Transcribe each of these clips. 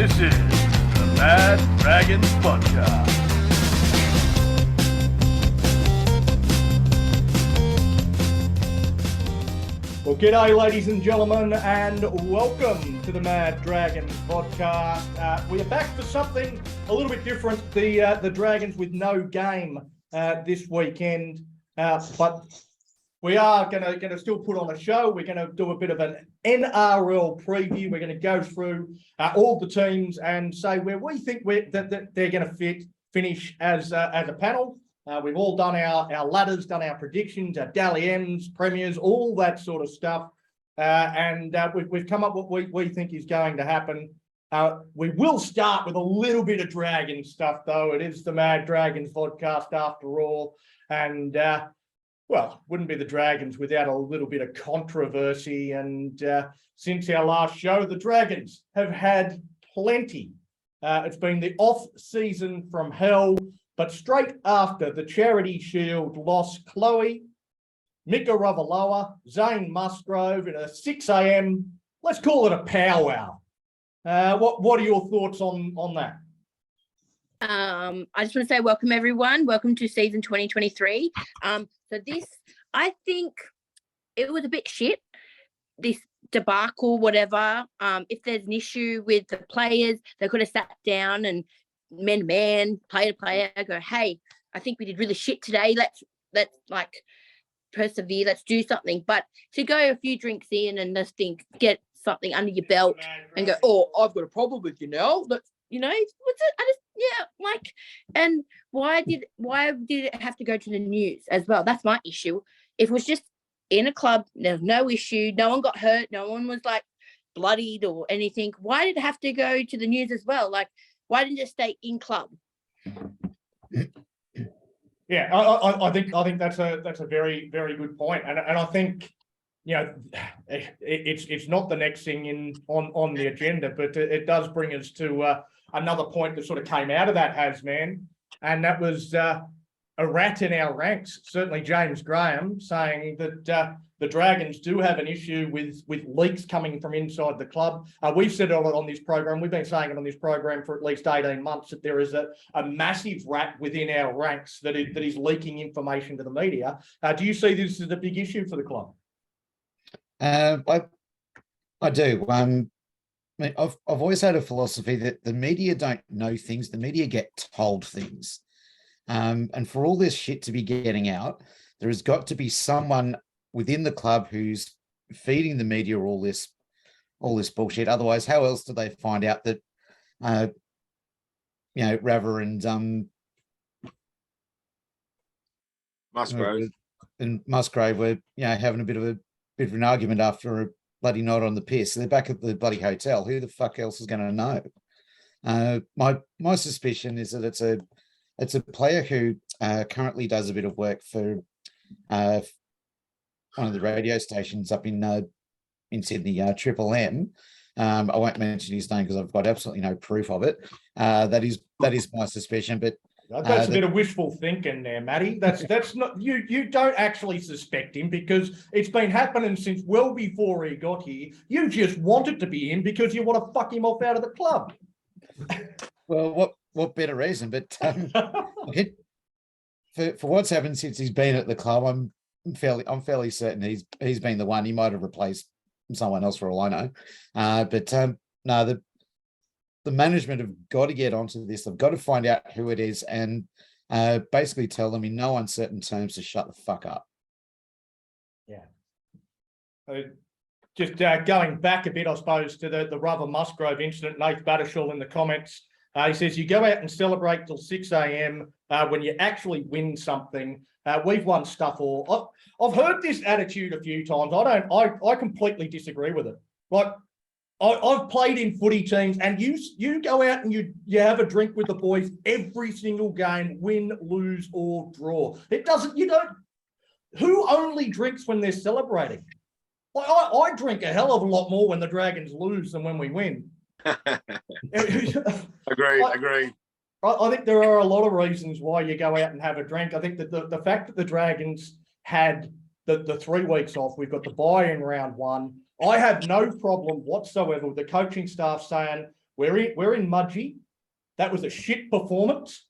This is the Mad Dragons Podcast. Well, g'day, ladies and gentlemen, and welcome to the Mad Dragons Podcast. We are back for something a little bit different. The Dragons with no game this weekend, but we are going to still put on a show. We're going to do a bit of an NRL preview. We're going to go through all the teams and say where we think that they're going to finish as a panel. We've all done our ladders, done our predictions, our Dally M's, premiers, all that sort of stuff. And we've come up with what we think is going to happen. We will start with a little bit of Dragon stuff, though. It is the Mad Dragons podcast after all. And, well, wouldn't be the Dragons without a little bit of controversy. And since our last show, the Dragons have had plenty. It's been the off-season from hell. But straight after the Charity Shield loss, Chloe, Mika Ravaloa, Zane Musgrove in a 6 a.m., let's call it a powwow. What are your thoughts on that? I just want to say welcome, everyone. Welcome to season 2023. So this, I think it was a bit shit, this debacle, whatever. If there's an issue with the players, they could have sat down and man to man, player to player, go, hey, I think we did really shit today. Let's like persevere. Let's do something. But to go a few drinks in and just get something under your belt and go, oh, I've got a problem with you now. What's it? And why did it have to go to the news as well? That's my issue. If it was just in a club, there's no issue. No one got hurt. No one was like bloodied or anything. Why did it have to go to the news as well? Like, why didn't it stay in club? Yeah, I think that's a very, very good point. And I think, it's not the next thing on the agenda, but it does bring us to another point that sort of came out of that, Hasman, and that was a rat in our ranks, certainly James Graham, saying that the Dragons do have an issue with leaks coming from inside the club. We've said it on this program. We've been saying it on this program for at least 18 months that there is a massive rat within our ranks that is leaking information to the media. Do you see this as a big issue for the club? I do. I've always had a philosophy that the media don't know things. The media get told things. And for all this shit to be getting out, there has got to be someone within the club who's feeding the media all this bullshit. Otherwise, how else do they find out that Rava and Musgrove were having a bit of an argument after a bloody night on the piss? They're back at the bloody hotel. Who the fuck else is going to know? My suspicion is that it's a player who currently does a bit of work for one of the radio stations up in Sydney, Triple M. I won't mention his name because I've got absolutely no proof of it. That is my suspicion. But that's a bit of wishful thinking there, Matty. That's not you don't actually suspect him because it's been happening since well before he got here. You just want it to be him because you want to fuck him off out of the club. Well, what better reason? But for what's happened since he's been at the club, I'm fairly certain he's been the one. He might have replaced someone else for all I know. No, the management have got to get onto this. They've got to find out who it is and basically tell them in no uncertain terms to shut the fuck up. Yeah. Just going back a bit, I suppose, to the Rava Musgrove incident, Nath Battershall in the comments, he says, you go out and celebrate till 6 a.m. When you actually win something. We've won stuff all. I've heard this attitude a few times. I completely disagree with it. Like, I've played in footy teams, and you go out and you have a drink with the boys every single game, win, lose, or draw. Who only drinks when they're celebrating? Like, I drink a hell of a lot more when the Dragons lose than when we win. Agreed. I think there are a lot of reasons why you go out and have a drink. I think that the fact that the Dragons had the 3 weeks off, we've got the bye in round one. I have no problem whatsoever with the coaching staff saying, We're in Mudgee. That was a shit performance.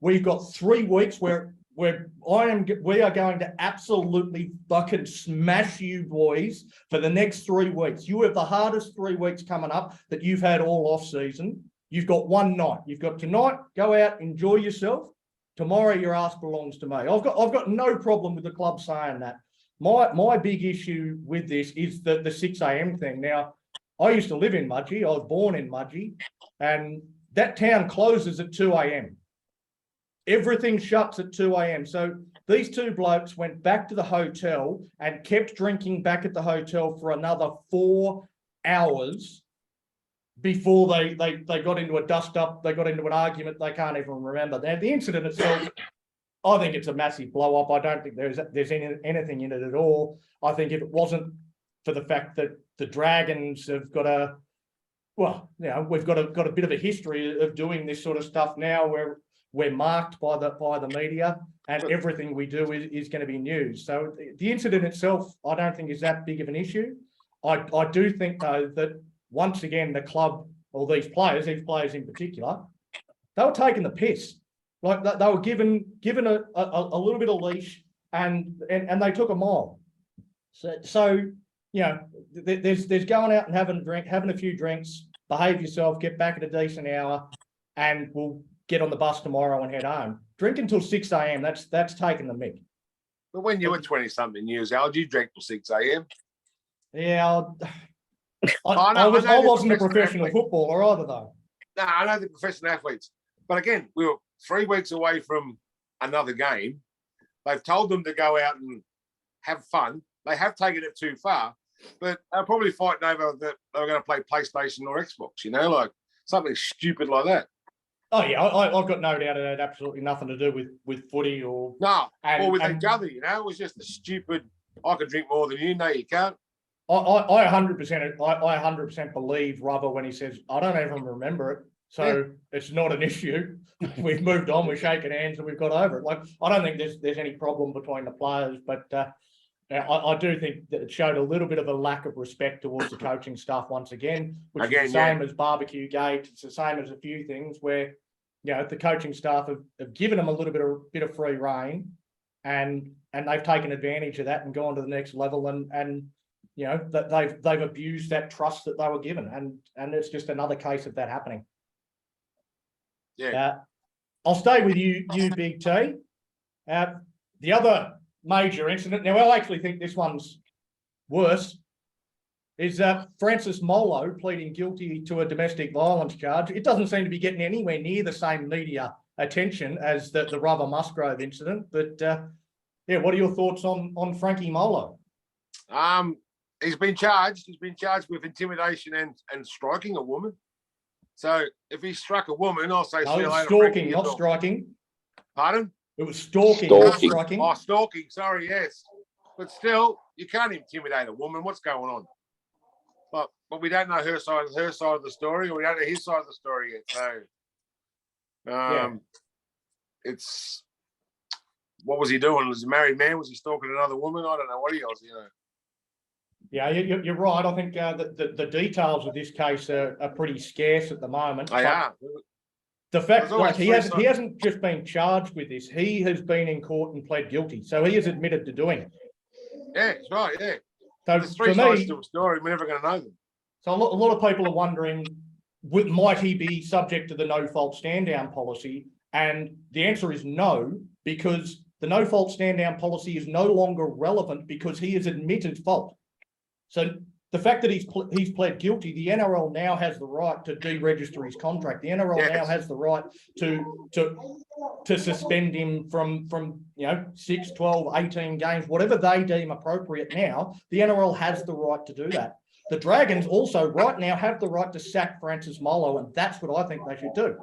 We've got 3 weeks where we are going to absolutely fucking smash you boys for the next 3 weeks. You have the hardest 3 weeks coming up that you've had all off season. You've got one night. You've got tonight, go out, enjoy yourself. Tomorrow your ass belongs to me. I've got no problem with the club saying that. My big issue with this is the 6 a.m. thing. Now, I used to live in Mudgee. I was born in Mudgee, and that town closes at 2 a.m. Everything shuts at 2 a.m. So these 2 blokes went back to the hotel and kept drinking back at the hotel for another 4 hours before they got into a dust-up, they got into an argument they can't even remember. Now, the incident itself, I think it's a massive blow-up. I don't think there's anything in it at all. I think if it wasn't for the fact that the Dragons have got we've got a bit of a history of doing this sort of stuff now where we're marked by the media and everything we do is going to be news. So the incident itself, I don't think is that big of an issue. I do think, though, that once again, the club, or these players in particular, they were taking the piss. Like they were given a little bit of leash and they took a mile. So you know, there's going out and having a few drinks, behave yourself, get back at a decent hour, and we'll get on the bus tomorrow and head home. Drink until 6 a.m. That's taking the mick. But when you were 20-something years old, you drank till 6 a.m. Yeah, I wasn't a professional footballer either, though. No, I know the professional athletes. But again, we were 3 weeks away from another game. They've told them to go out and have fun. They have taken it too far, but they're probably fighting over that they were going to play PlayStation or Xbox, like something stupid like that. Oh yeah, I've got no doubt it had absolutely nothing to do with footy or each other. It was just a stupid. I can drink more than you. No, you can't. I 100% believe Rubber when he says I don't even remember it, so it's not an issue. We've moved on. We're shaking hands and we've got over it. Like I don't think there's any problem between the players, but I do think that it showed a little bit of a lack of respect towards the coaching staff once again, which is the same as Barbecue Gate. It's the same as a few things where, the coaching staff have given them a little bit of free rein, and they've taken advantage of that and gone to the next level, and that they've abused that trust that they were given, and it's just another case of that happening. Yeah. I'll stay with you, Big T. The other major incident, now I actually think this one's worse, is Francis Molo pleading guilty to a domestic violence charge. It doesn't seem to be getting anywhere near the same media attention as the Rubber Musgrove incident, but what are your thoughts on Frankie Molo? He's been charged with intimidation and striking a woman. So if he struck a woman, I'll say no, stalking, not striking. Pardon? It was stalking, not striking. Oh, stalking. Sorry, yes. But still, you can't intimidate a woman. What's going on? But we don't know her side of the story, or we don't know his side of the story yet. So, it's what was he doing? Was he a married man? Was he stalking another woman? I don't know what he was. Yeah, you're right. I think the details of this case are pretty scarce at the moment. The fact, he hasn't just been charged with this; he has been in court and pled guilty. So he has admitted to doing it. Yeah, that's right. Yeah. So there's 3 sides to a story. We're never going to know them. So a lot of people are wondering, might he be subject to the no-fault stand-down policy? And the answer is no, because the no-fault stand-down policy is no longer relevant because he has admitted fault. So the fact that he's pled guilty, the NRL now has the right to deregister his contract. The NRL now has the right to suspend him from 6, 12, 18 games, whatever they deem appropriate now. The NRL has the right to do that. The Dragons also right now have the right to sack Francis Molo, and that's what I think they should do.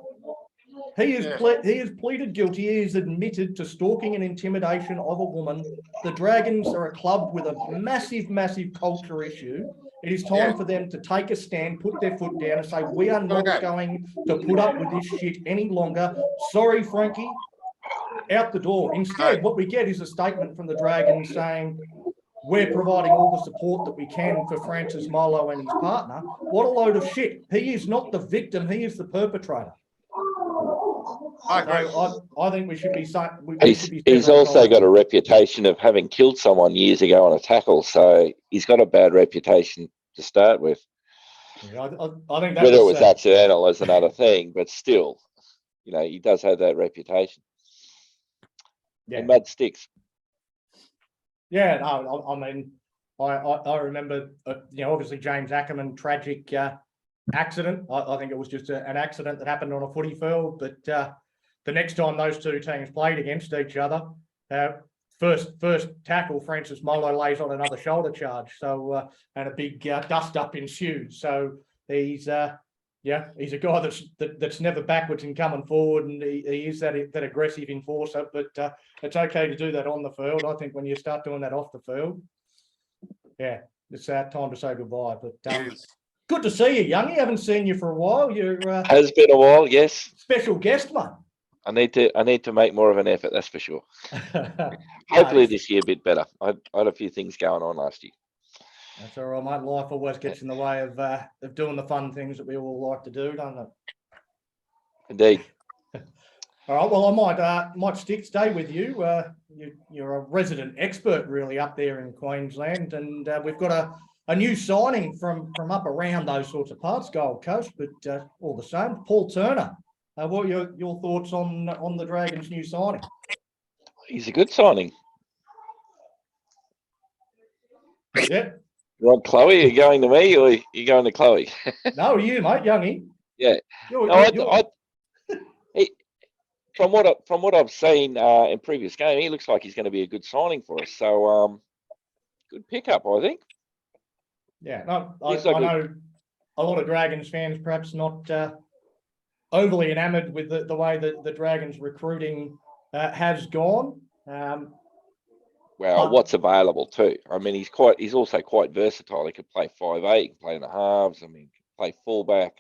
He has pleaded guilty. He has admitted to stalking and intimidation of a woman. The Dragons are a club with a massive, massive culture issue. It is time for them to take a stand, put their foot down and say, we are not going to put up with this shit any longer. Sorry, Frankie, out the door. Instead, what we get is a statement from the Dragons saying, we're providing all the support that we can for Francis Molo and his partner. What a load of shit. He is not the victim. He is the perpetrator. I agree. So I think we should be saying. He's also got a reputation of having killed someone years ago on a tackle, so he's got a bad reputation to start with. Yeah, I think that whether it was accidental is another thing, but still, he does have that reputation. Yeah. And mud sticks. Yeah, no, I mean, I remember, obviously James Ackerman, tragic accident. I think it was just an accident that happened on a footy field. But the next time those two teams played against each other, first tackle, Francis Molo lays on another shoulder charge. So and a big dust up ensues. So he's a guy that's never backwards in coming forward, and he is that aggressive enforcer. But it's okay to do that on the field. I think when you start doing that off the field, yeah, it's time to say goodbye. But good to see you, Youngie. Haven't seen you for a while. You're has been a while, yes. Special guest, mate. I need to make more of an effort, that's for sure. Hopefully this year a bit better. I had a few things going on last year. That's all right, mate. Life always gets in the way of doing the fun things that we all like to do, don't it? Indeed. All right. Well, I might stay with you. You're a resident expert, really, up there in Queensland, and we've got a new signing from up around those sorts of parts, Gold Coast, but all the same, Paul Turner. What are your thoughts on the Dragons' new signing? He's a good signing. Yeah. You want Chloe? Are you going to me or are you going to Chloe? No, you, mate, Youngie. Yeah. From what I've seen in previous game, he looks like he's going to be a good signing for us. So, good pickup, I think. Yeah, no, I know a lot of Dragons fans perhaps not overly enamoured with the way that the Dragons recruiting has gone. Well, what's available too? I mean, he's also quite versatile. He could play 5'8", he can play in the halves. I mean, he can play fullback.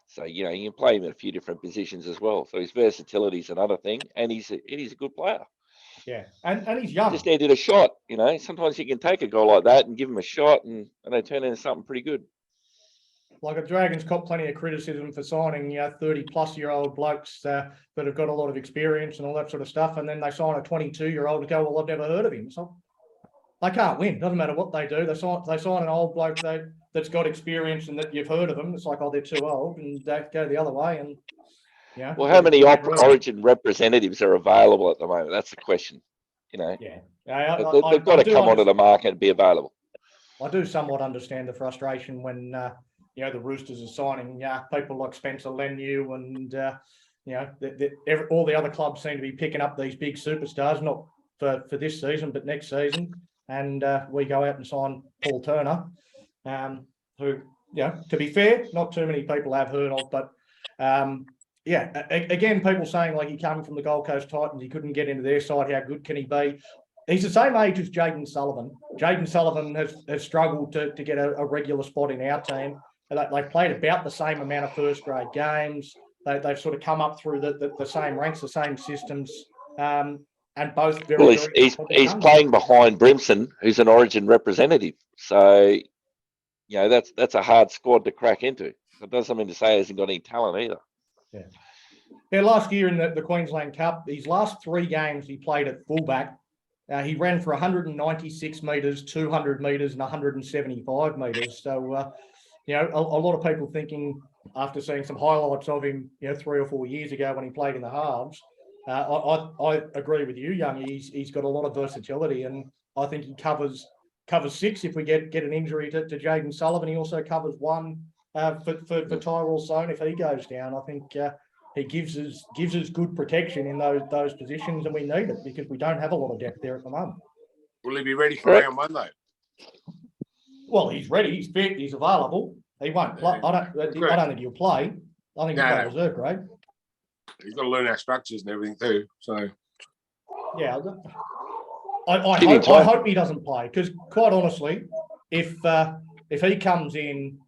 So you can play him in a few different positions as well. So his versatility is another thing, and he's a good player. Yeah, and he's young. Just needed a shot. Sometimes you can take a guy like that and give him a shot, and they turn into something pretty good. Like the Dragons caught plenty of criticism for signing 30-plus-year-old blokes that have got a lot of experience and all that sort of stuff, and then they sign a 22-year-old and go, well, I've never heard of him. So they can't win. Doesn't matter what they do. They sign an old bloke that's got experience and that you've heard of them. It's like, oh, they're too old, and they go the other way. And well, how many Origin representatives are available at the moment? That's the question. Yeah, they've got to come onto the market and be available. I do somewhat understand the frustration when the Roosters are signing people like Spencer Leniu and all the other clubs seem to be picking up these big superstars, not for this season but next season, and we go out and sign Paul Turner, who to be fair, not too many people have heard of, but again, people saying like he came from the Gold Coast Titans, he couldn't get into their side, how good can he be? He's the same age as Jaden Sullivan. Jaden Sullivan has struggled to get a regular spot in our team. They played about the same amount of first-grade games. They've sort of come up through the same ranks, the same systems, and both very. Well, he's playing behind Brimson, who's an Origin representative. So, that's a hard squad to crack into. That doesn't mean to say he hasn't got any talent either. Yeah. Last year in the Queensland Cup, his last 3 games he played at fullback. He ran for 196 metres, 200 metres, and 175 metres. So. A lot of people thinking after seeing some highlights of him, 3 or 4 years ago when he played in the halves, I agree with you, Young. He's got a lot of versatility, and I think he covers 6 if we get an injury to Jaden Sullivan. He also covers 1 for Tyrell Sloan if he goes down. I think he gives us good protection in those positions, and we need it because we don't have a lot of depth there at the moment. Will he be ready for round 1 though? Well, he's ready. He's fit. He's available. He won't play. I don't think he'll play. I think he'll play reserve grade. He's got to learn our structures and everything too. So, yeah, I hope he doesn't play because, quite honestly, if he comes in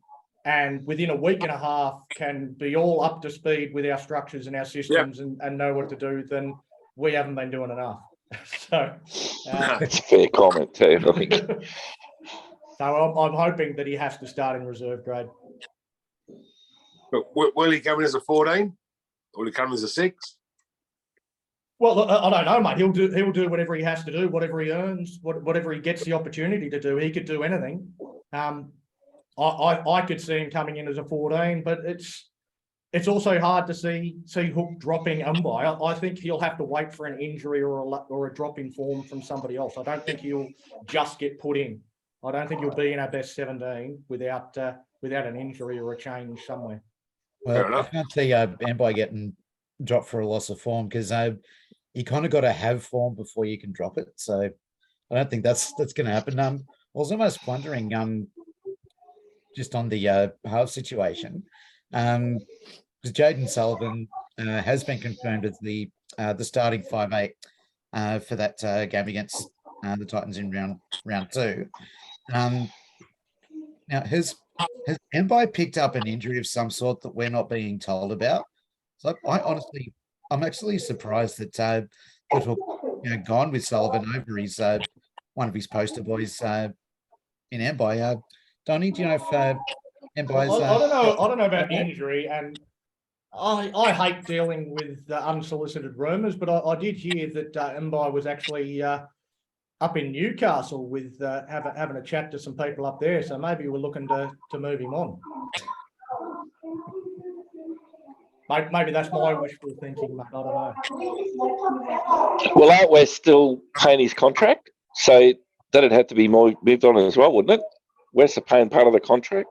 and within a week and a half can be all up to speed with our structures and our systems and know what to do, then we haven't been doing enough. So, That's a fair comment too, I think. so I'm hoping that he has to start in reserve grade. But will he come in as a 14? Or will he come as a 6? Well, I don't know, mate. He'll do whatever he has to do, whatever he earns, whatever he gets the opportunity to do. He could do anything. I could see him coming in as a 14, but it's also hard to see Hook dropping Umbai. I think he'll have to wait for an injury or a drop in form from somebody else. I don't think he'll just get put in. I don't think he'll be in our best 17 without an injury or a change somewhere. Well, I can't see Umbai getting dropped for a loss of form because you kind of got to have form before you can drop it. So I don't think that's going to happen. I was almost wondering, just on the half situation, because Jaden Sullivan has been confirmed as the starting 5'8" for that game against the Titans in round 2. Now, has Mbai picked up an injury of some sort that we're not being told about? So I'm actually surprised that Hook, gone with Sullivan over his one of his poster boys in Mbai. Donnie, do you know if Mbai's? I don't know about injury, and I hate dealing with unsolicited rumours, but I did hear that Mbai was actually up in Newcastle with having a chat to some people up there. So maybe we're looking to move him on. Maybe that's my wishful thinking, mate. I don't know. Well, aren't we still paying his contract? So that'd have to be moved on as well, wouldn't it? We're paying part of the contract.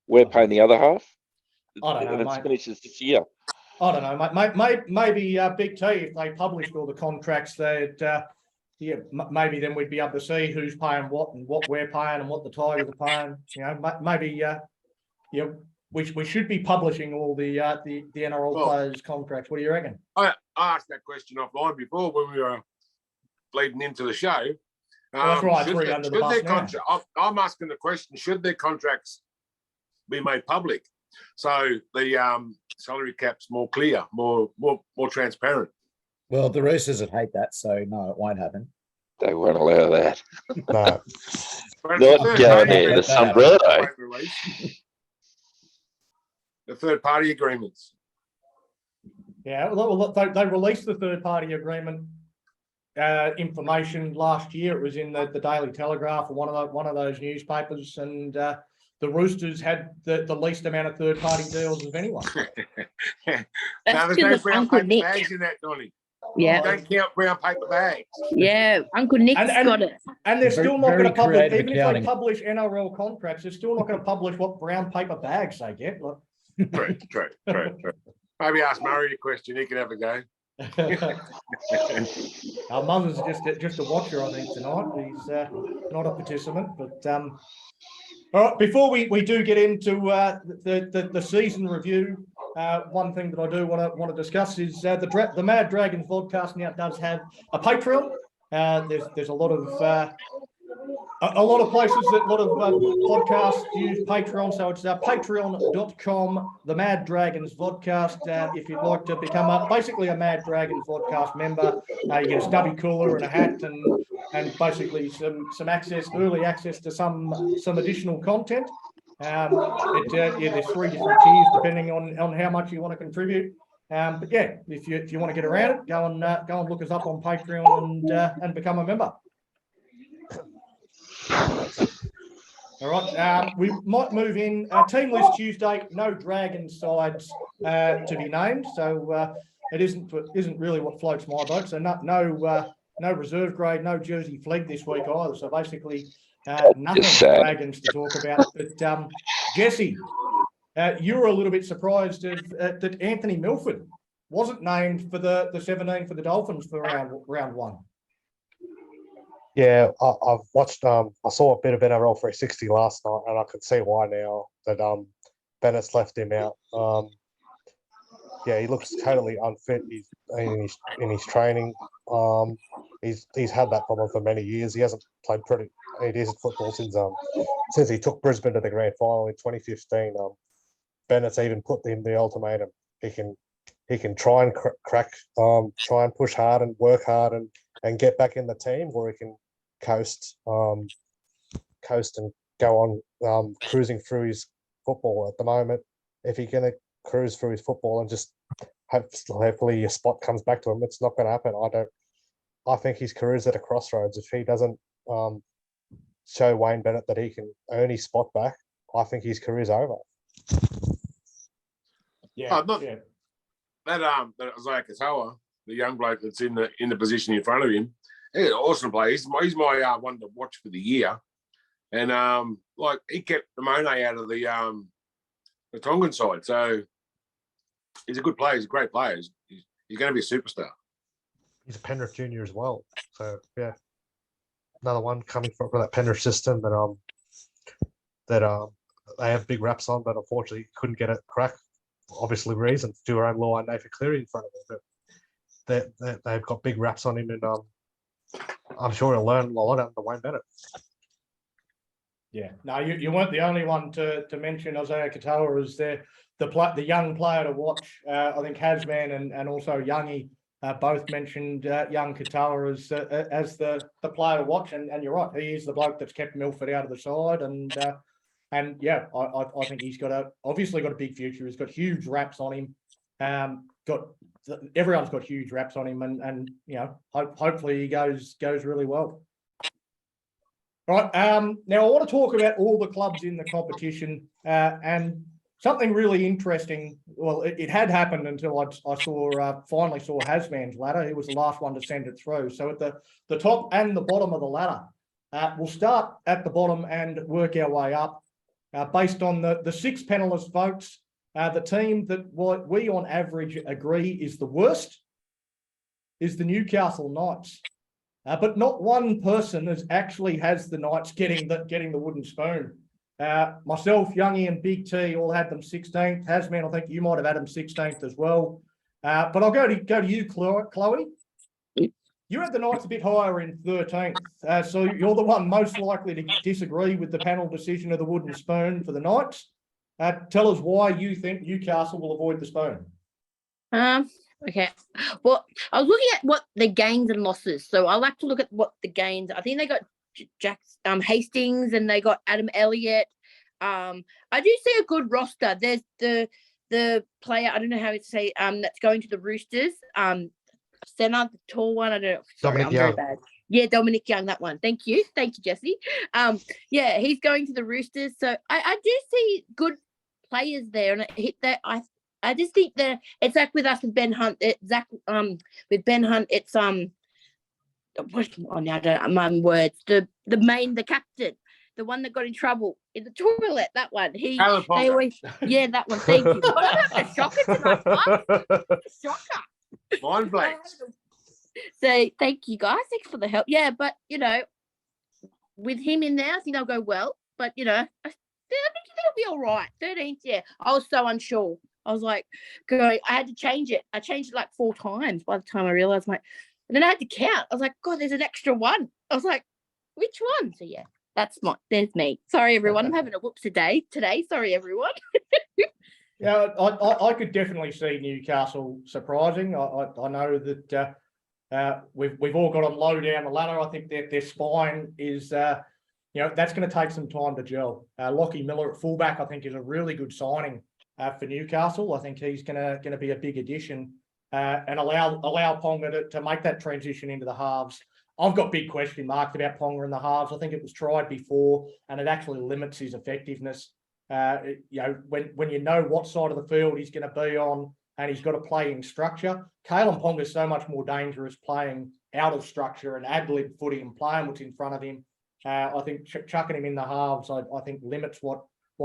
We're paying the other half. I don't know, and it mate. finishes this year. I don't know, mate. Maybe Big T, if they published all the contracts, maybe then we'd be able to see who's paying what and what we're paying and what the Tigers are paying. Maybe we should be publishing all the NRL players' contracts. What do you reckon? I asked that question offline before when we were leading into the show. That's right. Three under the bus now. I'm asking the question: should their contracts be made public so the salary cap's more clear, more transparent? Well, the Roosters would hate that, so no, it won't happen. They won't allow that. No. Not going there. The sombrero. The third-party agreements. Yeah, well, they released the third-party agreement information last year. It was in the Daily Telegraph or one of those newspapers, and the Roosters had the least amount of third-party deals of anyone. That's there's no because brown Uncle paper Nick. bags in that, Donnie. Yeah. You don't count brown paper bags. Yeah, Uncle Nick's got it. And they're still not going to publish, creative even if they accounting. publish NRL contracts, they're still not going to publish what brown paper bags they get. Look. True. Maybe ask Murray a question. He can have a go. Our mother's just a watcher, I think, tonight. He's not a participant, but all right. Before we do get into the season review, one thing that I do want to discuss is the Mad Dragons podcast now does have a Patreon. There's a lot of places that a lot of podcasts use Patreon, so it's patreon.com, the Mad Dragons podcast. If you'd like to become basically a Mad Dragons podcast member, you get a stubby cooler and a hat and basically some early access to some additional content. There's 3 different tiers depending on how much you want to contribute. But yeah, if you want to get around it, go and look us up on Patreon and become a member. All right, we might move in. Team list Tuesday, no Dragon sides to be named, so it isn't really what floats my boat. So no reserve grade, no Jersey flag this week either. So basically, nothing Dragons to talk about. But Jesse, you were a little bit surprised that Anthony Milford wasn't named for the 17 for the Dolphins for round 1. Yeah, I've watched. I saw a bit of NRL 360 last night, and I can see why now that Bennett's left him out. Yeah, he looks totally unfit. He's in his training. He's had that problem for many years. He hasn't played pretty decent football since he took Brisbane to the grand final in 2015. Bennett's even put him the ultimatum. He can he can try and crack, try and push hard and work hard and get back in the team, or he can coast and go on cruising through his football. At the moment, if he's going to cruise through his football and just hopefully your spot comes back to him, it's not going to happen. I think his career's at a crossroads. If he doesn't show Wayne Bennett that he can earn his spot back, I think his career's over. Yeah, that Isaiah Katoa, the young bloke that's in the position in front of him, he's an awesome player. He's my one to watch for the year. And like he kept the Monet out of the Tongan side. So he's a good player. He's a great player. He's going to be a superstar. He's a Penrith junior as well. So yeah, another one coming from that Penrith system that they have big raps on, but unfortunately couldn't get a crack. Obviously, reasons to our own law and Nathan Cleary in front of him, but they've got big raps on him, and I'm sure he'll learn a lot under Wayne Bennett. Yeah, no, you weren't the only one to mention Isaiah Katoa as the young player to watch. I think Hasman and also Youngie both mentioned young Katoa as the player to watch, and you're right, he is the bloke that's kept Milford out of the side, and yeah, I think he's obviously got a big future. He's got huge raps on him. Everyone's got huge raps on him, and you know, hopefully he goes really well. Right. Now I want to talk about all the clubs in the competition, and something really interesting. Well, it had happened until I finally saw Hasman's ladder. He was the last one to send it through. So at the top and the bottom of the ladder, we'll start at the bottom and work our way up. Based on the 6 panelist votes, the team that we on average agree is the worst is the Newcastle Knights. But not one person has the Knights getting the wooden spoon. Myself, Youngie, and Big T all had them 16th. Hasman, I think you might have had them 16th as well. But I'll go to you, Chloe. You had the Knights a bit higher in 13th. So you're the one most likely to disagree with the panel decision of the wooden spoon for the Knights. Tell us why you think Newcastle will avoid the spoon. Okay. Well, I was looking at what the gains and losses. So I like to look at what the gains. I think they got Jack Hastings and they got Adam Elliott. I do see a good roster. There's the player, I don't know how to say, that's going to the Roosters. Centre, the tall one. I don't know. Sorry, Dominic I'm Young. very bad. Yeah, Dominic Young, that one. Thank you, Jesse. Yeah, he's going to the Roosters. So I do see good players there, and it hit that. I just think that it's like with us with Ben Hunt. With Ben Hunt, it's the captain, the one that got in trouble in the toilet. That one. That one. Thank you. But I'm having a shocker tonight, guys. Shocker. Mind blanks. So thank you guys. Thanks for the help. Yeah, but you know, with him in there, I think they'll go well. But you know, I think it'll be all right. 13th, yeah. I was so unsure. I was like, I had to change it. I changed it like 4 times by the time I realized and then I had to count. I was like, God, there's an extra one. I was like, which one? So yeah, there's me. Sorry, everyone. I'm having a whoops today. Sorry, everyone. Yeah, I could definitely see Newcastle surprising. I know that we've all got them low down the ladder. I think their spine is, that's going to take some time to gel. Lockie Miller at fullback, I think, is a really good signing for Newcastle. I think he's going to be a big addition and allow Ponga to make that transition into the halves. I've got big question marks about Ponga in the halves. I think it was tried before, and it actually limits his effectiveness. When you know what side of the field he's going to be on, and he's got to play in structure. Kalen Ponga is so much more dangerous playing out of structure and ad-lib footy and playing what's in front of him. I think chucking him in the halves, I think limits what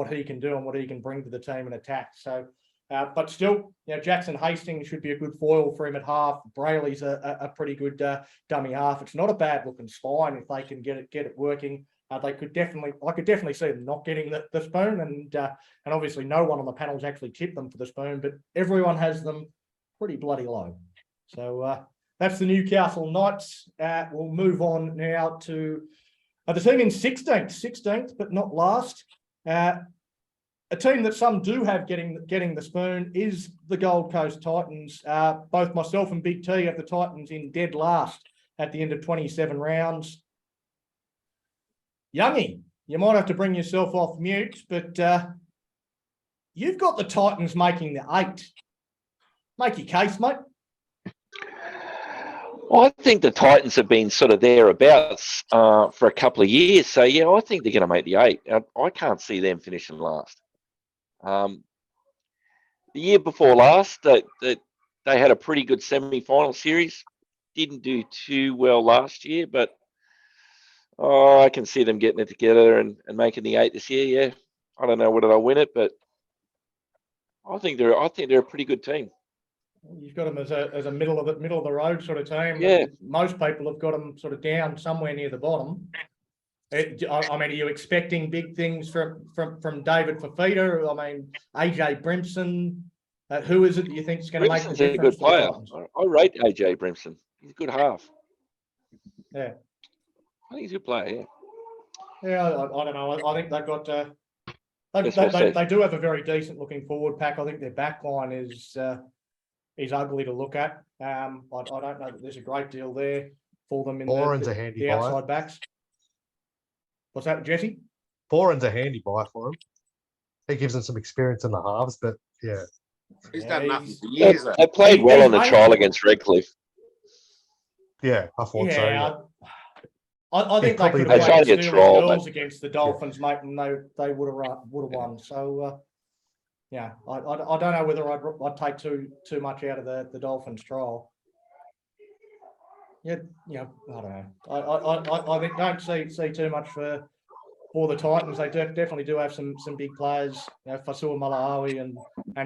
he can do and what he can bring to the team in attack. So, but still, Jackson Hastings should be a good foil for him at half. Brayley's a pretty good dummy half. It's not a bad looking spine if they can get it working. I could definitely see them not getting the spoon, and obviously no one on the panel's actually tipped them for the spoon, but everyone has them pretty bloody low. So that's the Newcastle Knights. We'll move on now to the team in 16th, but not last. a team that some do have getting the spoon is the Gold Coast Titans. Both myself and Big T have the Titans in dead last at the end of 27 rounds. Youngie, you might have to bring yourself off mute, but you've got the Titans making the 8. Make your case, mate. Well, I think the Titans have been sort of thereabouts for a couple of years. So, yeah, I think they're going to make the 8. I can't see them finishing last. The year before last, they had a pretty good semi-final series. Didn't do too well last year, but I can see them getting it together and making the 8 this year. Yeah, I don't know whether they'll win it, but I think they're a pretty good team. You've got them as a middle of the road sort of team. Yeah. Most people have got them sort of down somewhere near the bottom. I mean, are you expecting big things from David Fafita? I mean, AJ Brimson. Who is it that you think is going to make the Brimson's difference? a good for the player. Titans? I rate AJ Brimson. He's a good half. Yeah. I think he's a good player. Yeah. Yeah, I don't know. I think they've got. Guess we'll see. They do have a very decent looking forward pack. I think their back line is ugly to look at. I don't know that there's a great deal there for them in Boren's a handy the buy. outside backs. What's that, Jesse? Boren's a handy buy for him. He gives them some experience in the halves, but yeah. He's Yeah, done nothing he's- for years. though. They played well on the He's trial made- against Redcliffe. Yeah, I thought so. Yeah. I think they probably could have They tried played to get Steelers trial, Girls but- against the Dolphins, mate, and they would have won. So yeah, I don't know whether I'd take too much out of the Dolphins trial. Yeah, I don't know. I think don't see too much for the Titans. They definitely do have some big players. Fasua Malawi and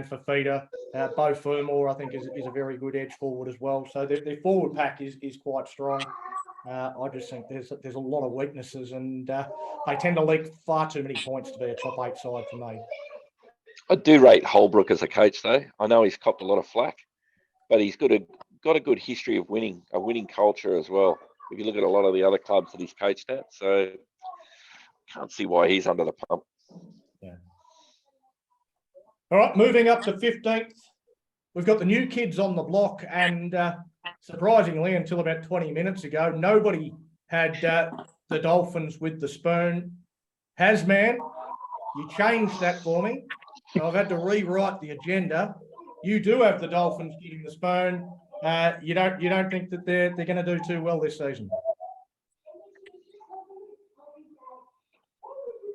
Fafita. Bo Fermor, I think, is a very good edge forward as well. So their forward pack is quite strong. I just think there's a lot of weaknesses, and they tend to leak far too many points to be a top 8 side for me. I do rate Holbrook as a coach, though. I know he's copped a lot of flack, but he's got a good history of winning, a winning culture as well. If you look at a lot of the other clubs that he's coached at, so can't see why he's under the pump. Yeah. All right, moving up to 15th, we've got the new kids on the block, and surprisingly, until about 20 minutes ago, nobody had the Dolphins with the spoon. Hasman, you changed that for me, so I've had to rewrite the agenda. You do have the Dolphins getting the spoon. You don't think that they're going to do too well this season?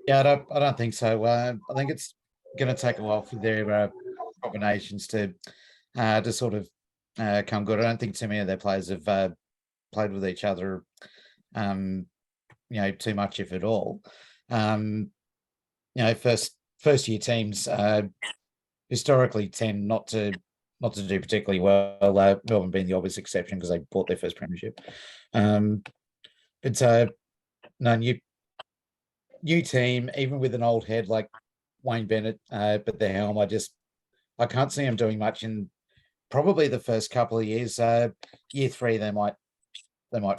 Yeah, I don't think so. I think it's going to take a while for their combinations to sort of come good. I don't think too many of their players have played with each other, too much, if at all. First year teams historically tend not to do particularly well. Melbourne being the obvious exception because they bought their first premiership. New team, even with an old head like Wayne Bennett at the helm, I can't see him doing much in probably the first couple of years. Year 3, they might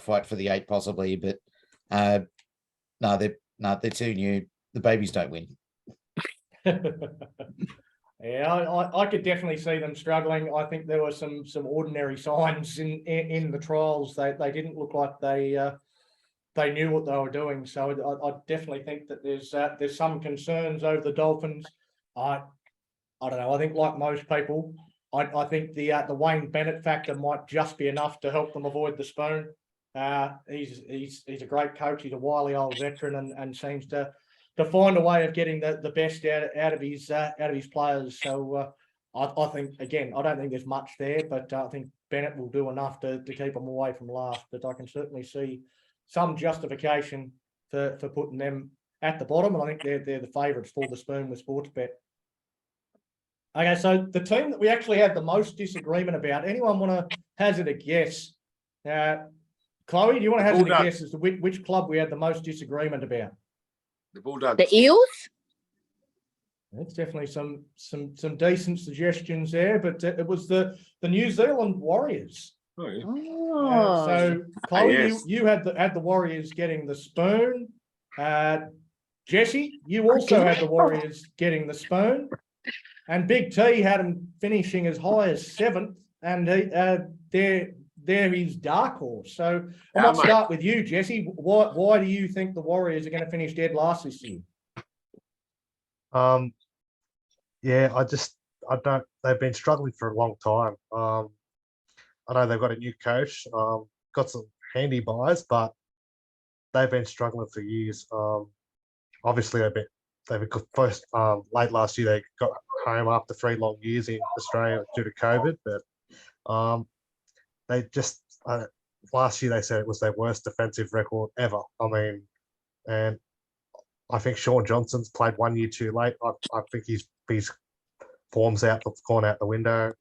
fight for the 8 possibly, but they're too new. The babies don't win. Yeah, I could definitely see them struggling. I think there were some ordinary signs in the trials. They didn't look like they knew what they were doing. So I definitely think that there's some concerns over the Dolphins. I don't know. I think like most people, I think the Wayne Bennett factor might just be enough to help them avoid the spoon. He's a great coach. He's a wily old veteran and seems to find a way of getting the best out of his players. So I think, again, I don't think there's much there, but I think Bennett will do enough to keep them away from last. But I can certainly see some justification for putting them at the bottom, and I think they're the favourites for the spoon with Sportsbet. Okay, so the team that we actually had the most disagreement about, anyone want to hazard a guess? Chloe, do you want to hazard a guess as to which club we had the most disagreement about? The Bulldogs. The Eels? That's definitely some decent suggestions there, but it was the New Zealand Warriors. Oh, yeah. Oh. So Chloe, yes. you had the Warriors getting the spoon. Jesse, you also had the Warriors getting the spoon, and Big T had them finishing as high as 7th, and they're his dark horse. So I might start with you, Jesse. Why do you think the Warriors are going to finish dead last this year? Yeah, I don't. They've been struggling for a long time. I know they've got a new coach, got some handy buys, but they've been struggling for years. Obviously, they've been first late last year. They got home after 3 long years in Australia due to COVID, but they just last year they said it was their worst defensive record ever. I mean, and I think Sean Johnson's played 1 year too late. I think his form's gone out the window.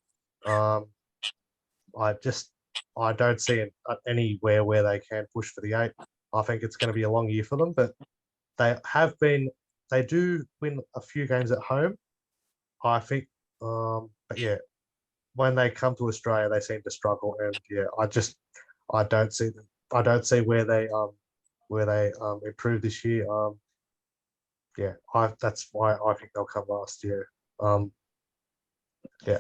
I don't see it anywhere where they can push for the 8. I think it's going to be a long year for them, but they do win a few games at home, I think. But yeah, when they come to Australia, they seem to struggle, and yeah, I don't see them. I don't see where they improve this year. Yeah, that's why I think they'll come last year. Yeah.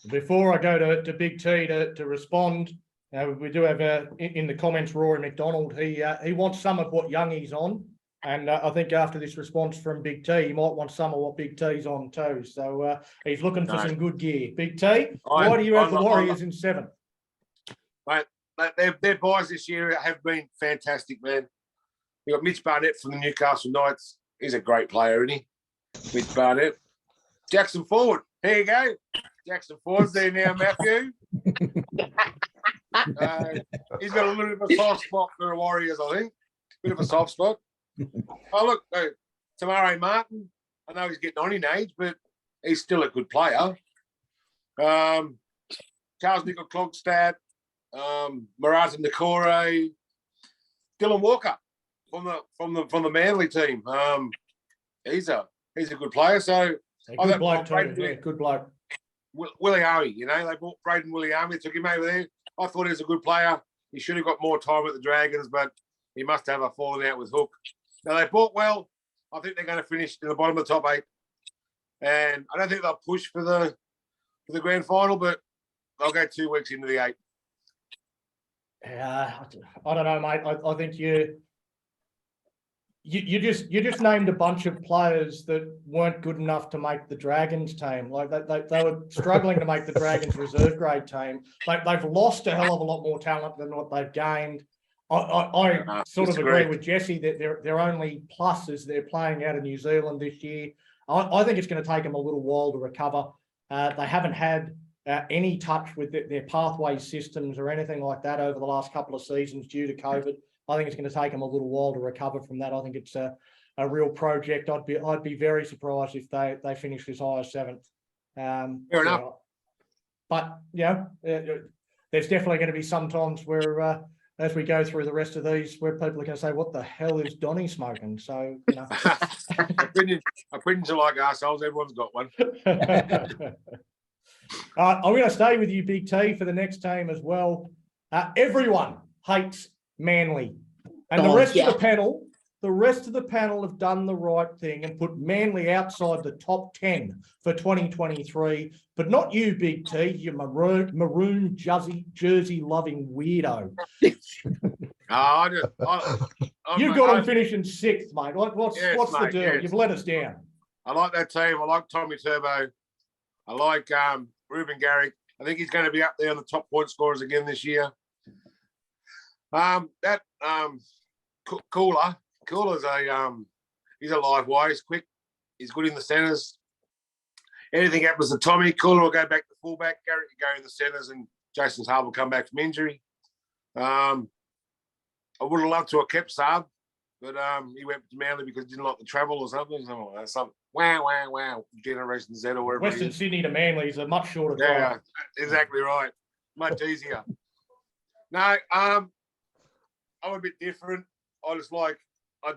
Before I go to Big T to respond, we do have in the comments Rory McDonald. He wants some of what Youngie's on, and I think after this response from Big T, he might want some of what Big T's on too. So he's looking for some good gear. Big T, why do you have the Warriors in 7th? Mate, their buys this year have been fantastic, man. You got Mitch Barnett from the Newcastle Knights. He's a great player, isn't he? Mitch Barnett. Jackson Ford. There you go. Jackson Ford's there now, Matthew. He's got a little bit of a soft spot for the Warriors, I think. Bit of a soft spot. Oh, look, Tamare Martin. I know he's getting on in age, but he's still a good player. Charles Nickel Klogstad, Marata Nakore, Dylan Walker from the Manly team. He's a good player. So good bloke too. Yeah, good bloke. Willie Army, they bought Braden Willie Army, took him over there. I thought he was a good player. He should have got more time at the Dragons, but he must have a falling out with Hook. Now they bought well. I think they're going to finish in the bottom of the top 8, and I don't think they'll push for the grand final, but they'll go 2 weeks into the 8. Yeah, I don't know, mate. I think you just named a bunch of players that weren't good enough to make the Dragons team. Like they were struggling to make the Dragons reserve grade team. They've lost a hell of a lot more talent than what they've gained. I sort of agree with Jesse that their only plus is they're playing out of New Zealand this year. I think it's going to take them a little while to recover. They haven't had any touch with their pathway systems or anything like that over the last couple of seasons due to COVID. I think it's going to take them a little while to recover from that. I think it's a real project. I'd be very surprised if they finish as high as 7th. Fair enough. But there's definitely going to be some times where as we go through the rest of these, where people are going to say, "What the hell is Donny smoking?" So opinions are like assholes. Everyone's got one. I'm going to stay with you, Big T, for the next team as well. Everyone hates Manly, and the rest of the panel have done the right thing and put Manly outside the top 10 for 2023, but not you, Big T, you maroon jersey loving weirdo. You've got them finishing 6th, mate. What's the deal? Yes. You've let us down. I like that team. I like Tommy Turbo. I like Ruben Garrick. I think he's going to be up there on the top point scorers again this year. Cooler's he's a live wire. He's quick. He's good in the centres. Anything happens to Tommy, Cooler will go back to fullback. Garrick will go in the centres, and Jason Hart will come back from injury. I would have loved to have kept Saab, but he went to Manly because he didn't like the travel or something. Some wow, Generation Z or wherever. Western Sydney to Manly is a much shorter drive. Yeah, exactly right. Much easier. No, I'm a bit different. I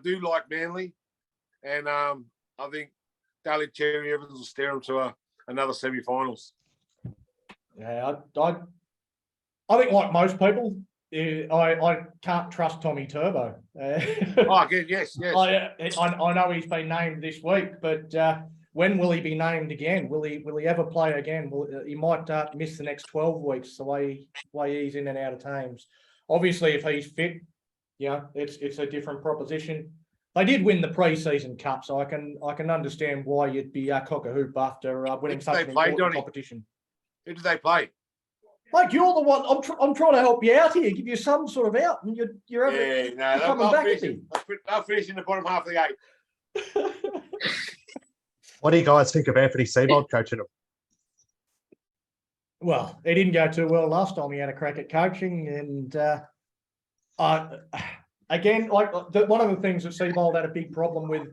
do like Manly, and I think Daly Cherry Evans will steer them to another semi-finals. Yeah, I think like most people, I can't trust Tommy Turbo. Oh, good. Yes. I know he's been named this week, but when will he be named again? Will he ever play again? He might miss the next 12 weeks the way he's in and out of teams. Obviously, if he's fit, it's a different proposition. They did win the pre-season cup, so I can understand why you'd be cock-a-hoop after winning such an important competition. Who did they play? Mate, you're the one. I'm trying to help you out here, give you some sort of out, and you're coming back at me. They'll finish in the bottom half of the 8. What do you guys think of Anthony Seibold coaching him? Well, he didn't go too well last time he had a crack at coaching, and again, one of the things that Seibold had a big problem with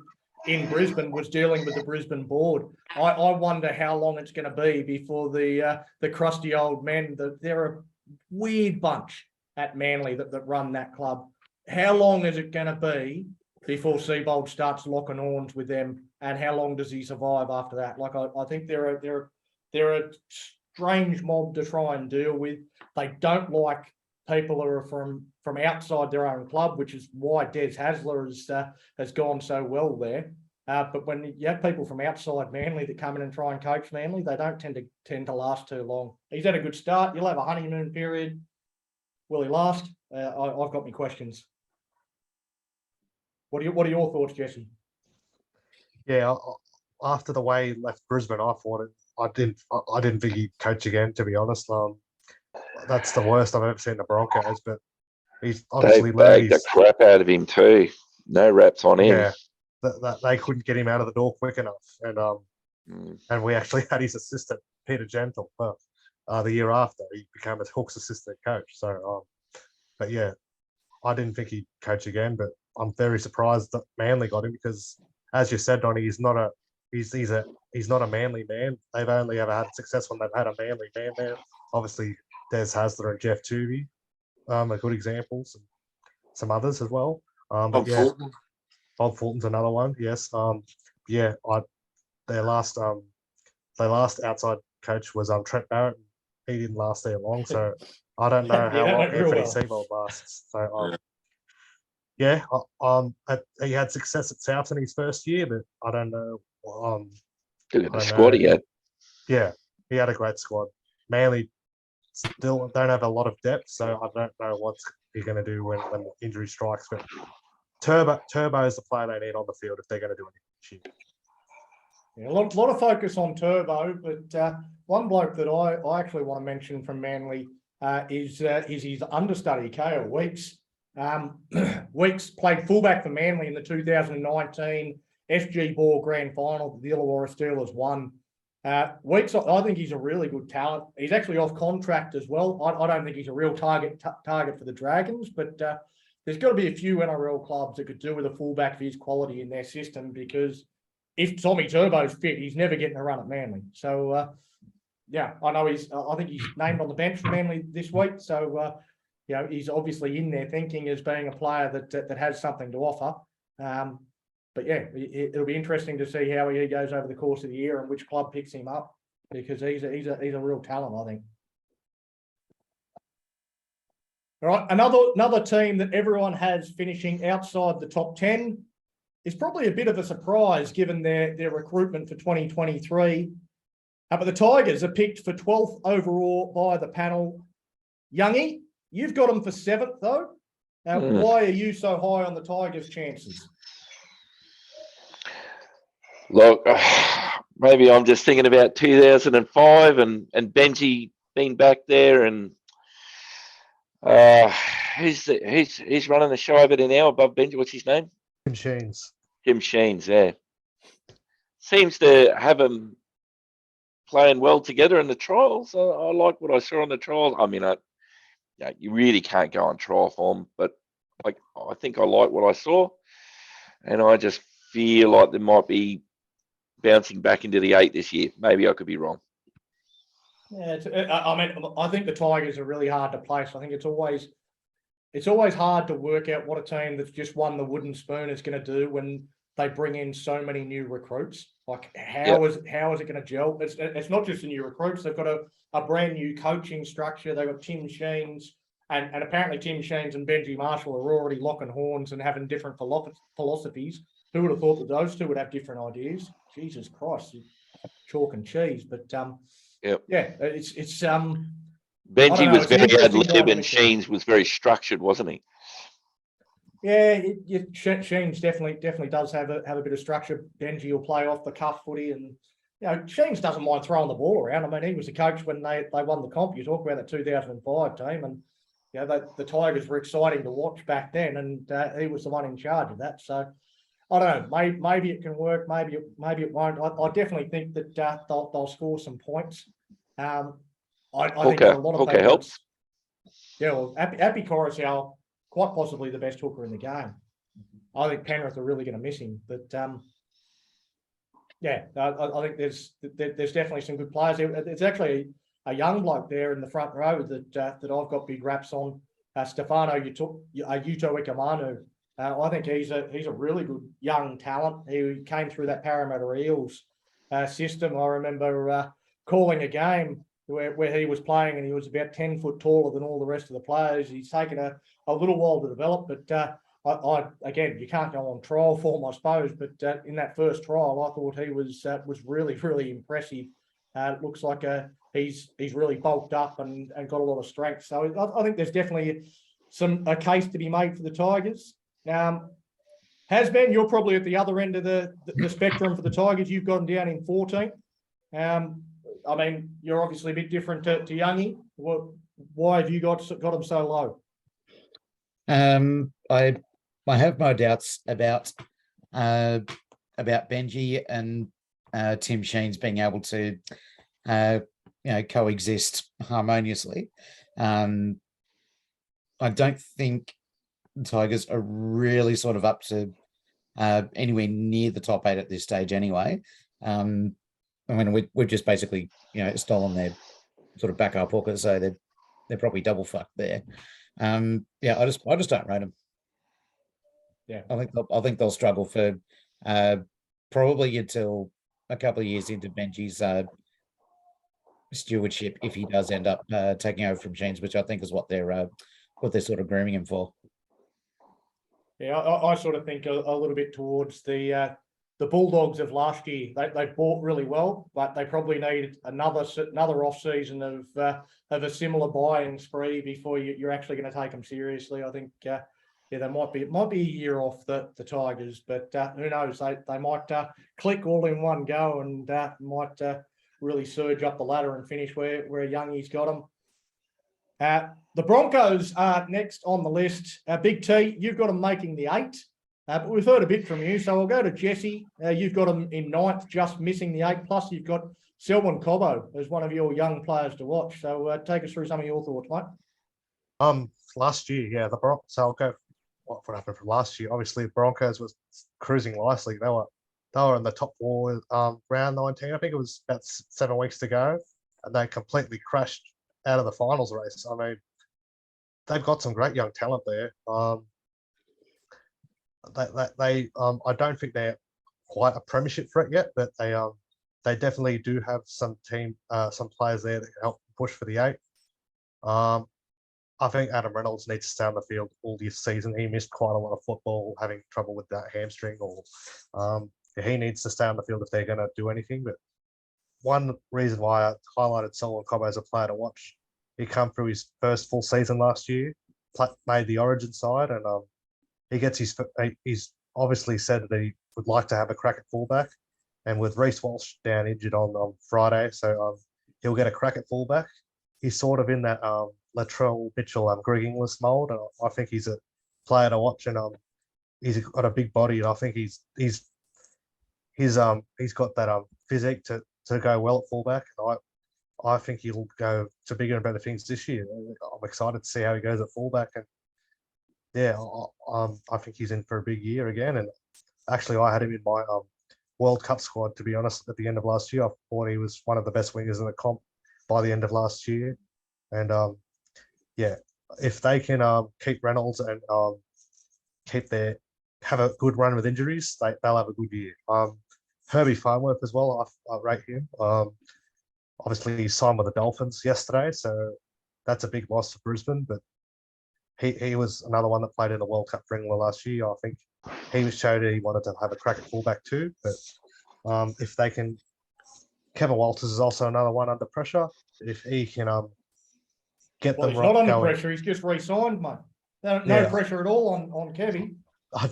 in Brisbane was dealing with the Brisbane board. I wonder how long it's going to be before the crusty old men, they're a weird bunch at Manly that run that club. How long is it going to be before Seibold starts locking horns with them, and how long does he survive after that? Like I think they're a strange mob to try and deal with. They don't like people who are from outside their own club, which is why Des Hasler has gone so well there. But when you have people from outside Manly that come in and try and coach Manly, they don't tend to last too long. He's had a good start. You'll have a honeymoon period. Will he last? I've got my questions. What are your thoughts, Jesse? Yeah, after the way he left Brisbane, I didn't think he'd coach again. To be honest, that's the worst I've ever seen the Broncos. But he's obviously they bagged the crap out of him too. No raps on him. Yeah, that they couldn't get him out of the door quick enough, and we actually had his assistant Peter Gentle. The year after he became a Hawks assistant coach. So, but yeah, I didn't think he'd coach again. But I'm very surprised that Manly got him because, as you said, Donnie, he's not a Manly man. They've only ever had success when they've had a Manly man there. Obviously, Des Hasler and Jeff Tuvey are good examples, and some others as well. But yeah, Fulton. Bob Fulton's another one. Yes. Their last outside coach was Trent Barrett. He didn't last there long, so I don't know how long Anthony Seibold lasts. So he had success at South in his first year, but I don't know. Look at the squad he had. Yeah, he had a great squad. Manly still don't have a lot of depth, so I don't know what he's going to do when the injury strikes. But Turbo is the player they need on the field if they're going to do anything this year. Yeah, a lot of focus on Turbo, but one bloke that I actually want to mention from Manly is his understudy, Kale Weeks. Weeks played fullback for Manly in the 2019 SG Ball Grand Final. The Illawarra Steelers won. Weeks, I think he's a really good talent. He's actually off contract as well. I don't think he's a real target for the Dragons, but there's got to be a few NRL clubs that could do with a fullback for his quality in their system, because if Tommy Turbo's fit, he's never getting a run at Manly. So, I know I think he's named on the bench for Manly this week. So, he's obviously in there thinking as being a player that has something to offer. But yeah, it'll be interesting to see how he goes over the course of the year and which club picks him up, because he's a real talent, I think. All right, another team that everyone has finishing outside the top 10 is probably a bit of a surprise given their recruitment for 2023. But the Tigers are picked for 12th overall by the panel. Youngie, you've got them for 7th though. Why are you so high on the Tigers' chances? Look, maybe I'm just thinking about 2005 and Benji being back there, and he's running the show over there now above Benji. What's his name? Tim Sheens. Tim Sheens, yeah. Seems to have them playing well together in the trials. I like what I saw on the trials. I mean, you really can't go on trial form, but I think I like what I saw, and I just feel like there might be bouncing back into the 8 this year. Maybe I could be wrong. Yeah, I think the Tigers are really hard to place. I think it's always hard to work out what a team that's just won the wooden spoon is going to do when they bring in so many new recruits. Like how is it going to gel? It's not just the new recruits. They've got a brand new coaching structure. They've got Tim Sheens And apparently Tim Sheens and Benji Marshall are already locking horns and having different philosophies. Who would have thought that those two would have different ideas? Jesus Christ, chalk and cheese. But Yep. yeah, it's I don't Benji know, was it's an very ad interesting lib and dynamic there. Sheens was very structured, wasn't he? Yeah, Sheens definitely does have a bit of structure. Benji will play off the cuff footy, and Sheens doesn't mind throwing the ball around. I mean, he was the coach when they won the comp. You talk about the 2005 team, and the Tigers were exciting to watch back then, and he was the one in charge of that. So I don't know. Maybe it can work. Maybe it won't. I definitely think that they'll score some points. I think for a lot of Hooker people, helps. yeah, well, Appy Coruscant, quite possibly the best hooker in the game. I think Penrith are really going to miss him, but yeah, I think there's definitely some good players. It's actually a young bloke there in the front row that I've got big raps on. Stefano Uto Ikamanu. I think he's a really good young talent. He came through that Parramatta Eels system. I remember calling a game where he was playing, and he was about 10 foot taller than all the rest of the players. He's taken a little while to develop, but again, you can't go on trial form, I suppose. But in that first trial, I thought he was really, really impressive. It looks like he's really bulked up and got a lot of strength. So I think there's definitely a case to be made for the Tigers. Hasbeen, you're probably at the other end of the spectrum for the Tigers. You've got them down in 14th. I mean, you're obviously a bit different to Youngie. Why have you got them so low? I have my doubts about Benji and Tim Sheens being able to coexist harmoniously. I don't think the Tigers are really sort of up to anywhere near the top 8 at this stage anyway. I mean, we've just basically, stolen their sort of backup hooker, so they're probably double fucked there. Yeah, I just don't rate them. Yeah, I think they'll struggle for probably until a couple of years into Benji's stewardship, if he does end up taking over from Sheens, which I think is what they're sort of grooming him for. Yeah, I sort of think a little bit towards the Bulldogs of last year. They bought really well, but they probably need another off season of a similar buying spree before you're actually going to take them seriously. I think they might be a year off the Tigers, but who knows? They might click all in one go and might really surge up the ladder and finish where Youngie's got them. The Broncos are next on the list. Big T, you've got them making the 8. But we've heard a bit from you, so I'll go to Jesse. You've got them in 9th, just missing the 8. Plus, you've got Selwyn Cobbo as one of your young players to watch. So take us through some of your thoughts, mate. Last year, yeah, the Broncos. So I'll go. What happened from last year? Obviously, the Broncos was cruising nicely. They were in the top 4 round 19. I think it was about 7 weeks to go, and they completely crashed out of the finals race. I mean, they've got some great young talent there. I don't think they're quite a premiership threat yet, but they definitely do have some players there that can help push for the 8. I think Adam Reynolds needs to stay on the field all this season. He missed quite a lot of football, having trouble with that hamstring, or he needs to stay on the field if they're going to do anything. But one reason why I highlighted Selwyn Cobbo as a player to watch, he came through his first full season last year, made the Origin side, and he's obviously said that he would like to have a crack at fullback. And with Reece Walsh down injured on Friday, so he'll get a crack at fullback. He's sort of in that Latrell Mitchell Greg Inglis mold, and I think he's a player to watch. And he's got a big body, and I think he's got that physique to go well at fullback. And I think he'll go to bigger and better things this year. I'm excited to see how he goes at fullback, and yeah, I think he's in for a big year again. And actually, I had him in my World Cup squad, to be honest, at the end of last year. I thought he was one of the best wingers in the comp by the end of last year. And yeah, if they can keep Reynolds and have a good run with injuries, they'll have a good year. Herbie Farnworth as well, I rate him. Obviously, he signed with the Dolphins yesterday, so that's a big loss for Brisbane. But he was another one that played in the World Cup for England last year. I think he showed he wanted to have a crack at fullback too. But if they can, Kevin Walters is also another one under pressure. If he can get Well, them he's right not under going, pressure. He's just re-signed, mate. No Yeah. pressure at all on Kevy. I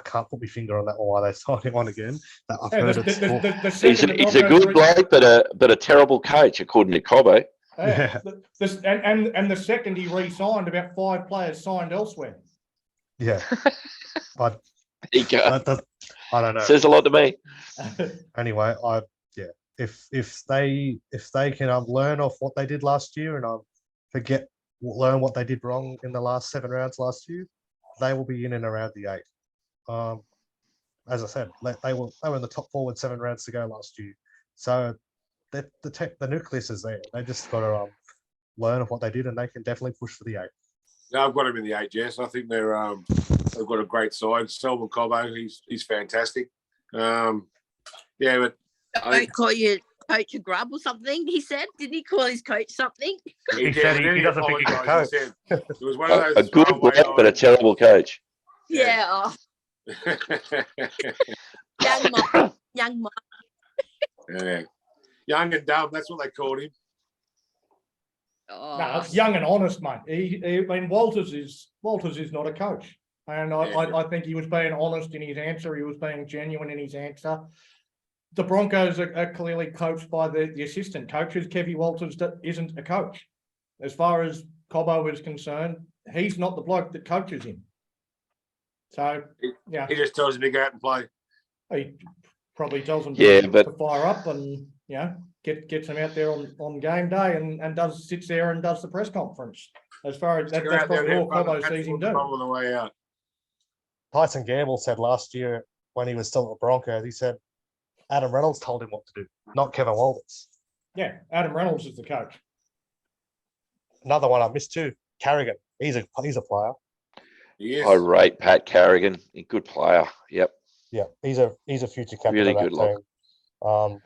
can't put my finger on that one why they signed him on again. But I've Yeah, heard the it's He's second the a Broncos good bloke, but a terrible coach, according to Cobbo. Yeah. And the second he re-signed, about 5 players signed elsewhere. yeah. But There you go. I don't know. Says a lot to me. Anyway, if they can learn off what they did last year and learn what they did wrong in the last 7 rounds last year, they will be in and around the 8. As I said, they were in the top 4 with 7 rounds to go last year. So the nucleus is there. They just got to learn of what they did, and they can definitely push for the 8. No, I've got him in the 8, Jess. I think they've got a great side. Selwyn Cobbo, he's fantastic. But Don't call your coach a grub or something, he said. Didn't he call his coach something? He said and then he doesn't think he can apologised. coach. He said it was one of A those good throwaway bloke, but a lines. terrible coach. Yeah. Oh, young Mike. Yeah. Young and dumb, that's what they called him. Oh. No, it's young and honest, mate. I mean, Walters is not a coach, and I think he was being honest in his answer. He was being genuine in his answer. The Broncos are clearly coached by the assistant coaches. Kevy Walters isn't a coach. As far as Cobbo is concerned, he's not the bloke that coaches him. So, yeah. He just tells him to go out and play. He probably tells them but to fire up and, gets them out there on game day and sits there and does the press conference. As far as that's probably all Cobbo sees him do. On the way out. Tyson Gamble said last year when he was still at the Broncos, he said Adam Reynolds told him what to do, not Kevin Walters. Yeah, Adam Reynolds is the coach. Another one I missed too, Carrigan. He's a player. Yes. I rate Pat Carrigan, a good player. Yep. Yeah, he's a future captain Really of that good look. team.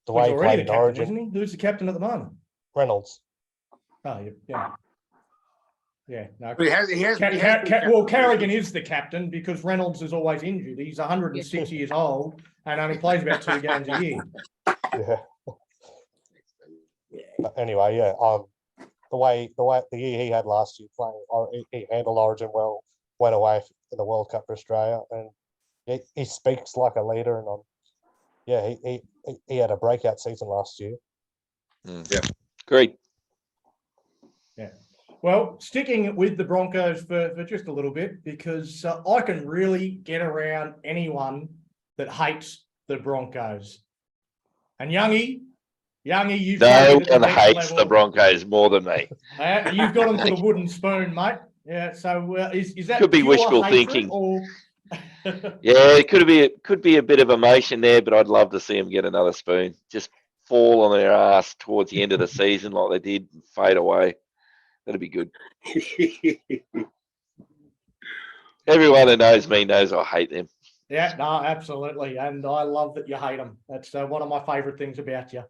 The He's way he already played the in captain, Origin, isn't he? Who's the captain at the moment? Reynolds. Oh, yeah. Yeah, no. But he has been captain. Well, Carrigan is the captain because Reynolds is always injured. He's 106 years old and only plays about 2 games a year. Yeah. But anyway, yeah. The year he had last year playing, he handled Origin well. Went away for the World Cup for Australia, and he speaks like a leader. And he had a breakout season last year. Yeah. Great. Yeah. Well, sticking with the Broncos for just a little bit, because I can really get around anyone that hates the Broncos. And Youngie, you've No taken it to one the next hates level. the Broncos more than me. You've got them for the wooden spoon, mate. Yeah. So is that Could be pure wishful hatred thinking. or? Yeah, it could be a bit of emotion there, but I'd love to see them get another spoon. Just fall on their ass towards the end of the season like they did and fade away. That'd be good. Everyone that knows me knows I hate them. Yeah, no, absolutely. And I love that you hate them. That's one of my favourite things about you.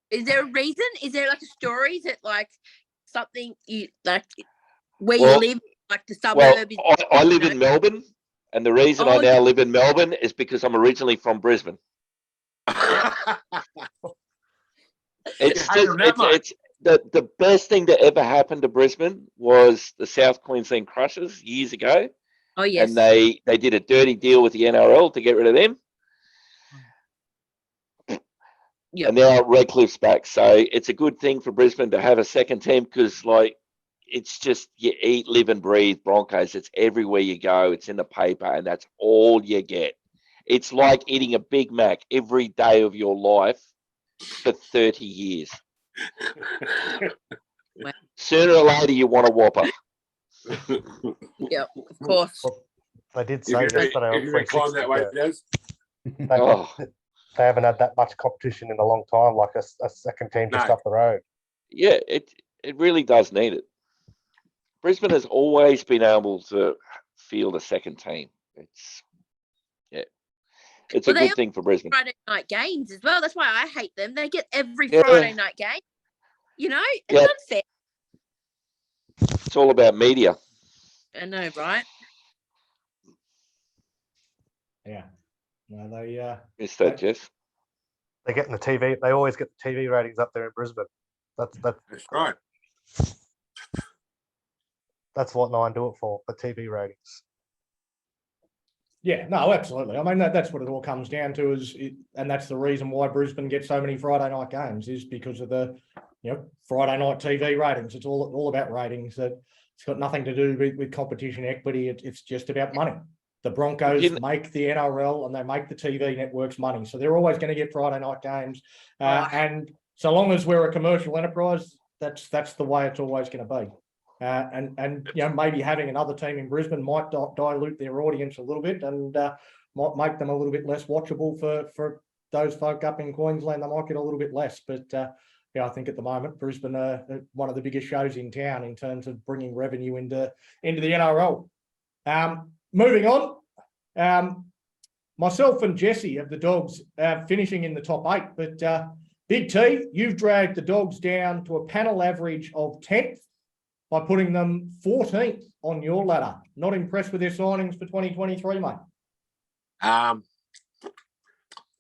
Is there a reason? Is there like a story? Is it like something you like where Well- you live, like the Well, suburb? I live in Melbourne, and the reason I Oh, now live in Melbourne is because I'm originally from Brisbane. It's hate them that much? it's the best thing that ever happened to Brisbane was the South Queensland Crushers years ago, Oh yes. and they did a dirty deal with the NRL to get rid of them. Yep. And now Redcliffe's back, so it's a good thing for Brisbane to have a second team because, like, it's just you eat, live, and breathe Broncos. It's everywhere you go. It's in the paper, and that's all you get. It's like eating a Big Mac every day of your life for 30 years. Sooner or later, you want a Whopper. Yep, of course. They did say yesterday on If you climb that way, Des. Oh, They haven't had that much competition in a long time, like a second team just No. up the road. yeah, it really does need it. Brisbane has always been able to field a second team. It's Well, a they good thing for Brisbane. Friday night games as well. That's why I hate them. They get every Yeah. Friday night game. You know, it's Yeah. unfair. It's all about media. I know, right? Yeah. No, they Missed that, Jess. They're getting the TV. They always get the TV ratings up there in Brisbane. That's right. that's what Nine do it for TV ratings. Yeah, no, absolutely. I mean, that's what it all comes down to and that's the reason why Brisbane gets so many Friday night games is because of the, Friday night TV ratings. It's all about ratings. It's got nothing to do with competition equity. It's just about money. The Broncos make the NRL and they make the TV networks money. So they're always going to get Friday night games. And so long as we're a commercial enterprise, that's the way it's always going to be. And maybe having another team in Brisbane might dilute their audience a little bit and might make them a little bit less watchable for those folk up in Queensland. They might get a little bit less, but I think at the moment Brisbane are one of the biggest shows in town in terms of bringing revenue into the NRL. Moving on, myself and Jesse of the Dogs finishing in the top 8, but Big T, you've dragged the Dogs down to a panel average of 10th. By putting them 14th on your ladder. Not impressed with their signings for 2023, mate. I'm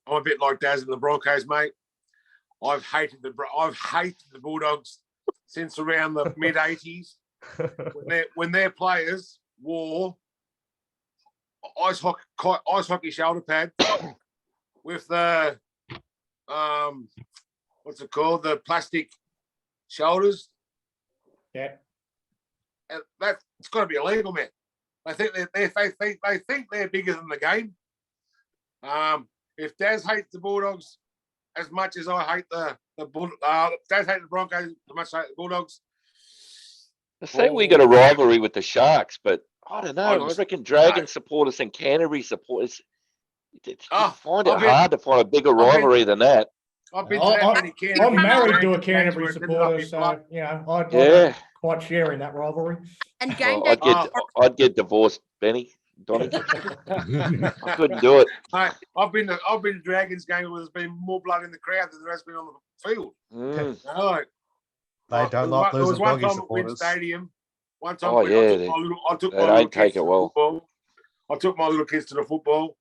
a bit like Daz and the Broncos, mate. I've hated the Bulldogs since around the mid '80s when their players wore ice hockey shoulder pads with the what's it called? The plastic shoulders. Yeah. And that's got to be illegal, man. They think they're bigger than the game. If Daz hates the Bulldogs as much as I hate Daz hates the Broncos as much as I hate the Bulldogs. I say we got a rivalry with the Sharks, but I don't know. I reckon Dragon supporters and Canterbury supporters. I find it hard to find a bigger rivalry than that. I've been to that many Canterbury. I'm married to a Canterbury supporter, so I'm quite sharing that rivalry. And game day, I'd get divorced, Benny. Donny. I couldn't do it. Mate, I've been to Dragons game where there's been more blood in the crowd than there has been on the field. They don't like losing doggy supporters. Win Stadium. One time, I took my little kids to the football,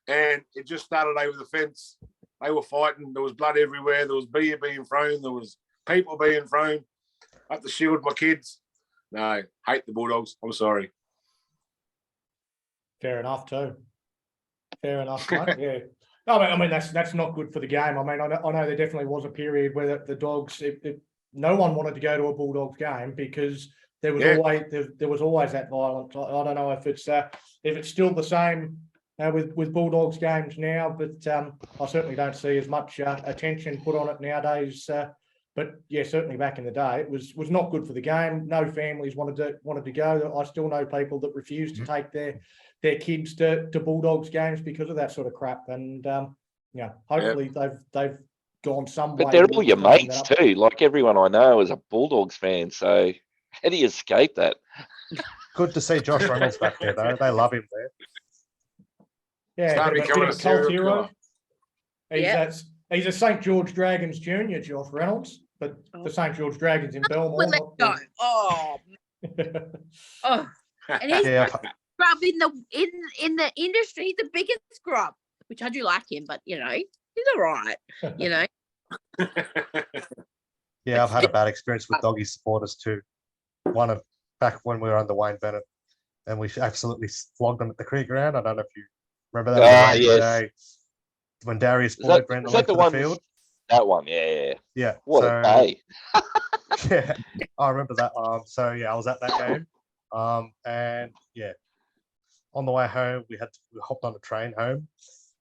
and it just started over the fence. They were fighting. There was blood everywhere. There was beer being thrown. There was people being thrown. I have to shield my kids. No, hate the Bulldogs. I'm sorry. Fair enough, too. Fair enough, mate. Yeah. No, I mean that's not good for the game. I mean, I know there definitely was a period where the Dogs, no one wanted to go to a Bulldogs game because there was always that violence. I don't know if it's still the same with Bulldogs games now, but I certainly don't see as much attention put on it nowadays. But yeah, certainly back in the day, it was not good for the game. No families wanted to go. I still know people that refused to take their kids to Bulldogs games because of that sort of crap. And hopefully they've gone some way. But they're all your mates too. Like everyone I know is a Bulldogs fan. So how do you escape that? Good to see Josh Reynolds back there, though. They love him there. Yeah, bit of a cult hero. He's a St. George Dragons junior, Josh Reynolds, but the St. George Dragons in Belmore. And he's scrub in the industry, the biggest scrub. Which I do like him, but he's all right. Yeah, I've had a bad experience with doggy supporters too. Back when we were under Wayne Bennett, and we absolutely flogged them at the cricket ground. I don't know if you remember that. Yes. When Darius Boyd ran the length of the field. That one, yeah. Yeah. What a day. Yeah, I remember that. I was at that game. And yeah, on the way home, we hopped on a train home,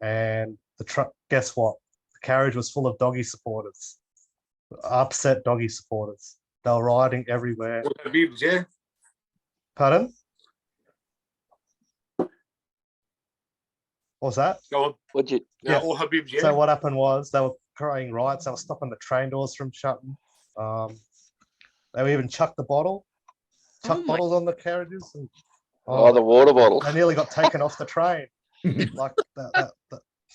and the truck. Guess what? The carriage was full of doggy supporters, upset doggy supporters. They were riding everywhere. Yeah. Pardon? What was that? Go on. What'd you? Yeah. All Habibs, yeah. So what happened was they were creating riots. They were stopping the train doors from shutting. They would even chuck bottles on the carriages. And, the water bottles. They nearly got taken off the train. Like that.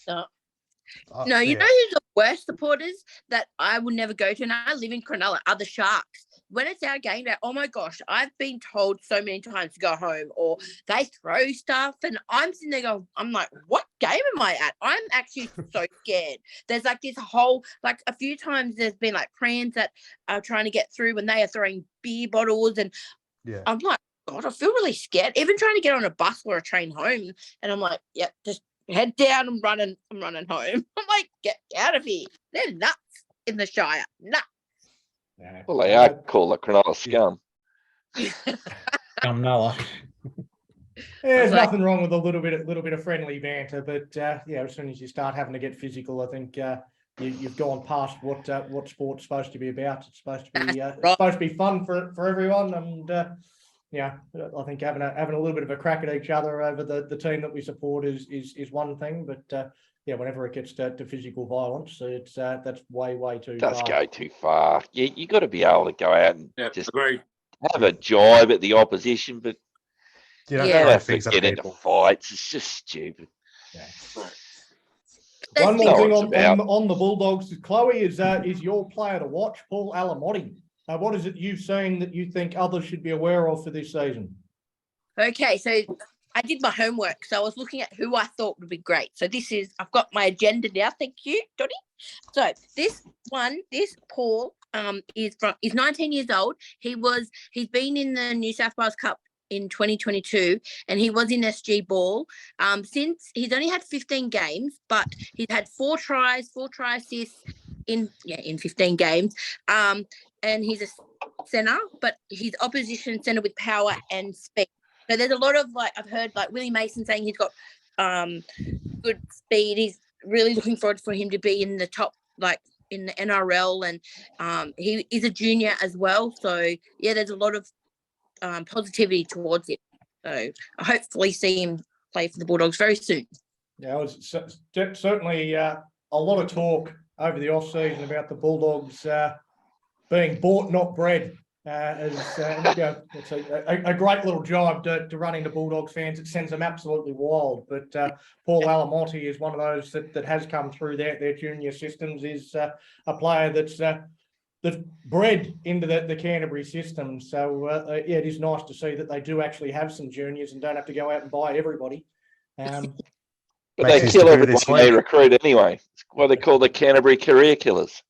You know who's the worst supporters that I would never go to, and I live in Cronulla, are the Sharks. when it's our game day, oh my gosh, I've been told so many times to go home, or they throw stuff, and I'm sitting there going, I'm like, what game am I at? I'm actually so scared. There's like this whole, like a few times there's been like prams that are trying to get through when they are throwing beer bottles, and Yeah. I'm like, God, I feel really scared. Even trying to get on a bus or a train home, and I'm like, yep, just head down. I'm running home. I'm like, get out of here. They're nuts in the Shire. Nuts. Yeah. Well, they are called the Cronulla scum. Noah. There's like- nothing wrong with a little bit of friendly banter, but yeah, as soon as you start having to get physical, I think you've gone past what sport's supposed to be about. It's supposed to be That's it's right. supposed to be fun for everyone, and yeah, I think having a little bit of a crack at each other over the team that we support is one thing, but yeah, whenever it gets to physical violence, it's that's way too Does far. go too far. You got to be able to go out and Yeah, just agreed. have a jibe at the opposition, but You don't Yeah. you don't throw have to things at get into people. fights. It's just stupid. Yeah. That's One more not thing what it's on the Bulldogs, Chloe, is your player to watch, Paul Alamotti. What is it you've seen that you think others should be aware of for this season? Okay, so I did my homework. So I was looking at who I thought would be great. So I've got my agenda now. Thank you, Dottie. So this Paul, he's 19 years old. He's been in the New South Wales Cup in 2022, and he was in SG Ball. Since he's only had 15 games, but he's had 4 try assists in 15 games. And he's a centre, but he's opposition centre with power and speed. So there's a lot of, like, I've heard like Willie Mason saying he's got good speed. He's really looking forward for him to be in the top, like in the NRL, and he is a junior as well. So yeah, there's a lot of positivity towards it. So I hopefully see him play for the Bulldogs very soon. Yeah, it was certainly a lot of talk over the off season about the Bulldogs being bought, not bred. It's a great little job to run into Bulldogs fans. It sends them absolutely wild. But Paul Alamonte is one of those that has come through their junior systems. Is a player that's bred into the Canterbury system. So yeah, it is nice to see that they do actually have some juniors and don't have to go out and buy everybody. But Makes they his kill debut everyone this they week. recruit anyway. It's what they call the Canterbury career killers.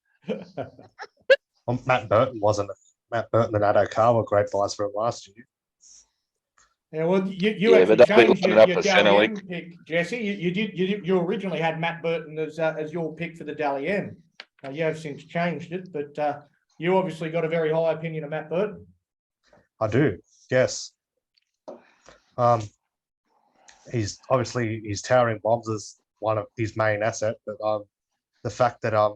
Well, Matt Burton wasn't. Matt Burton and Addo Carr were great buys for him last year. Yeah, well, you Yeah, actually but they've changed been your up for centre Dally league. M pick, Jesse. You originally had Matt Burton as your pick for the Dally M. You have since changed it, but you obviously got a very high opinion of Matt Burton. I do, yes. He's towering bombs as one of his main asset, but the fact that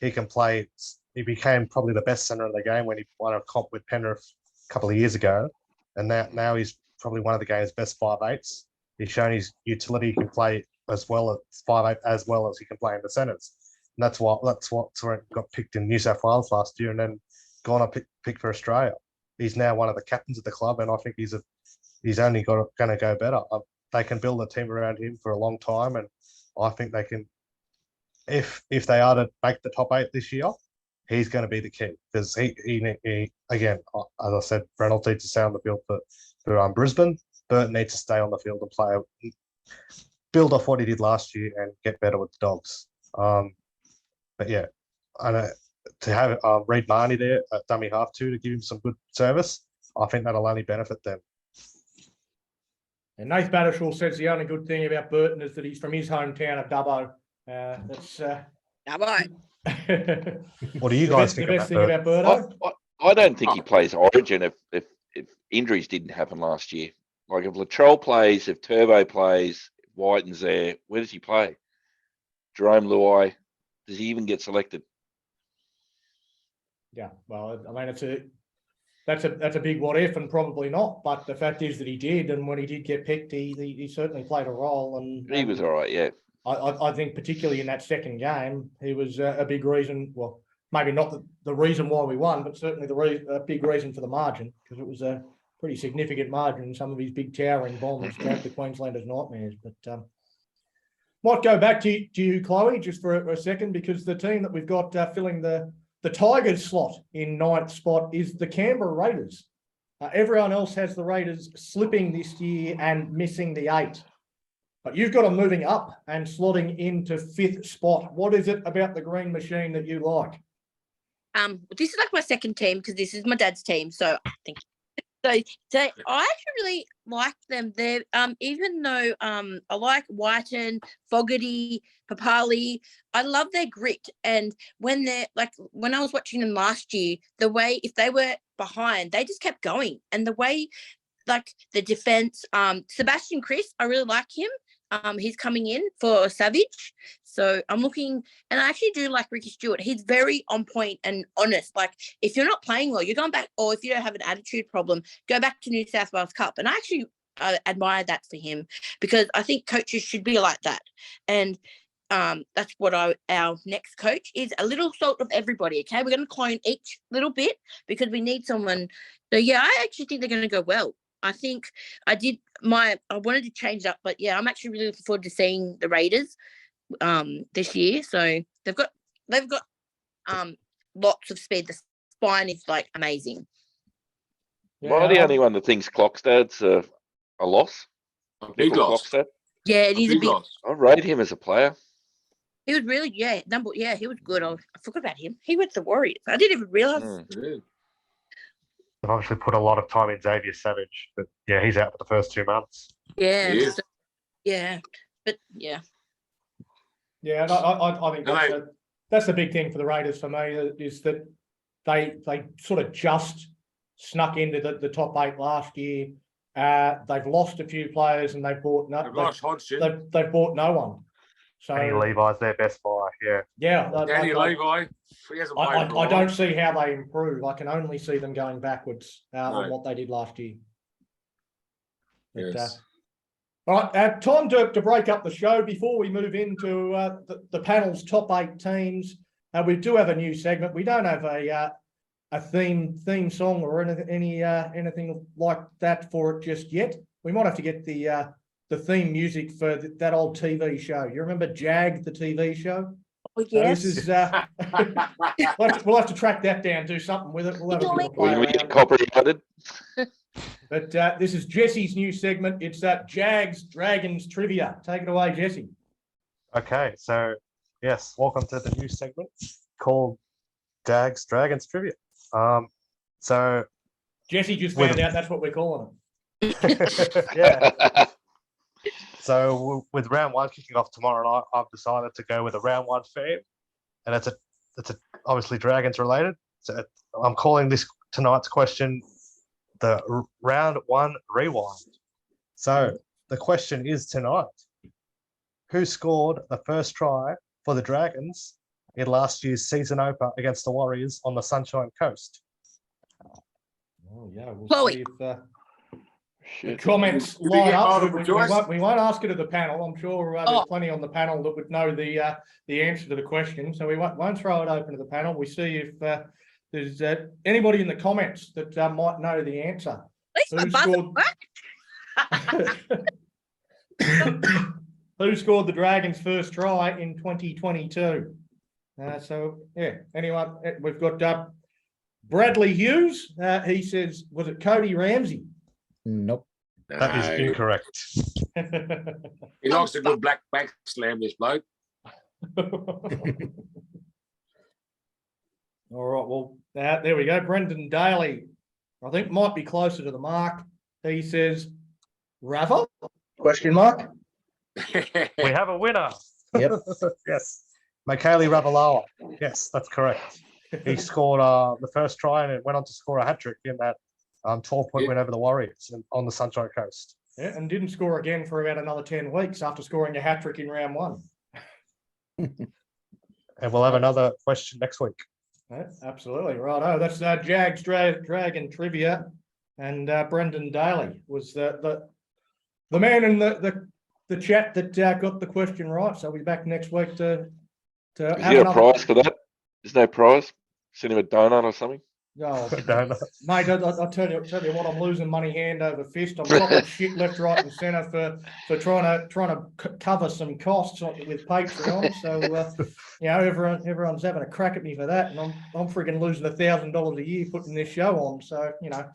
he can play, he became probably the best centre in the game when he won a comp with Penrith a couple of years ago, and now he's probably one of the game's best 5'8s. He's shown his utility. He can play as well as 5'8 as well as he can play in the centres. And that's what got picked in New South Wales last year, and then gone up picked for Australia. He's now one of the captains of the club, and I think he's only going to go better. They can build a team around him for a long time, and I think they can. If they are to make the top 8 this year, he's going to be the key, because he again, as I said, Reynolds needs to stay on the field for Brisbane. Burton needs to stay on the field and play, build off what he did last year and get better with the Dogs. But yeah, to have Reid Marnie there at dummy half too to give him some good service, I think that'll only benefit them. And Nath Battershaw says the only good thing about Burton is that he's from his hometown of Dubbo. That's Dubbo. What do you the guys best, think the of best Matt thing Burton? about Burto? I don't think he plays Origin if injuries didn't happen last year. Like if Latrell plays, if Turbo plays, if Whiten's there, where does he play? Jerome Luai, does he even get selected? Yeah, well, I mean, that's a big what if, and probably not. But the fact is that he did, and when he did get picked, he certainly played a role. And He was all right, yeah. I think particularly in that second game, he was a big reason. Well, maybe not the reason why we won, but certainly a big reason for the margin, because it was a pretty significant margin. Some of his big towering bombs gave the Queenslanders nightmares. But might go back to you, Chloe, just for a second, because the team that we've got filling the the Tigers slot in ninth spot is the Canberra Raiders. Everyone else has the Raiders slipping this year and missing the 8. But you've got them moving up and slotting into 5th spot. What is it about the Green Machine that you like? This is like my second team because this is my dad's team. So I think so I actually really like them. They're even though I like Whiten, Fogarty, Papali, I love their grit. And when I was watching them last year, the way if they were behind, they just kept going. And the way like the defense, Sebastian Chris, I really like him. He's coming in for Savage. So I'm looking, and I actually do like Ricky Stewart. He's very on point and honest. Like if you're not playing well, you're going back, or if you don't have an attitude problem, go back to New South Wales Cup. And I actually admire that for him because I think coaches should be like that. And that's what our next coach is, a little salt of everybody. Okay, we're going to clone each little bit because we need someone. So yeah, I actually think they're going to go well. I think I wanted to change it up, but yeah, I'm actually really looking forward to seeing the Raiders this year. So they've got lots of speed. The spine is like amazing. Am I the only one that thinks Clockstad's a loss? A big Nickel loss. Clockstad? Yeah, it is a big. loss. I rate him as a player. He was really he was good. I forgot about him. He went to the Warriors. I didn't even realize. Yeah. They've obviously put a lot of time in Xavier Savage, but yeah, he's out for the first 2 months. Yeah, He is. so- yeah, but yeah. Yeah, and I think that's the big thing for the Raiders for me is that they sort of just snuck into the top 8 last year. They've lost a few players and they've bought They've lost Hodgson. they've bought no one. So Danny Levi's their best buy. Yeah. Danny Levi. He hasn't played for a I while. don't see how they improve. I can only see them going backwards on No. what they did last year. But, Yes. all right, time to break up the show before we move into the panel's top 8 teams. We do have a new segment. We don't have a theme song or anything like that for it just yet. We might have to get the theme music for that old TV show. You remember Jag, the TV show? Oh, So yes. this is we'll have to track that down, do something with it. We'll have a bit of a play Will we get around. copyrighted? But this is Jesse's new segment. It's Jags Dragons Trivia. Take it away, Jesse. Okay, so yes, welcome to the new segment called Jags Dragons Trivia. So Jesse just found out that's what we're calling it. yeah. So with round 1 kicking off tomorrow night, I've decided to go with a round 1 theme, and it's obviously Dragons related. So I'm calling tonight's question the round 1 rewind. So the question is tonight: who scored the first try for the Dragons in last year's season opener against the Warriors on the Sunshine Coast? Oh yeah, we'll Chloe. see if the Shit. comments Did we line get up. multiple choice? We won't ask it of the panel. I'm sure there's plenty on the panel that would know the answer to the question. So we won't throw it open to the panel. We see if there's anybody in the comments that might know the answer. At least my Who buzzer scored- worked. Who scored the Dragons' first try in 2022? So yeah, anyone? We've got Bradley Hughes. He says, was it Cody Ramsey? Nope. That is incorrect. He likes a good black back slam, this bloke. All right, well, there we go. Brendan Daly, I think, might be closer to the mark. He says, Rava? Question mark. We have a winner. Yep. Yes. Michaeli Ravalawa. Yes, that's correct. He scored the first try and it went on to score a hat-trick in that 12-point win over the Warriors on the Sunshine Coast. Yeah, and didn't score again for about another 10 weeks after scoring a hat-trick in round 1. And we'll have another question next week. Yeah, absolutely. Right. Oh, that's Jags Dragon Trivia. And Brendan Daly was the man in the chat that got the question right. So we'll be back next week to Is have there a another. prize for that? There's no prize. Send him a donut or something. Oh, I don't know. mate, I tell you what, I'm losing money hand over fist. I'm dropping shit left, right, and centre for trying to cover some costs with Patreon. So everyone's having a crack at me for that, and I'm freaking losing $1,000 a year putting this show on. So a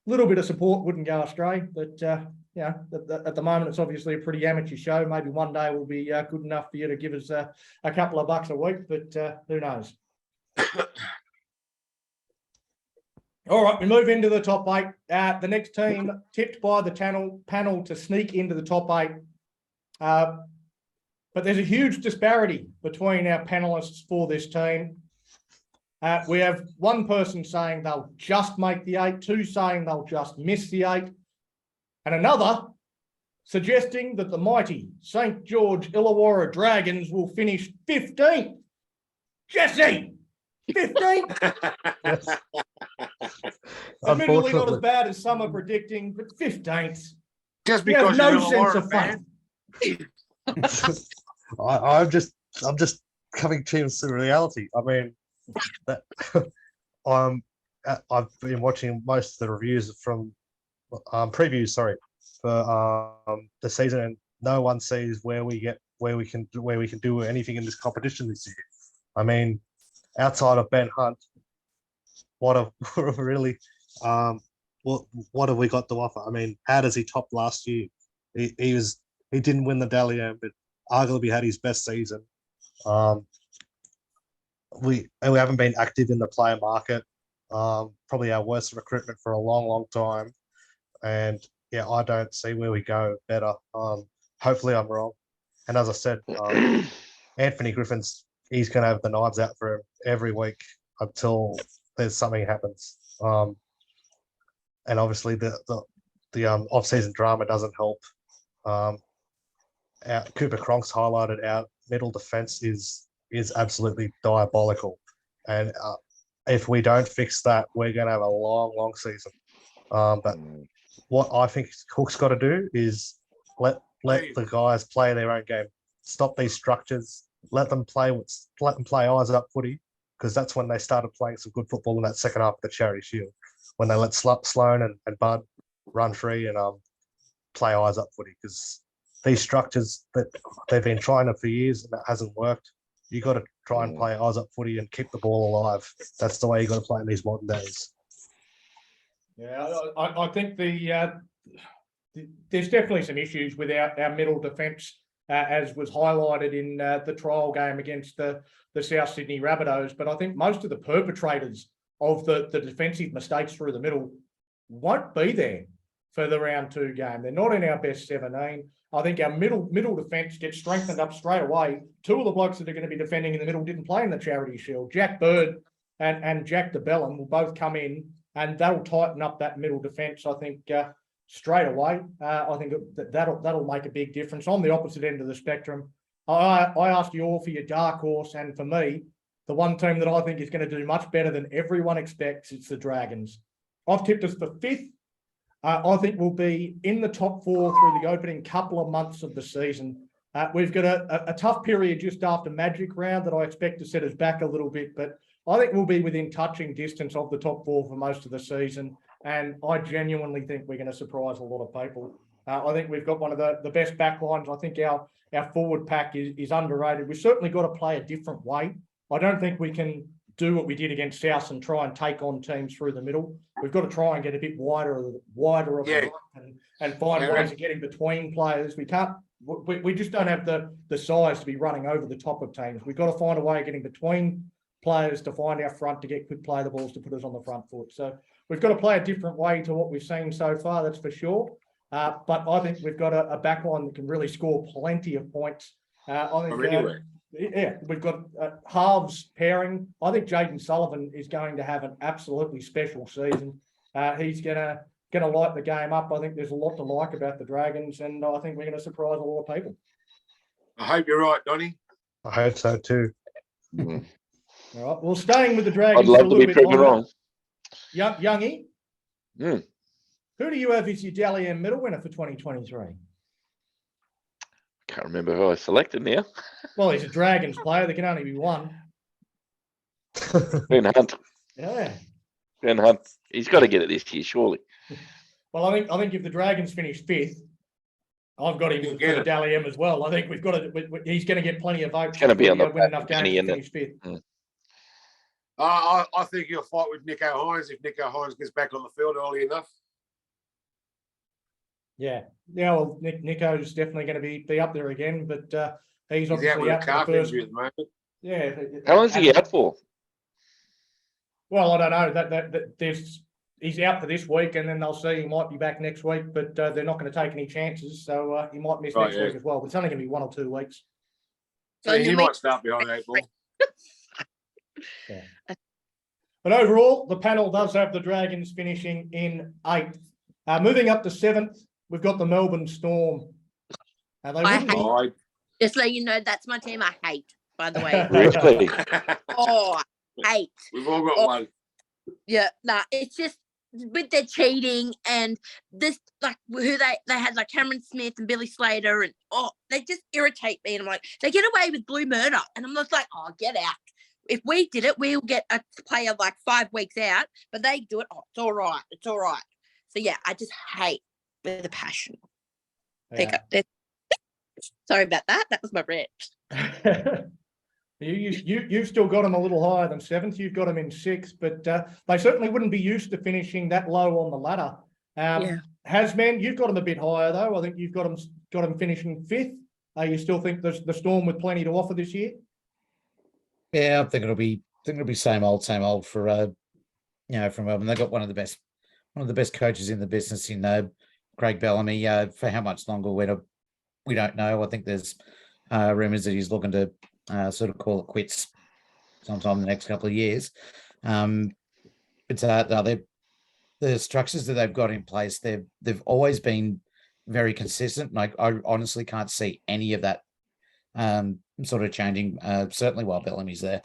little bit of support wouldn't go astray, but at the moment it's obviously a pretty amateur show. Maybe one day will be good enough for you to give us a couple of bucks a week, but who knows? All right, we move into the top 8. The next team tipped by the panel to sneak into the top 8. But there's a huge disparity between our panelists for this team. We have one person saying they'll just make the 8, 2 saying they'll just miss the 8, and another suggesting that the mighty St. George Illawarra Dragons will finish 15th. Jesse! 15th? Yes. Admittedly not as Unfortunately. bad as some are predicting, but 15th. Just You have because no you're sense a of fan. faith. I'm just coming to reality. I mean, that I've been watching most of the reviews from previews, sorry, for the season, and no one sees where we can do anything in this competition this year. I mean, outside of Ben Hunt, what have really what have we got to offer? I mean, how does he top last year? He didn't win the Dally M, but arguably had his best season. We haven't been active in the player market. Probably our worst recruitment for a long time. And yeah, I don't see where we go better. Hopefully I'm wrong. And as I said, Anthony he's going to have the knives out for him every week until there's something happens. And obviously the off-season drama doesn't help. Cooper Cronk's highlighted our middle defense is absolutely diabolical, and if we don't fix that, we're going to have a long season. But what I think Cook's got to do is let the guys play their own game. Stop these structures. Let them play eyes up footy, because that's when they started playing some good football in that second half of the Charity Shield, when they let Sloan and Bud run free and play eyes up footy, because these structures that they've been trying it for years and that hasn't worked. You got to try and play eyes up footy and keep the ball alive. That's the way you got to play in these modern days. Yeah, I think there's definitely some issues with our middle defence, as was highlighted in the trial game against the South Sydney Rabbitohs. But I think most of the perpetrators of the defensive mistakes through the middle won't be there for the round 2 game. They're not in our best 17. I think our middle defence gets strengthened up straight away. 2 of the blokes that are going to be defending in the middle didn't play in the Charity Shield. Jack Bird and Jack DeBellum will both come in, and that'll tighten up that middle defence, I think, straight away. I think that'll make a big difference. On the opposite end of the spectrum, I asked you all for your dark horse, and for me, the one team that I think is going to do much better than everyone expects, it's the Dragons. I've tipped us for 5th. I think we'll be in the top 4 through the opening couple of months of the season. We've got a tough period just after Magic Round that I expect to set us back a little bit, but I think we'll be within touching distance of the top 4 for most of the season, and I genuinely think we're going to surprise a lot of people. I think we've got one of the best backlines. I think our forward pack is underrated. We've certainly got to play a different way. I don't think we can do what we did against South and try and take on teams through the middle. We've got to try and get a bit wider of the and find ways of getting between players. We can't. We just don't have the size to be running over the top of teams. We've got to find a way of getting between players to find our front, to get quick play the balls to put us on the front foot. So we've got to play a different way to what we've seen so far, that's for sure. But I think we've got a back line that can really score plenty of points. I think we've got halves pairing. I think Jaden Sullivan is going to have an absolutely special season. He's going to light the game up. I think there's a lot to like about the Dragons, and I think we're going to surprise a lot of people. I hope you're right, Donny. I hope so too. All right. Well, staying with the Dragons I'd love for a to little be bit proven longer. wrong. Youngie, Mm. who do you have as your Dally M medal winner for 2023? Can't remember who I selected now. Well, he's a Dragons player. There can only be one. Ben Hunt. Yeah. Ben Hunt, he's got to get it this year, surely. Well, I think if the Dragons finish 5th, I've got him He'll for get the it. Dally M as well. I think we've got to. He's going to get plenty of votes. It's gonna be if on we the win enough back of games to Benny, finish 5th. I think he'll fight with Nico Hines if Nico Hines gets back on the field early enough. Yeah. Well, Nico's definitely going to be up there again, but he's He's out obviously with a out for the calf first. injury at the moment. Yeah. How long is he out for? Well, I don't know. That he's out for this week, and then they'll see he might be back next week, but they're not going to take any chances, so he might miss next week as well. But it's only going to be 1 or 2 weeks. So he might start behind the 8 ball. Yeah. But overall, the panel does have the Dragons finishing in 8th. Moving up to 7th, we've got the Melbourne Storm. Just so you know, that's my team I hate, by the way. Really? Oh, I hate. We've all got one. Yeah, it's just with their cheating and this, like, who they had, like Cameron Smith and Billy Slater, and they just irritate me. And I'm like, they get away with blue murder, and I'm just like, oh, get out. If we did it, we'll get a player like 5 weeks out, but they do it. Oh, it's all right. It's all right. So yeah, I just hate with a passion. Yeah. Sorry about that. That was my rant. You've still got them a little higher than 7th. You've got them in 6th, but they certainly wouldn't be used to finishing that low on the ladder. Hasman, you've got them a bit higher though. I think you've got them finishing 5th. You still think the Storm with plenty to offer this year? Yeah, I think it'll be same old for from Melbourne. They've got one of the best coaches in the business in Craig Bellamy. For how much longer we don't know. I think there's rumours that he's looking to sort of call it quits sometime in the next couple of years. But the structures that they've got in place, they've always been very consistent. Like I honestly can't see any of that sort of changing. Certainly while Bellamy's there.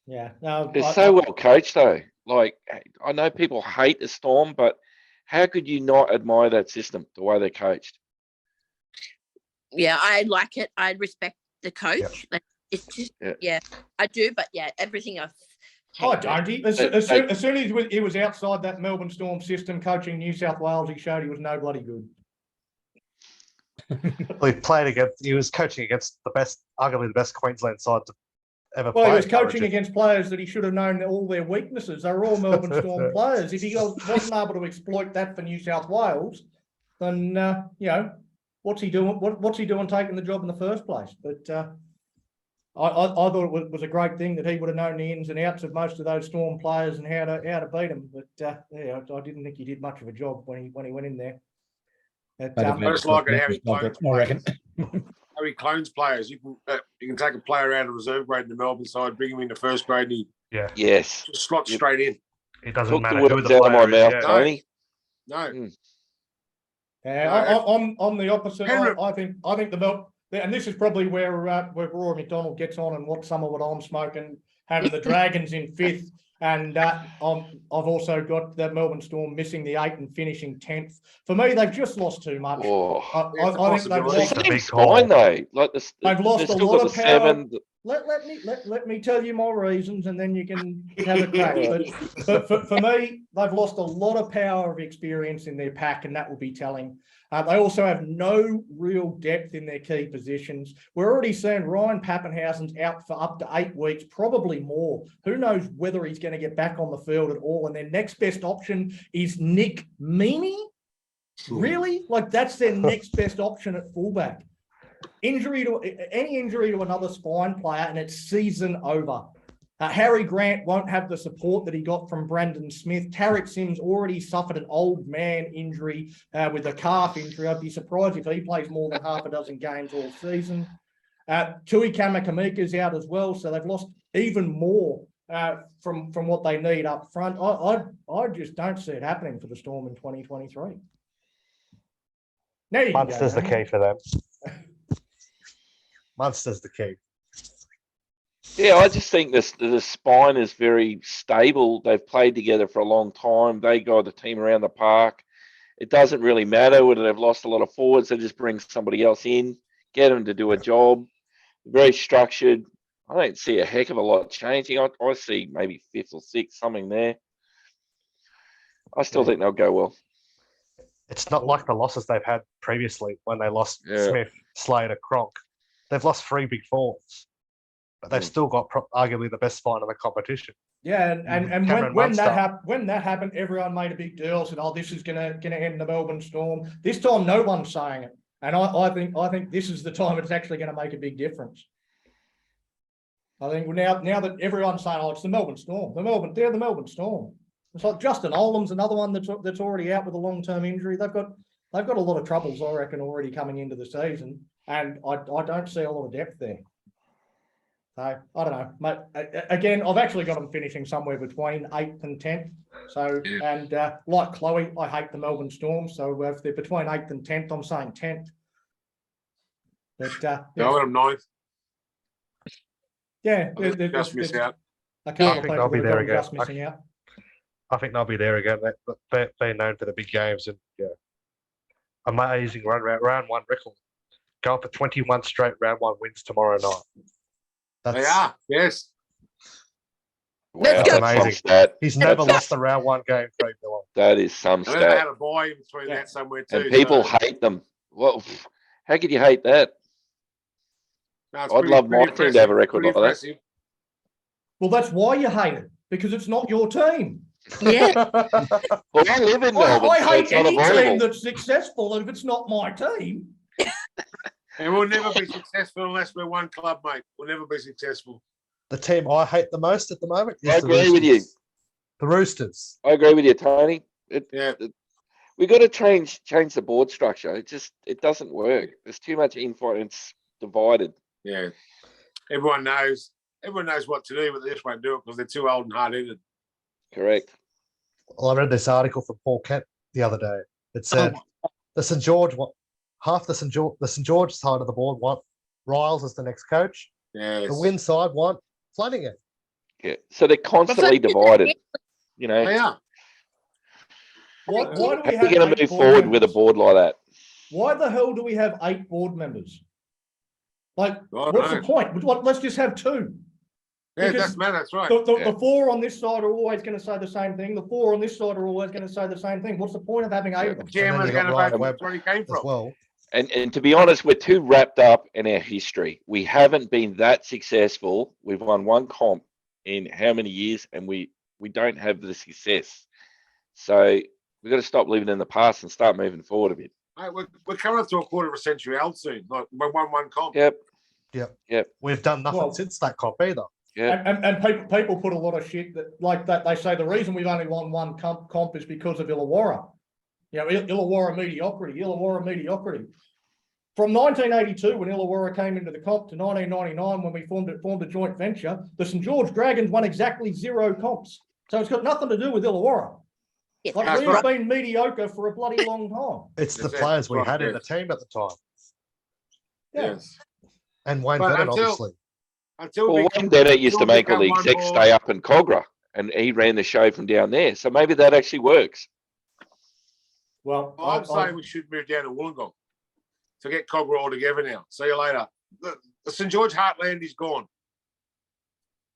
Yeah, They're so well coached though. Like, I know people hate the Storm, but how could you not admire that system, the way they're coached? Yeah, I like it. I respect the coach. Like, it's just, I do. But yeah, everything else. Oh, don't he? As soon as he was outside that Melbourne Storm system coaching New South Wales, he showed he was no bloody good. He was coaching against arguably the best Queensland side to ever play. Well, he was coaching against players that he should have known all their weaknesses. They were all Melbourne Storm players. If he wasn't able to exploit that for New South Wales, then what's he doing? What's he doing taking the job in the first place? But I thought it was a great thing that he would have known the ins and outs of most of those Storm players and how to beat them. But I didn't think he did much of a job when he went in there. I just like it how he clones players. How he clones players. You can take a player out of reserve grade in the Melbourne side, bring him into first grade, and Yes, just slot straight in. It doesn't took matter the who words the out of my player is. mouth, Tony. No. I'm the opposite. I think and this is probably where Rory McDonald gets on and what I'm smoking, having the Dragons in 5th. And I've also got the Melbourne Storm missing the 8 and finishing 10th. For me, they've just lost too much. I think they've lost. It's fine though. Like they've lost a lot of power. 7. Let me tell you my reasons, and then you can have a crack. But for me, they've lost a lot of power of experience in their pack, and that will be telling. They also have no real depth in their key positions. We're already seeing Ryan Pappenhausen's out for up to 8 weeks, probably more. Who knows whether he's going to get back on the field at all? And their next best option is Nick Meaney. Really? Like, that's their next best option at fullback. Any injury to another spine player, and it's season over. Harry Grant won't have the support that he got from Brandon Smith. Tarek Sims already suffered an old man injury with a calf injury. I'd be surprised if he plays more than half a dozen games all season. Tui Kamakamika's out as well, so they've lost even more from what they need up front. I just don't see it happening for the Storm in 2023. Munster's the key for them. Munster's the key. Yeah, I just think the spine is very stable. They've played together for a long time. They guide the team around the park. It doesn't really matter whether they've lost a lot of forwards. They just bring somebody else in, get them to do a job. Very structured. I don't see a heck of a lot changing. I see maybe 5th or 6th, something there. I still think they'll go well. It's not like the losses they've had previously when they lost Yeah. Smith, Slater, Cronk. They've lost 3 big forwards, but they've still got arguably the best spine in the competition. Yeah, and Cameron when Munster. that happened, everyone made a big deal. Said, "Oh, this is gonna end the Melbourne Storm." This time, no one's saying it, and I think this is the time it's actually going to make a big difference. I think now that everyone's saying, "Oh, it's the Melbourne Storm," they're the Melbourne Storm. It's like Justin Olam's another one that's already out with a long-term injury. They've got a lot of troubles, I reckon, already coming into the season, and I don't see a lot of depth there. So I don't know, mate. Again, I've actually got them finishing somewhere between 8th and 10th. So and like Chloe, I hate the Melbourne Storm. So if they're between 8th and 10th, I'm saying 10th. But I got them 9th. Yeah, Just miss out. A couple I of think people they'll be that there have again. just missing out. I think they'll be there again. They're known for the big games and amazing round one record. Going for 21 straight round 1 wins tomorrow night. They are, yes. Wow, Let's go. that's some Amazing. stat. He's never lost a round 1 game 3-0. That is some I think they had stat. a buy in between that somewhere too. And people so, hate them. Well, how could you hate that? no, it's I'd love my pretty team to have a impressive, record pretty like that. impressive. Well, that's why you hate it, because it's not your team. Yeah. Well, I live in Melbourne, I so hate it's not any team avoidable. that's successful if it's not my team. And we'll never be successful unless we're one club, mate. We'll never be successful. The team I hate the most at the moment is I the agree with you. Roosters. The Roosters. I agree with you, Tony. Yeah. We got to change the board structure. It doesn't work. There's too much influence divided. Yeah. Everyone knows what to do, but they just won't do it because they're too old and hard-headed. Correct. Well, I read this article from Paul Kent the other day. It said the St George, half the St George side of the board want Riles as the next coach. Yes. The Win side want Flanagan. Yeah. So they're constantly divided. You know, They are. Why do how we are have you going 8 to move board forward with a members? board like that? Why the hell do we have 8 board members? Like, I what's know. the point? Let's just have 2. Yeah, it Because doesn't matter. That's right. The 4 on this side are always going to say the same thing. The 4 on this side are always going to say the same thing. What's the point of having 8 of them? The chairman's you going got to Ryan vote Webb where he came as from. well. And to be honest, we're too wrapped up in our history. We haven't been that successful. We've won 1 comp in how many years, and we don't have the success. So we've got to stop living in the past and start moving forward a bit. Mate, we're coming up to a quarter of a century old soon. Like we won 1 comp. Yep. We've done nothing Well- since that comp either. Yeah. And people put a lot of shit that they say the reason we've only won 1 comp is because of Illawarra. You know, Illawarra mediocrity. From 1982, when Illawarra came into the comp, to 1999, when we formed a joint venture, the St George Dragons won exactly 0 comps. So it's got nothing to do with Illawarra. Yes, Like, That's we've right. been mediocre for a bloody long time. It's the That's it. players we Right, had in the yes. team at the time. Yeah. Yes. And Wayne But Bennett, until- obviously. Until Well, Wayne Bennett used to make all the execs stay up in Cogra, and he ran the show from down there. So maybe that actually works. Well, I'm saying we should move down to Wollongong to get Cogra all together now. See you later. The St George Heartland is gone.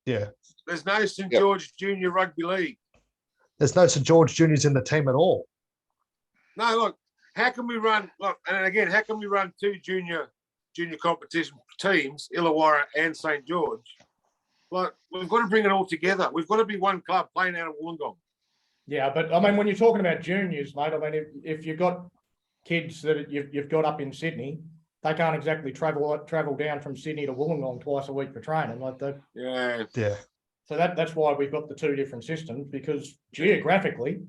Yeah. There's no St Yep. George Junior Rugby League. There's no St George Juniors in the team at all. No, look, how can we run? Look, and again, how can we run 2 junior competition teams, Illawarra and St George? Like, we've got to bring it all together. We've got to be one club playing out of Wollongong. yeah, but I mean, when you're talking about juniors, mate, I mean, if you've got kids that you've got up in Sydney, they can't exactly travel down from Sydney to Wollongong twice a week for training like that. Yeah. Yeah. So that's why we've got the 2 different systems, because geographically,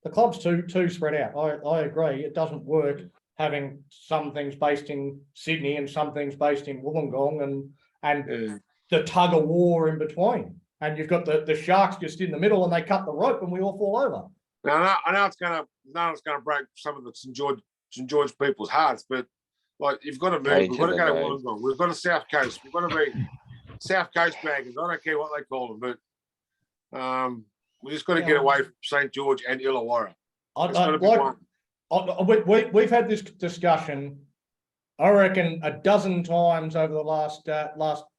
the club's too spread out. I agree. It doesn't work having some things based in Sydney and some things based in Wollongong and the tug of war in between. And you've got the Sharks just in the middle and they cut the rope and we all fall over. Now, I know it's gonna break some of the St George people's hearts, but like, you've got to move. We've got to go to Wollongong. We've got to South Coast. We've got to be South Coast Dragons. I don't care what they call them, but we just got to get away from St George and Illawarra. It's got to be one. We've had this discussion I reckon a dozen times over the last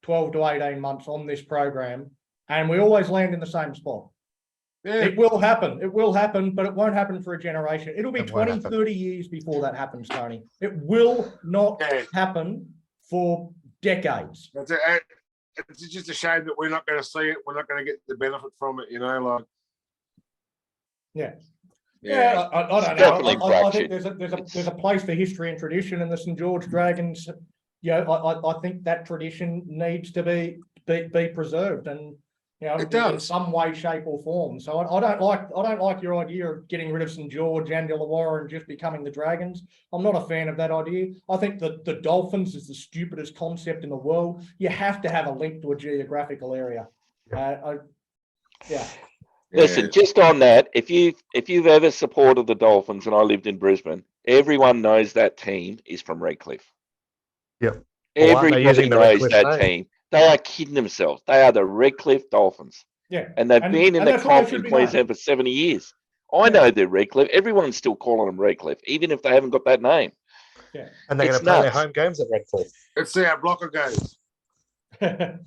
12 to 18 months on this program, and we always land in the same spot. Yeah. It will happen. It will happen, but it won't happen for a generation. It'll be It won't 20, happen. 30 years before that happens, Tony. It will not happen for decades. It's just a shame that we're not going to see it. We're not going to get the benefit from it, like. Yeah, I don't Definitely know. I think fractured. there's a place for history and tradition in the St George Dragons. I think that tradition needs to be preserved, and It does. in some way, shape, or form. So I don't like your idea of getting rid of St George and Illawarra and just becoming the Dragons. I'm not a fan of that idea. I think that the Dolphins is the stupidest concept in the world. You have to have a link to a geographical area. Listen, just on that, if you've ever supported the Dolphins, and I lived in Brisbane, everyone knows that team is from Redcliffe. Yep. Well, aren't they Everybody using the knows Redcliffe that name? team. They are kidding themselves. They are the Redcliffe Dolphins. Yeah. And they've been in the that's what they comp should in be Queensland for 70 years. I know they're Redcliffe. Everyone's still calling them Redcliffe, even if they haven't got that name. Yeah. And they're going It's to play their nuts. home games at Redcliffe. Let's see how Blocker goes. I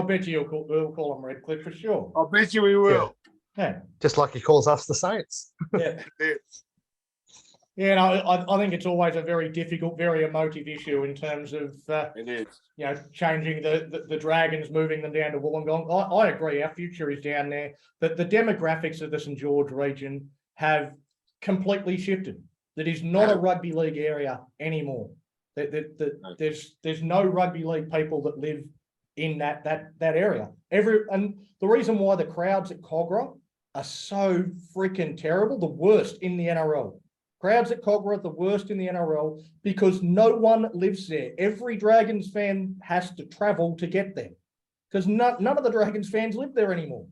bet you we'll call them Redcliffe for sure. I bet you we will. Yeah. Just like he calls us the Saints. Yeah. Yeah, I think it's always a very difficult, very emotive issue in terms of It is. changing the Dragons, moving them down to Wollongong. I agree, our future is down there. But the demographics of the St George region have completely shifted. That is not a rugby league area anymore. There's no rugby league people that live in that area. And the reason why the crowds at Cogra are so freaking terrible, the worst in the NRL. Crowds at Cogra are the worst in the NRL because no one lives there. Every Dragons fan has to travel to get there because none of the Dragons fans live there anymore.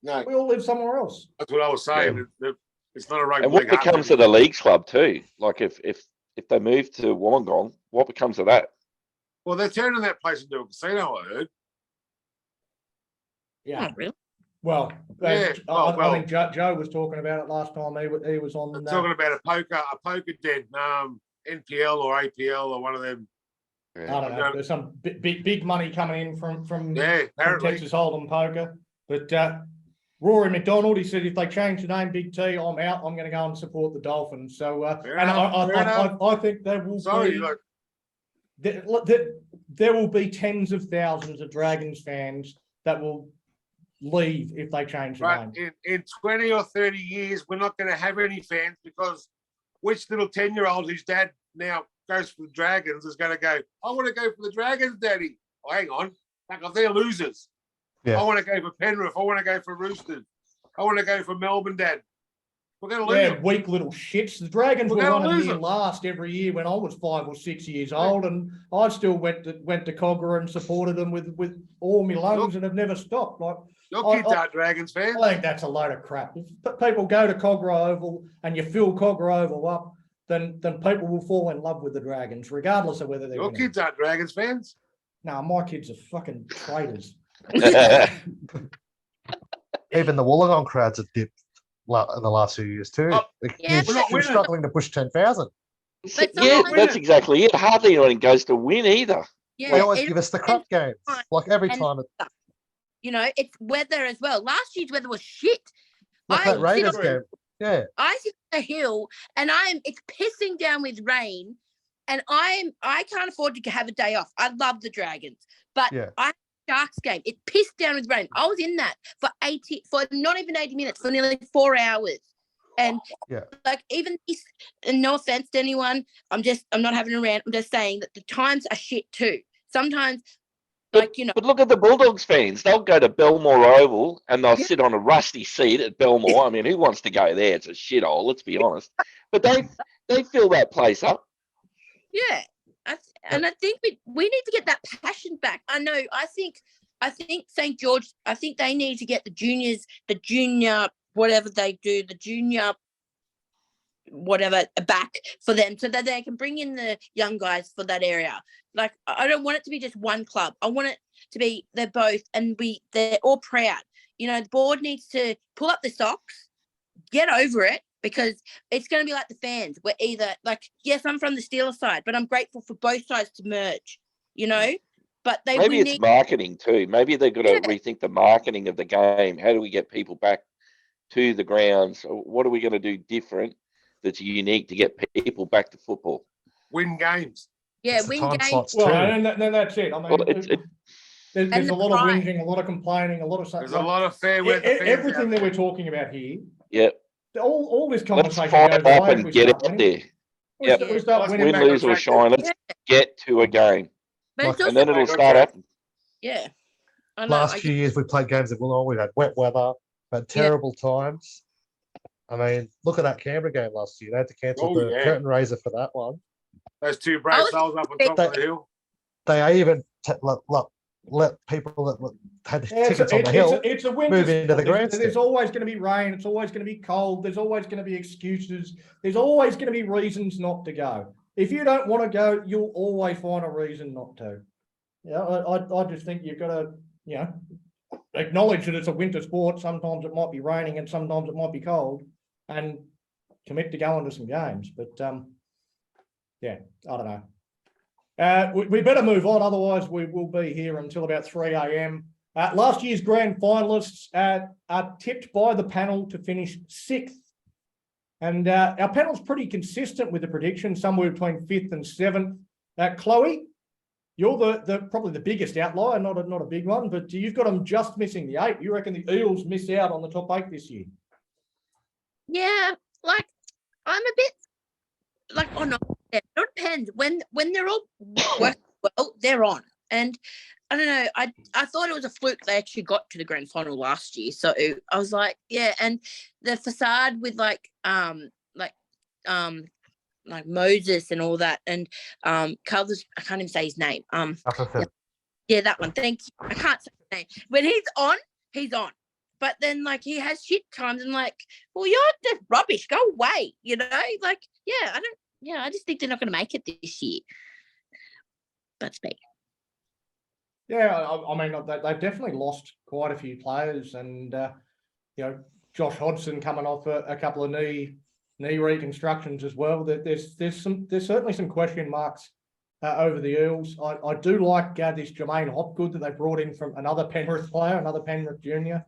No, we all live somewhere else. That's what I was saying. It's not a rugby And what league becomes of the leagues club too? Like if they move to Wollongong, what becomes of that? Well, they're turning that place into a casino, I heard. Yeah. Oh, really? Well, Yeah, I think Joe was talking about it last time he was on. Talking about a poker den, NPL or APL or one of them. I don't know. There's some big money coming in from from Texas Hold'em poker. But Rory McDonald, he said if they change the name Big T, I'm out. I'm going to go and support the Dolphins. So I think there will there will be tens of thousands of Dragons fans that will leave if they change the name. In 20 or 30 years, we're not going to have any fans because which little 10-year-old whose dad now goes for the Dragons is going to go, I want to go for the Dragons, Daddy. Oh, hang on. They're losers. Yeah. I want to go for Penrith. I want to go for Roosters. I want to go for Melbourne, Dad. We're going to lose them. Weak little shits. The Dragons were one of the last every year when I was 5 or 6 years old, and I still went to Cogra and supported them with all my lungs and have never stopped. Like your kids aren't Dragons fans. I think that's a load of crap. If people go to Cogra Oval and you fill Cogra Oval up, then people will fall in love with the Dragons, regardless of whether they're your kids aren't Dragons fans. No, my kids are fucking traitors. Even the Wollongong crowds have dipped in the last few years too. We're struggling to push 10,000. Yeah, that's exactly it. Hardly anyone goes to win either. Yeah, they always give us the crap games. Like every time. It's weather as well. Last year's weather was shit. Like that Raiders game. Yeah. I sit on the hill and it's pissing down with rain, and I can't afford to have a day off. I love the Dragons, but I Sharks game. It pissed down with rain. I was in that for not even 80 minutes, for nearly 4 hours. And even this, and no offense to anyone, I'm not having a rant. I'm just saying that the times are shit too. Sometimes, But look at the Bulldogs fans. They'll go to Belmore Oval and they'll sit on a rusty seat at Belmore. I mean, who wants to go there? It's a shithole, let's be honest. But they fill that place up. Yeah. And I think we need to get that passion back. I think St. George, I think they need to get the junior, whatever they do, the junior, whatever, back for them so that they can bring in the young guys for that area. Like, I don't want it to be just one club. I want it to be, they're both, and they're all proud. The board needs to pull up the socks, get over it, because it's going to be like the fans. We're either like, yes, I'm from the Steelers side, but I'm grateful for both sides to merge, you know. But Maybe it's marketing too. Maybe they've got to rethink the marketing of the game. How do we get people back to the grounds? What are we going to do different that's unique to get people back to football? Win games. Yeah, It's the win time games. slots Well, too. and then that's it. I mean, Well, there's the a lot of pride. whinging, a lot of complaining, a lot of There's a lot of fair weather fans everything out that there. we're talking about here. Yeah. All this Let's conversation fire goes up away if and we get start out winning. there. Yep. We start Let's winning. Win, back on lose, or track. shine. Let's get to a game. But it's Like- And also, then it'll Back on start track. up. yeah. I know. Last few years we played games at Wollongong. We've had wet weather, had terrible times. I mean, look at that Canberra game last year. They had to cancel Oh, the yeah. curtain raiser for that one. Those two brave was souls up on top of the hill. They even let people that had Yeah, tickets on the hill. it's a winter move into the sport. grandstand. There's always going to be rain. It's always going to be cold. There's always going to be excuses. There's always going to be reasons not to go. If you don't want to go, you'll always find a reason not to. Yeah, I just think you've got to, you know, acknowledge that it's a winter sport. Sometimes it might be raining and sometimes it might be cold, and commit to going to some games. But yeah, I don't know. We better move on, otherwise we will be here until about 3 a.m. Last year's grand finalists are tipped by the panel to finish 6th. And our panel's pretty consistent with the prediction, somewhere between 5th and 7th. Chloe, you're the probably the biggest outlier, not a big one, but you've got them just missing the 8. You reckon the Eels miss out on the top 8 this year? Yeah, like I'm a bit like, oh no, it depends. When they're all working well, they're on. And I don't know, I thought it was a fluke they actually got to the grand final last year. So I was like, yeah, and the facade with like Moses and all that, and Carlos, I can't even say his name. Yeah, that one. Thank you. I can't say his name. When he's on, he's on. But then, like, he has shit times, and like, well, you're just rubbish. Go away, you know. Like, yeah, I just think they're not going to make it this year. That's me. Yeah, I mean, they've definitely lost quite a few players, and you know, Josh Hodgson coming off a couple of knee reconstructions as well. There's certainly some question marks over the Eels. I do like this Jermaine Hopgood that they brought in from another Penrith player, another Penrith junior.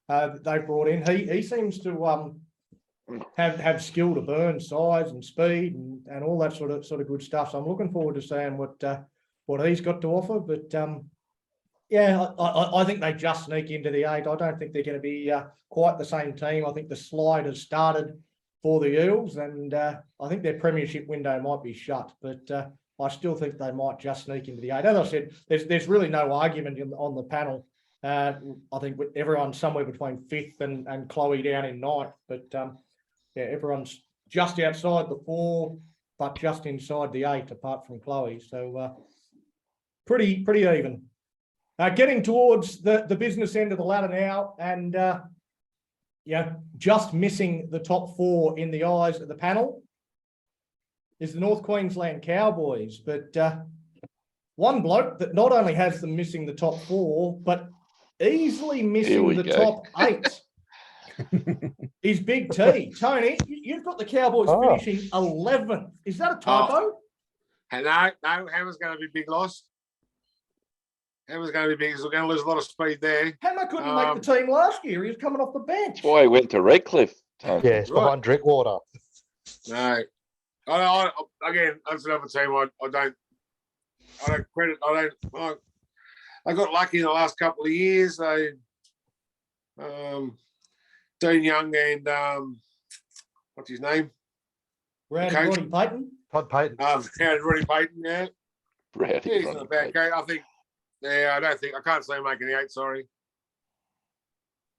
That they brought in. He seems to have skill to burn, size and speed and all that sort of good stuff. So I'm looking forward to seeing what he's got to offer. But yeah, I think they just sneak into the 8. I don't think they're going to be quite the same team. I think the slide has started for the Eels, and I think their premiership window might be shut. But I still think they might just sneak into the 8. As I said, there's really no argument on the panel. I think everyone's somewhere between 5th and Chloe down in 9th. But yeah, everyone's just outside the 4, but just inside the 8, apart from Chloe. So pretty even. Getting towards the business end of the ladder now, and yeah, just missing the top 4 in the eyes of the panel is the North Queensland Cowboys. But one bloke that not only has them missing the top 4, but easily missing the top 8 is Big T. Tony, you've got the Cowboys finishing 11th. Is that a typo? No, Hammer's going to be big loss. Hammer's going to be big. We're going to lose a lot of speed there. Hammer couldn't make the team last year. He was coming off the bench. That's why he went to Redcliffe. Yeah, it's behind Drinkwater. No. Again, that's another team I don't credit. I got lucky in the last couple of years. Dean Young and what's his name? Roddy Payton. Todd Payton. Roddy Payton, yeah. He's not a bad coach. I think. Yeah, I can't see him making the 8. Sorry.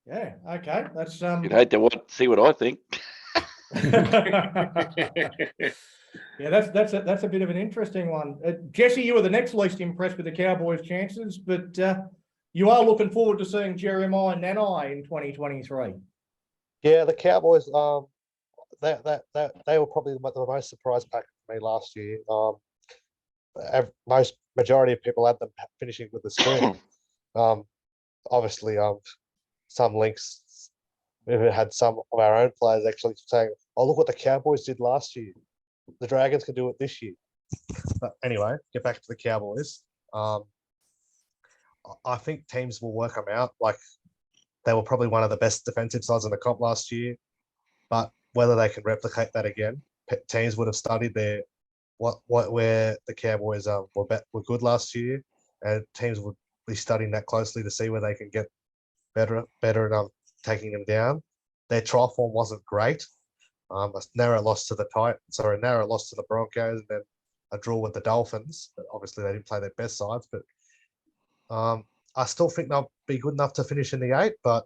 Yeah. Okay. That's You'd hate to see what I think. Yeah, that's a bit of an interesting one. Jesse, you were the next least impressed with the Cowboys' chances, but you are looking forward to seeing Jeremiah Nanai in 2023. Yeah, the Cowboys. They were probably the most surprise pack for me last year. Majority of people had them finishing with the screen. Obviously, some links. We've had some of our own players actually saying oh, look what the Cowboys did last year. The Dragons can do it this year. But anyway, get back to the Cowboys. I think teams will work them out. Like, they were probably one of the best defensive sides in the comp last year, but whether they can replicate that again, teams would have studied where the Cowboys were good last year, and teams would be studying that closely to see where they can get better at taking them down. Their trial form wasn't great. A narrow loss to the Broncos, and then a draw with the Dolphins. But obviously, they didn't play their best sides, but I still think they'll be good enough to finish in the 8, but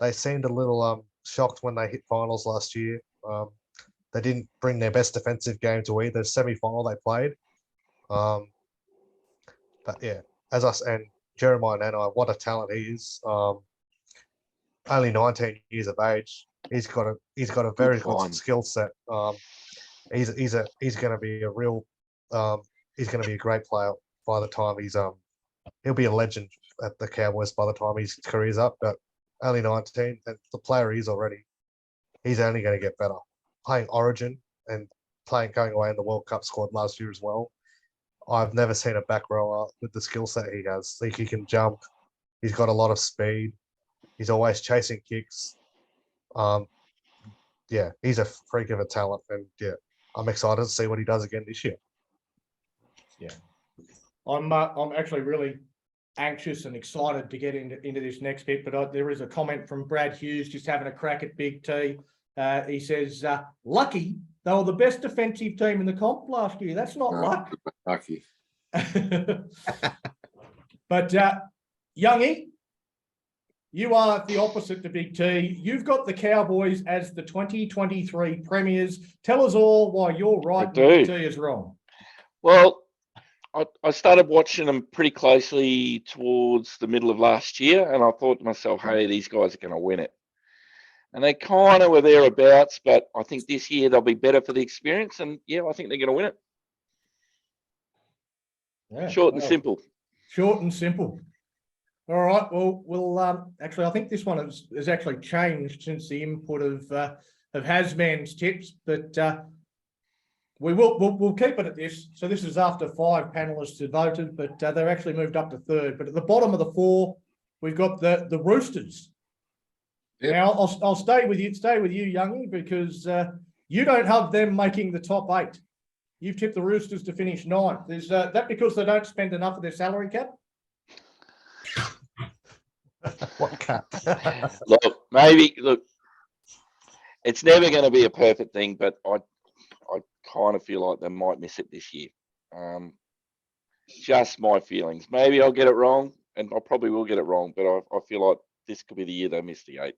they seemed a little shocked when they hit finals last year. They didn't bring their best defensive game to either semi-final they played. But yeah, and Jeremiah Nanai, what a talent he is. Only 19 years of age. He's got a very good skill set. He's going to be he's going to be a great player by the time he'll be a legend at the Cowboys by the time his career's up. But only 19, and the player he is already, he's only going to get better. Playing Origin and going away in the World Cup squad last year as well. I've never seen a back rower with the skill set he has. Like, he can jump. He's got a lot of speed. He's always chasing kicks. Yeah, he's a freak of a talent, and yeah, I'm excited to see what he does again this year. Yeah, I'm actually really anxious and excited to get into this next bit, but there is a comment from Brad Hughes just having a crack at Big T. He says, lucky they were the best defensive team in the comp last year. That's not luck. Lucky. But Youngie, you are the opposite to Big T. You've got the Cowboys as the 2023 premiers. Tell us all why you're right and Big T is wrong. Well, I started watching them pretty closely towards the middle of last year, and I thought to myself, hey, these guys are going to win it. And they kind of were thereabouts, but I think this year they'll be better for the experience, and yeah, I think they're going to win it. Yeah, Short and simple. Short and simple. All right. Well, we'll actually, I think this one has actually changed since the input of Hasman's tips, but we'll keep it at this. So this is after 5 panelists had voted, but they're actually moved up to 3rd. But at the bottom of the 4, we've got the Roosters. Yep. Now I'll stay with you, Youngie, because you don't have them making the top 8. You've tipped the Roosters to finish 9th. Is that because they don't spend enough of their salary cap? What cap? Look, it's never going to be a perfect thing, but I kind of feel like they might miss it this year. Just my feelings. Maybe I'll get it wrong, and I probably will get it wrong, but I feel like this could be the year they miss the 8.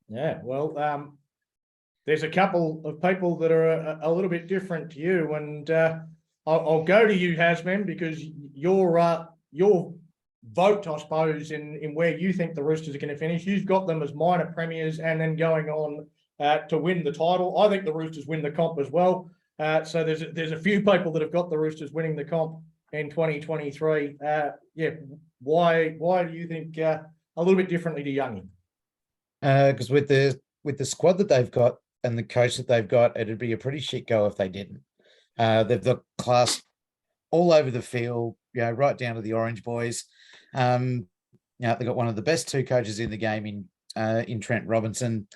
Yeah, well, there's a couple of people that are a little bit different to you, and I'll go to you, Hasman, because your vote, I suppose, in where you think the Roosters are going to finish. You've got them as minor premiers and then going on to win the title. I think the Roosters win the comp as well. So there's a few people that have got the Roosters winning the comp in 2023. Yeah, why do you think a little bit differently to Youngie? Because with the squad that they've got and the coach that they've got, it'd be a pretty shit go if they didn't. They've got class all over the field, right down to the Orange boys. They've got one of the best 2 coaches in the game in Trent Robinson,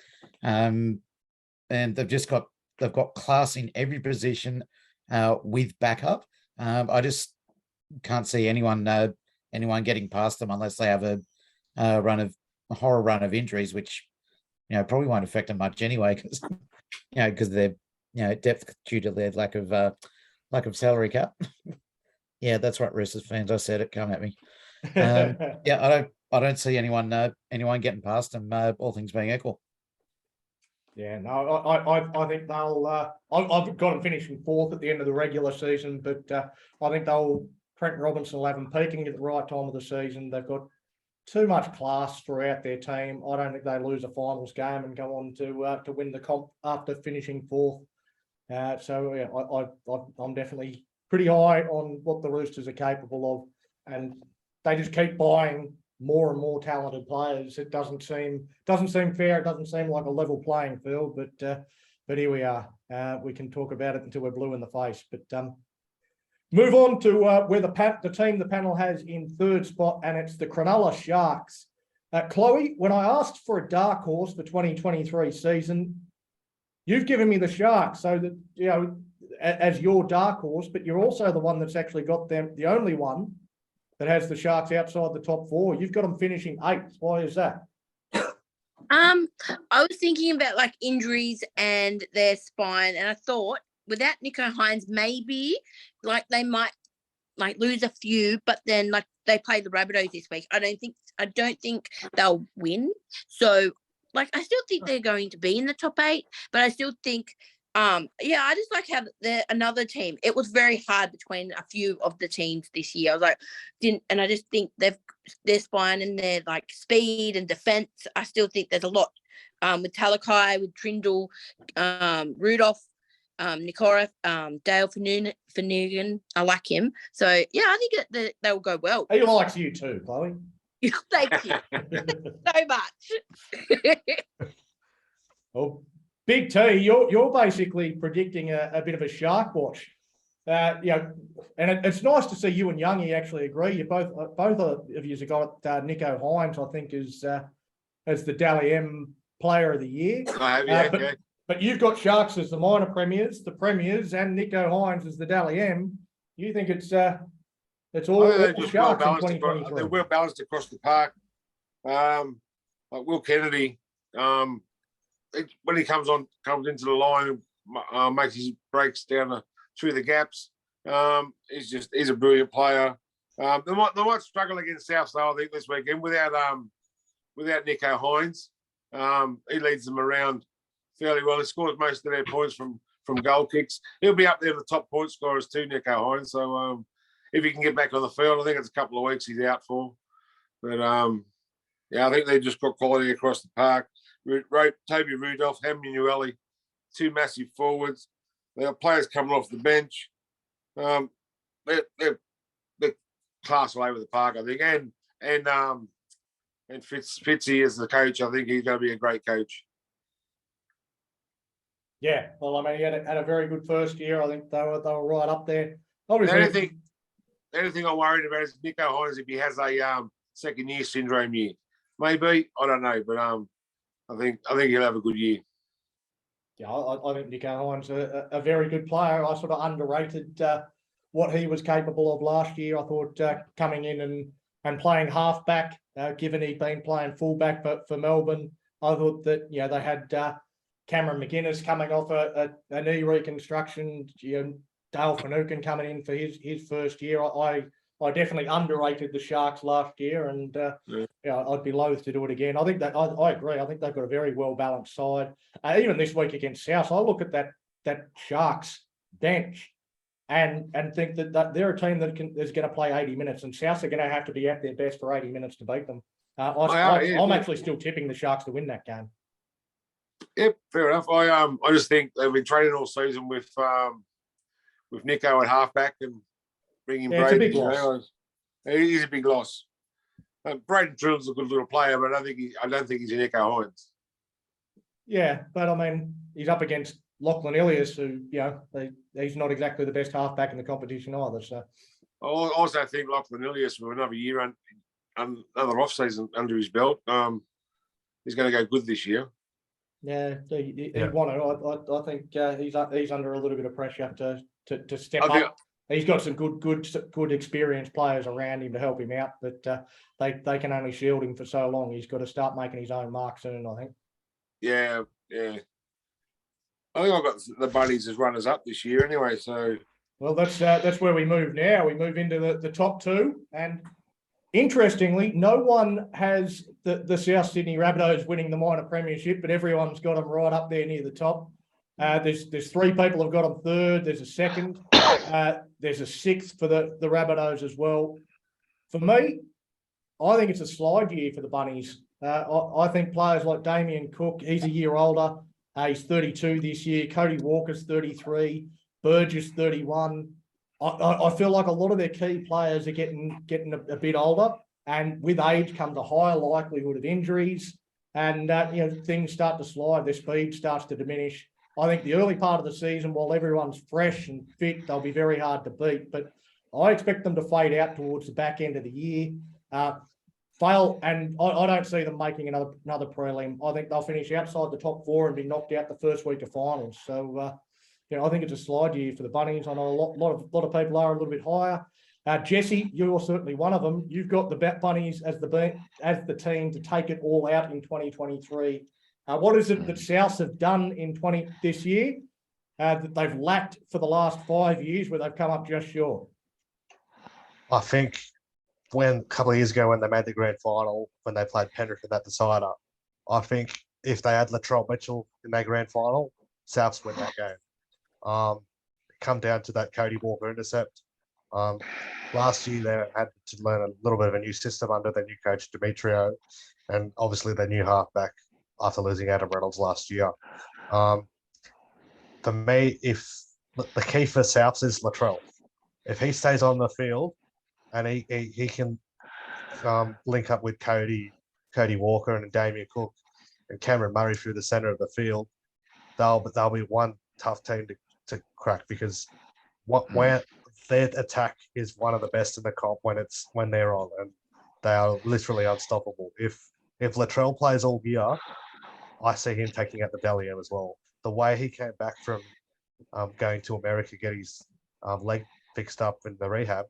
and they've got class in every position with backup. I just can't see anyone getting past them unless they have a horror run of injuries, which probably won't affect them much anyway, because they're depth due to their lack of salary cap. Yeah, that's right, Roosters fans. I said it. Come at me. Yeah, I don't see anyone getting past them. All things being equal. Yeah, no, I think they'll. I've got them finishing 4th at the end of the regular season, but I think Trent Robinson will have them peaking at the right time of the season. They've got too much class throughout their team. I don't think they lose a finals game and go on to win the comp after finishing 4th. So yeah, I'm definitely pretty high on what the Roosters are capable of, and they just keep buying more and more talented players. It doesn't seem fair. It doesn't seem like a level playing field. But here we are. We can talk about it until we're blue in the face. But move on to where the team the panel has in third spot, and it's the Cronulla Sharks. Chloe, when I asked for a dark horse for 2023 season, you've given me the Sharks, so that, you know, as your dark horse, but you're also the one that's actually got them, the only one that has the Sharks outside the top four. You've got them finishing 8th. Why is that? I was thinking about like injuries and their spine, and I thought without Nico Hines, maybe like they might like lose a few, but then like they play the Rabbitohs this week. I don't think they'll win. So like I still think they're going to be in the top 8, but I still think yeah, I just like how they're another team. It was very hard between a few of the teams this year. I was like, and I just think their spine and their like speed and defense. I still think there's a lot with Talakai, with Trindle, Rudolph, Nikora, Dale Finucane. I like him. So yeah, I think they'll go well. He likes you too, Chloe. Thank you so much. Well, Big T, you're basically predicting a bit of a shark wash. You know, and it's nice to see you and Youngie actually agree. You both of you have got Nico Hines, I think, as the Dally M Player of the Year. But you've got Sharks as the minor premiers, and Nico Hines as the Dally M. You think it's all Sharks in 2023? They're well balanced across the park. Like Will Kennedy, when he comes into the line, makes his breaks down through the gaps. He's a brilliant player. They might struggle against South Sale, I think, this weekend without Nico Hines. He leads them around fairly well. He scores most of their points from goal kicks. He'll be up there in the top point scorers too, Nico Hines. So if he can get back on the field, I think it's a couple of weeks he's out for. But yeah, I think they've just got quality across the park. Toby Rudolph, Hamunueli, 2 massive forwards. They have players coming off the bench. They're class all over the park, I think. And Fitzy as the coach, I think he's going to be a great coach. Yeah, well, I mean, he had a very good first year. I think they were right up there. Obviously, the only thing I'm worried about is Nico Hines if he has a second year syndrome year. Maybe, I don't know, but I think he'll have a good year. Yeah, I think Nico Hines a very good player. I sort of underrated what he was capable of last year. I thought coming in and playing halfback, given he'd been playing fullback for Melbourne, I thought that they had Cameron McInnes coming off a knee reconstruction, Dale Finucane coming in for his first year. I definitely underrated the Sharks last year, and I'd be loath to do it again. I think that I agree. I think they've got a very well balanced side. Even this week against South, I look at that Sharks bench and think that they're a team that is going to play 80 minutes, and South are going to have to be at their best for 80 minutes to beat them. I'm actually still tipping the Sharks to win that game. Yep, fair enough. I just think they've been training all season with Nico at halfback and bringing Braden. It's a big loss. He's a big loss. Braden Trill's a good little player, but I don't think he's a Nico Hines. Yeah, but I mean, he's up against Lachlan Ilias, who he's not exactly the best halfback in the competition either. So I also think Lachlan Ilias with another year and another off season under his belt, he's going to go good this year. Yeah, he want to. I think he's under a little bit of pressure to step up. He's got some good experienced players around him to help him out, but they can only shield him for so long. He's got to start making his own mark soon, I think. Yeah. I think I've got the Bunnies as runners up this year anyway. So, well, that's where we move now. We move into the top 2, and interestingly, no one has the South Sydney Rabbitohs winning the minor premiership, but everyone's got them right up there near the top. There's 3 people have got them third. There's a second. There's a 6th for the Rabbitohs as well. For me, I think it's a slide year for the Bunnies. I think players like Damien Cook, he's a year older. He's 32 this year. Cody Walker's 33. Burgess 31. I feel like a lot of their key players are getting a bit older, And with age comes a higher likelihood of injuries, and things start to slide. Their speed starts to diminish. I think the early part of the season, while everyone's fresh and fit, they'll be very hard to beat. But I expect them to fade out towards the back end of the year. Fail, and I don't see them making another prelim. I think they'll finish outside the top 4 and be knocked out the first week of finals. So, I think it's a slide year for the Bunnies. I know a lot of people are a little bit higher. Jesse, you're certainly one of them. You've got the Bunnies as the team to take it all out in 2023. What is it that Souths have done in this year that they've lacked for the last 5 years, where they've come up just short? I think a couple of years ago when they made the grand final, when they played Penrith in that decider, I think if they had Latrell Mitchell in their grand final, Souths win that game. Come down to that Cody Walker intercept. Last year they had to learn a little bit of a new system under their new coach Demetrio, and obviously their new halfback after losing Adam Reynolds last year. For me, if the key for Souths is Latrell, if he stays on the field and he can link up with Cody Walker and Damien Cook and Cameron Murray through the centre of the field, they'll be one tough team to crack, because where their attack is one of the best in the comp when they're on, and they are literally unstoppable. If Latrell plays all year, I see him taking out the Dally M as well. The way he came back from going to America, get his leg fixed up in the rehab,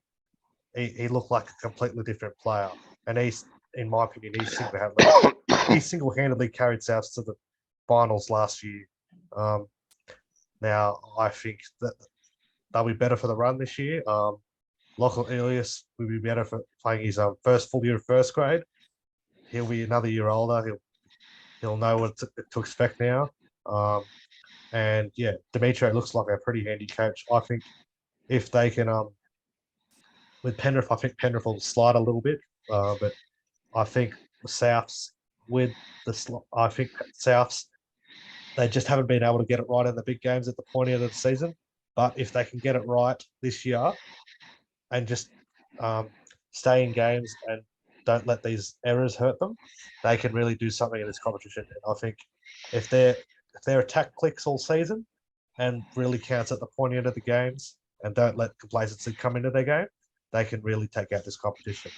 he looked like a completely different player. And he's, in my opinion, he single-handedly carried Souths to the finals last year. Now, I think that they'll be better for the run this year. Lachlan Elias will be better for playing his first full year of first grade. He'll be another year older. He'll know what to expect now. And yeah, Demetrio looks like a pretty handy coach. I think if they can, with Penrith, I think Penrith will slide a little bit. But I think the Souths, they just haven't been able to get it right in the big games at the point of the season. But if they can get it right this year and just stay in games and don't let these errors hurt them, they can really do something in this competition. And I think if their attack clicks all season and really counts at the point end of the games and don't let complacency come into their game, they can really take out this competition.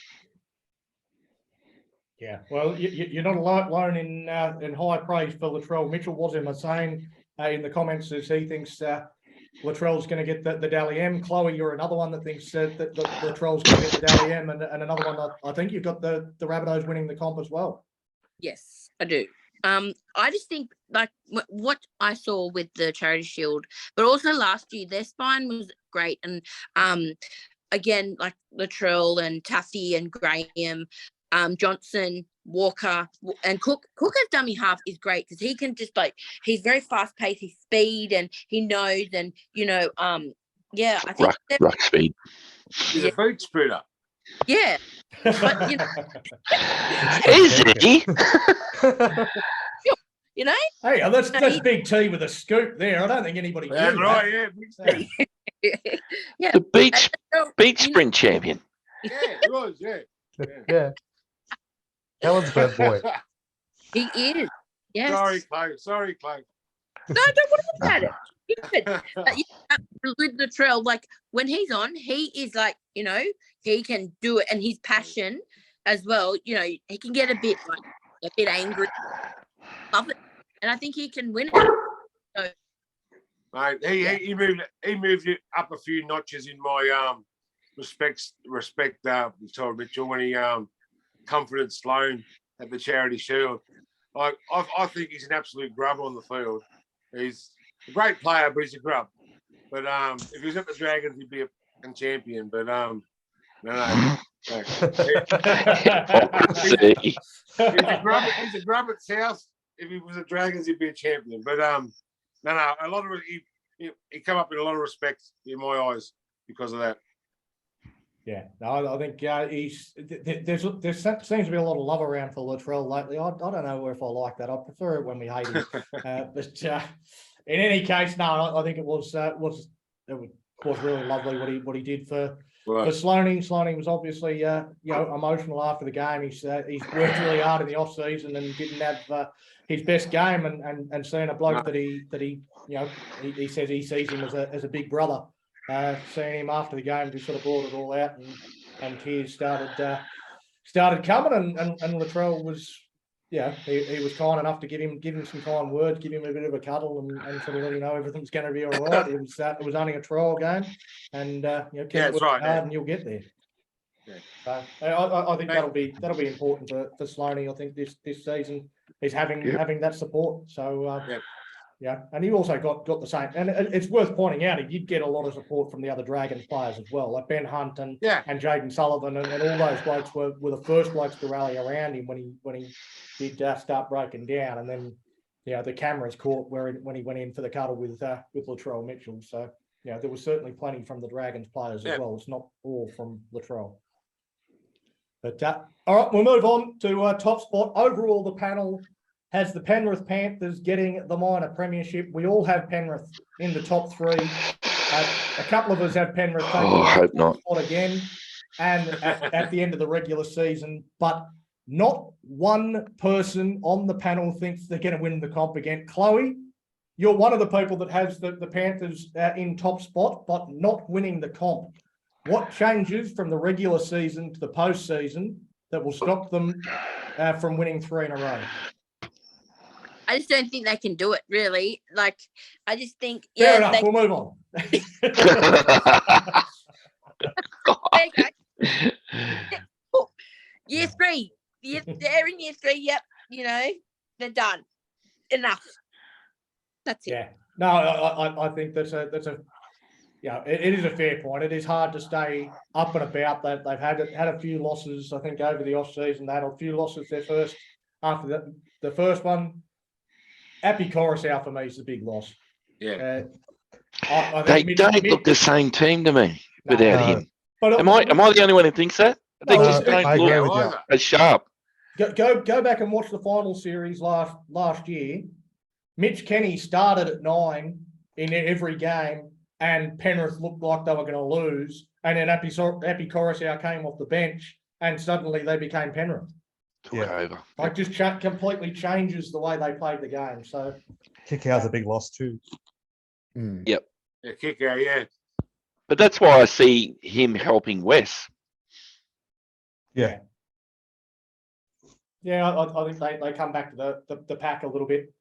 Yeah, well, you're not alone in high praise for Latrell. Mitchell was in the same in the comments as he thinks Latrell's going to get the Dally M. Chloe, you're another one that thinks that Latrell's going to get the Dally M, and another one that I think you've got the Rabbitohs winning the comp as well. Yes, I do. I just think like what I saw with the Charity Shield, but also last year their spine was great, and again like Latrell and Tuffy and Graham, Johnson, Walker, and Cook as dummy half is great because he can just he's very fast paced, his speed, and he knows, and I think ruck speed. He's a food sprinter. Yeah. But, Is he? Hey, that's Big T with a scoop there. I don't think anybody knew That's right, yeah. Big yeah. Yeah. The beach sprint champion. Yeah, it was, yeah. Yeah. Helen's bad boy. He is. Yes. Sorry, Clay. No, don't worry about it. With Latrell, when he's on, he is he can do it, and his passion as well. He can get a bit angry. Love it, and I think he can win it. So, Mate, he moved it up a few notches in my respect Victoria Mitchell when he comforted Sloane at the Charity Shield. I think he's an absolute grub on the field. He's a great player, but he's a grub. But if he was at the Dragons, he'd be a champion. But no. He's a grub at South. If he was at Dragons, he'd be a champion. But no. A lot of he come up in a lot of respect in my eyes because of that. Yeah, no, I think there seems to be a lot of love around for Latrell lately. I don't know if I like that. I prefer it when we hate him. But in any case, no, I think it was really lovely what he did for for Sloaney was obviously emotional after the game. He's worked really hard in the off season and didn't have his best game, and seeing a bloke that he he says he sees him as a big brother. Seeing him after the game just sort of brought it all out, and tears started coming, and Latrell was. Yeah, he was kind enough to give him some kind words, give him a bit of a cuddle, and sort of let him know everything's going to be all right. It was only a trial game, and keep working hard, and you'll get there. Yeah. So I think that'll be important for Sloaney. I think this season is having that support. So yeah, and he also got the same. And it's worth pointing out, he did get a lot of support from the other Dragons players as well, like Ben Hunt and Jaden Sullivan, and all those blokes were the first blokes to rally around him when he did start breaking down. And then the cameras caught when he went in for the cuddle with Latrell Mitchell. So there was certainly plenty from the Dragons players as well. It's not all from Latrell. But all right, we'll move on to top spot. Overall, the panel has the Penrith Panthers getting the minor premiership. We all have Penrith in the top three. A couple of us have Penrith taking the hope top not. spot again, and at the end of the regular season. But not one person on the panel thinks they're going to win the comp again. Chloe, you're one of the people that has the Panthers in top spot, but not winning the comp. What changes from the regular season to the postseason that will stop them from winning 3 in a row? I just don't think they can do it, really. Like, I just think... Fair enough, we'll move on. There you go. Year 3. They're in year 3, yep. They're done. Enough. That's it. Yeah. No, I think that's a it is a fair point. It is hard to stay up and about. They've had a few losses, I think, over the off season. They had a few losses after the first one. Appy Coruscant for me is a big loss. Yeah. I They think don't look the same team to me without him. But Am I the only one who thinks that? They just I don't agree look with you. as sharp. Go back and watch the final series last year. Mitch Kenny started at 9 in every game, and Penrith looked like they were going to lose. And then Appy Coruscant came off the bench, and suddenly they became Penrith. Took over. Like, just completely changes the way they played the game. So Kick-out's a big loss too. Yep. Yeah, kick out, yeah. But that's why I see him helping Wes. Yeah. Yeah, I think they come back to the pack a little bit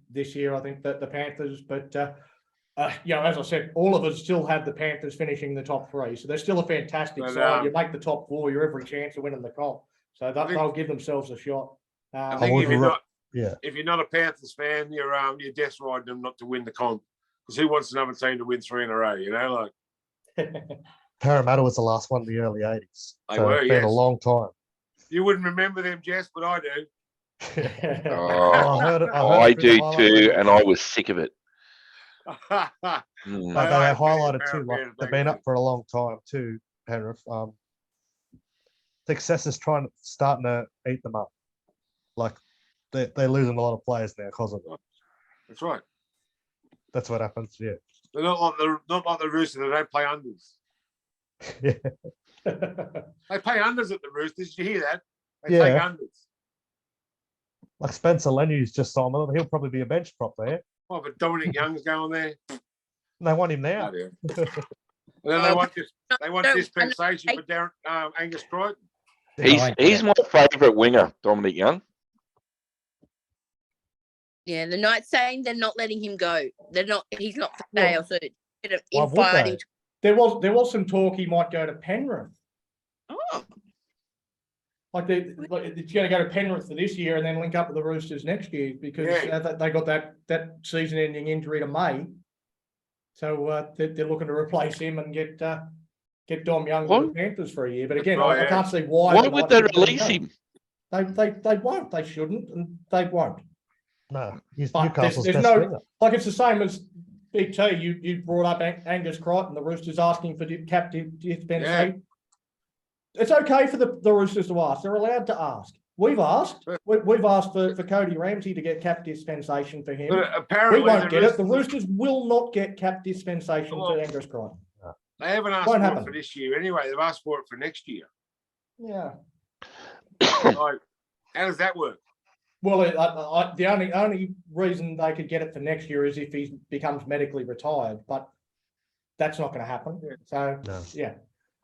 this year. I think that the Panthers, but as I said, all of us still have the Panthers finishing the top 3, so they're still a fantastic side. You make the top 4, you're every chance of winning the comp. So they'll give themselves a shot. I think if you're not a Panthers fan, you're death riding them not to win the comp, because who wants another team to win 3 in a row? Parramatta was the last one in the early 80s. They so were, it's been a long time. You wouldn't remember them, Jess, but I do. I do too, and I was sick of it. But they were highlighted too. Like, they've been up for a long time too, Penrith. Success is starting to eat them up. Like, they're losing a lot of players now because of it. That's right. That's what happens. Yeah. They're not like the Roosters. They don't play unders. Yeah. They play unders at the Roosters. Did you hear that? They Yeah. take unders. Like Spencer Lenu's just signed with them. He'll probably be a bench prop there. Oh, but Dominic Young's going there. They want him now. Oh, yeah. Then they want dispensation for Darren, Angus Crichton. He's my favourite winger, Dominic Young. Yeah, the Knights saying they're not letting him go. He's not for sale, so Why would invite they? him. There was some talk he might go to Penrith. Oh, Like it's going to go to Penrith for this year and then link up with the Roosters next year, because they got that season-ending injury to May. So they're looking to replace him and get Dom Young with the Panthers for a year. But again, I can't see why. Why would they release him? They won't. They shouldn't, and they won't. No, he's But Newcastle's there's best no winger. like it's the same as Big T. You brought up Angus Crichton. The Roosters asking for cap dispensation. It's okay for the Roosters to ask. They're allowed to ask. We've asked. We've asked for Cody Ramsey to get cap dispensation for him. But apparently we won't get it. The Roosters will not get cap dispensation to Angus Crichton. They haven't asked Won't for happen. it for this year anyway. They've asked for it for next year. Yeah. Like, how does that work? Well, the only reason they could get it for next year is if he becomes medically retired, but that's not going to happen. So, No. yeah.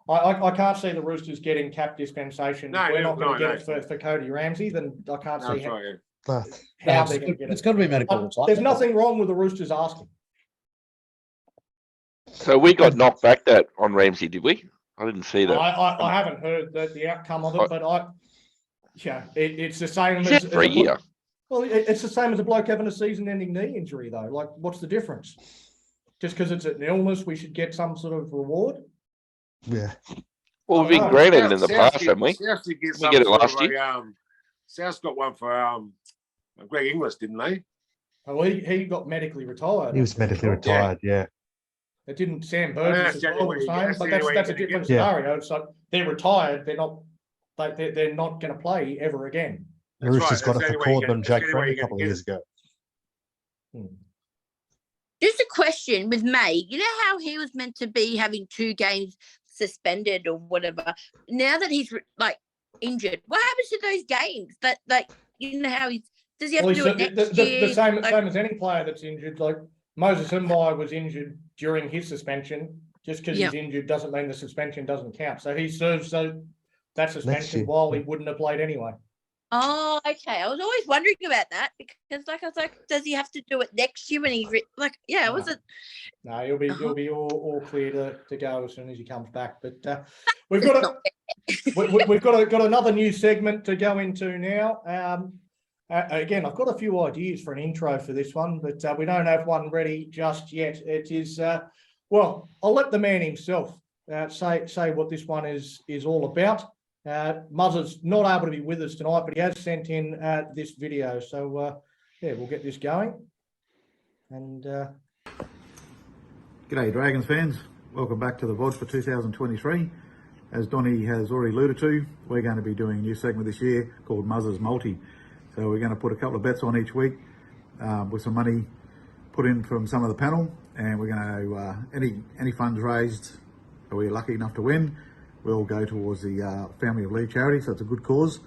I can't see the Roosters getting cap dispensation. No, If we're not going to no, get it for Cody Ramsey, then I can't No, see that's how, right, yeah. No. how it's they're going to get it's it. got to be medical. But there's nothing wrong with the Roosters asking. So we got knocked back that on Ramsey, did we? I didn't see that. I haven't heard the outcome of it, but it's the same He as said for a year. Well, it's the same as a bloke having a season-ending knee injury, though. Like, what's the difference? Just because it's an illness, we should get some sort of reward. Yeah. Well, we've been Oh, granted it in the past, haven't we? South did get We some get it sort last of year. South's got one for Greg Inglis, didn't they? Well, he got medically retired. He was medically retired. Yeah. It didn't Sam that's Burgess the as only well way the you same, get- that's but the only way that's a you're gonna different get it. scenario. So they're retired. They're not going to play ever again. The That's Roosters right, got it that's for the only way you Cordman get- Jack that's the only way Friend a you couple of get years ago. Just a question with May. You know how he was meant to be having 2 games suspended or whatever. Now that he's like injured, what happens to those games? That like you know how does he have to do it next year? The same Like, as any player that's injured. Like Moses Mbai was injured during his suspension. Just because Yeah. he's injured doesn't mean the suspension doesn't count. So he serves that suspension year. while he wouldn't have played anyway. oh, okay. I was always wondering about that because, like, I was like, does he have to do it next year when he yeah? No. Was it? No, he'll be Uh-huh. all clear to go as soon as he comes back. But we've It's got not we've got another new segment to go into now. Again, I've got a few ideas for an intro for this one, but we don't have one ready just yet. It is well, I'll let the man himself say what this one is all about. Muzzer's not able to be with us tonight, but he has sent in this video. So yeah, we'll get this going. And G'day Dragons fans, welcome back to the VOD for 2023. As Donny has already alluded to, we're going to be doing a new segment this year called Muzzer's Multi. So we're going to put a couple of bets on each week with some money put in from some of the panel, and we're going to, any funds raised that we're lucky enough to win will go towards the Family of Lee charity, so it's a good cause.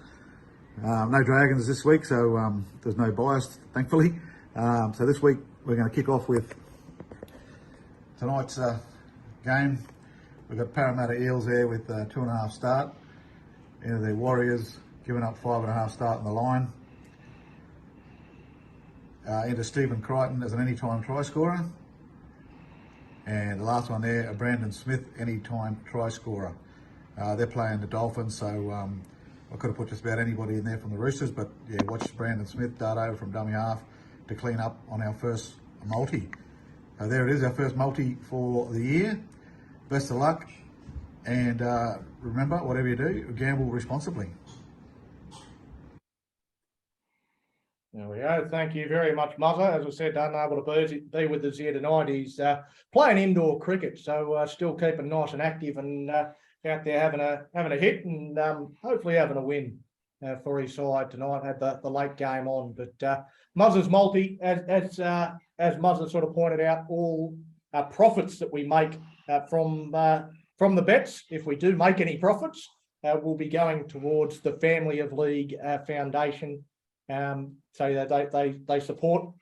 No Dragons this week, so there's no bias, thankfully. So this week we're going to kick off with tonight's game. We've got Parramatta Eels there with 2.5 start. Into the Warriors giving up 5.5 start in the line. Into Stephen Crichton as an anytime try scorer. And the last one there, Brandon Smith, anytime try scorer. They're playing the Dolphins, so I could have put just about anybody in there from the Roosters, but yeah, watch Brandon Smith dart over from dummy half to clean up on our first multi. There it is, our first multi for the year. Best of luck, and remember, whatever you do, gamble responsibly. there we go. Thank you very much, Muzzer. As I said, unable to be with us here tonight. He's playing indoor cricket, so still keeping nice and active and out there having a hit and hopefully having a win for his side tonight. Had the late game on, but Muzzer's multi, as Muzzer sort of pointed out, all profits that we make from the bets, if we do make any profits, will be going towards the Family of League Foundation. So that they support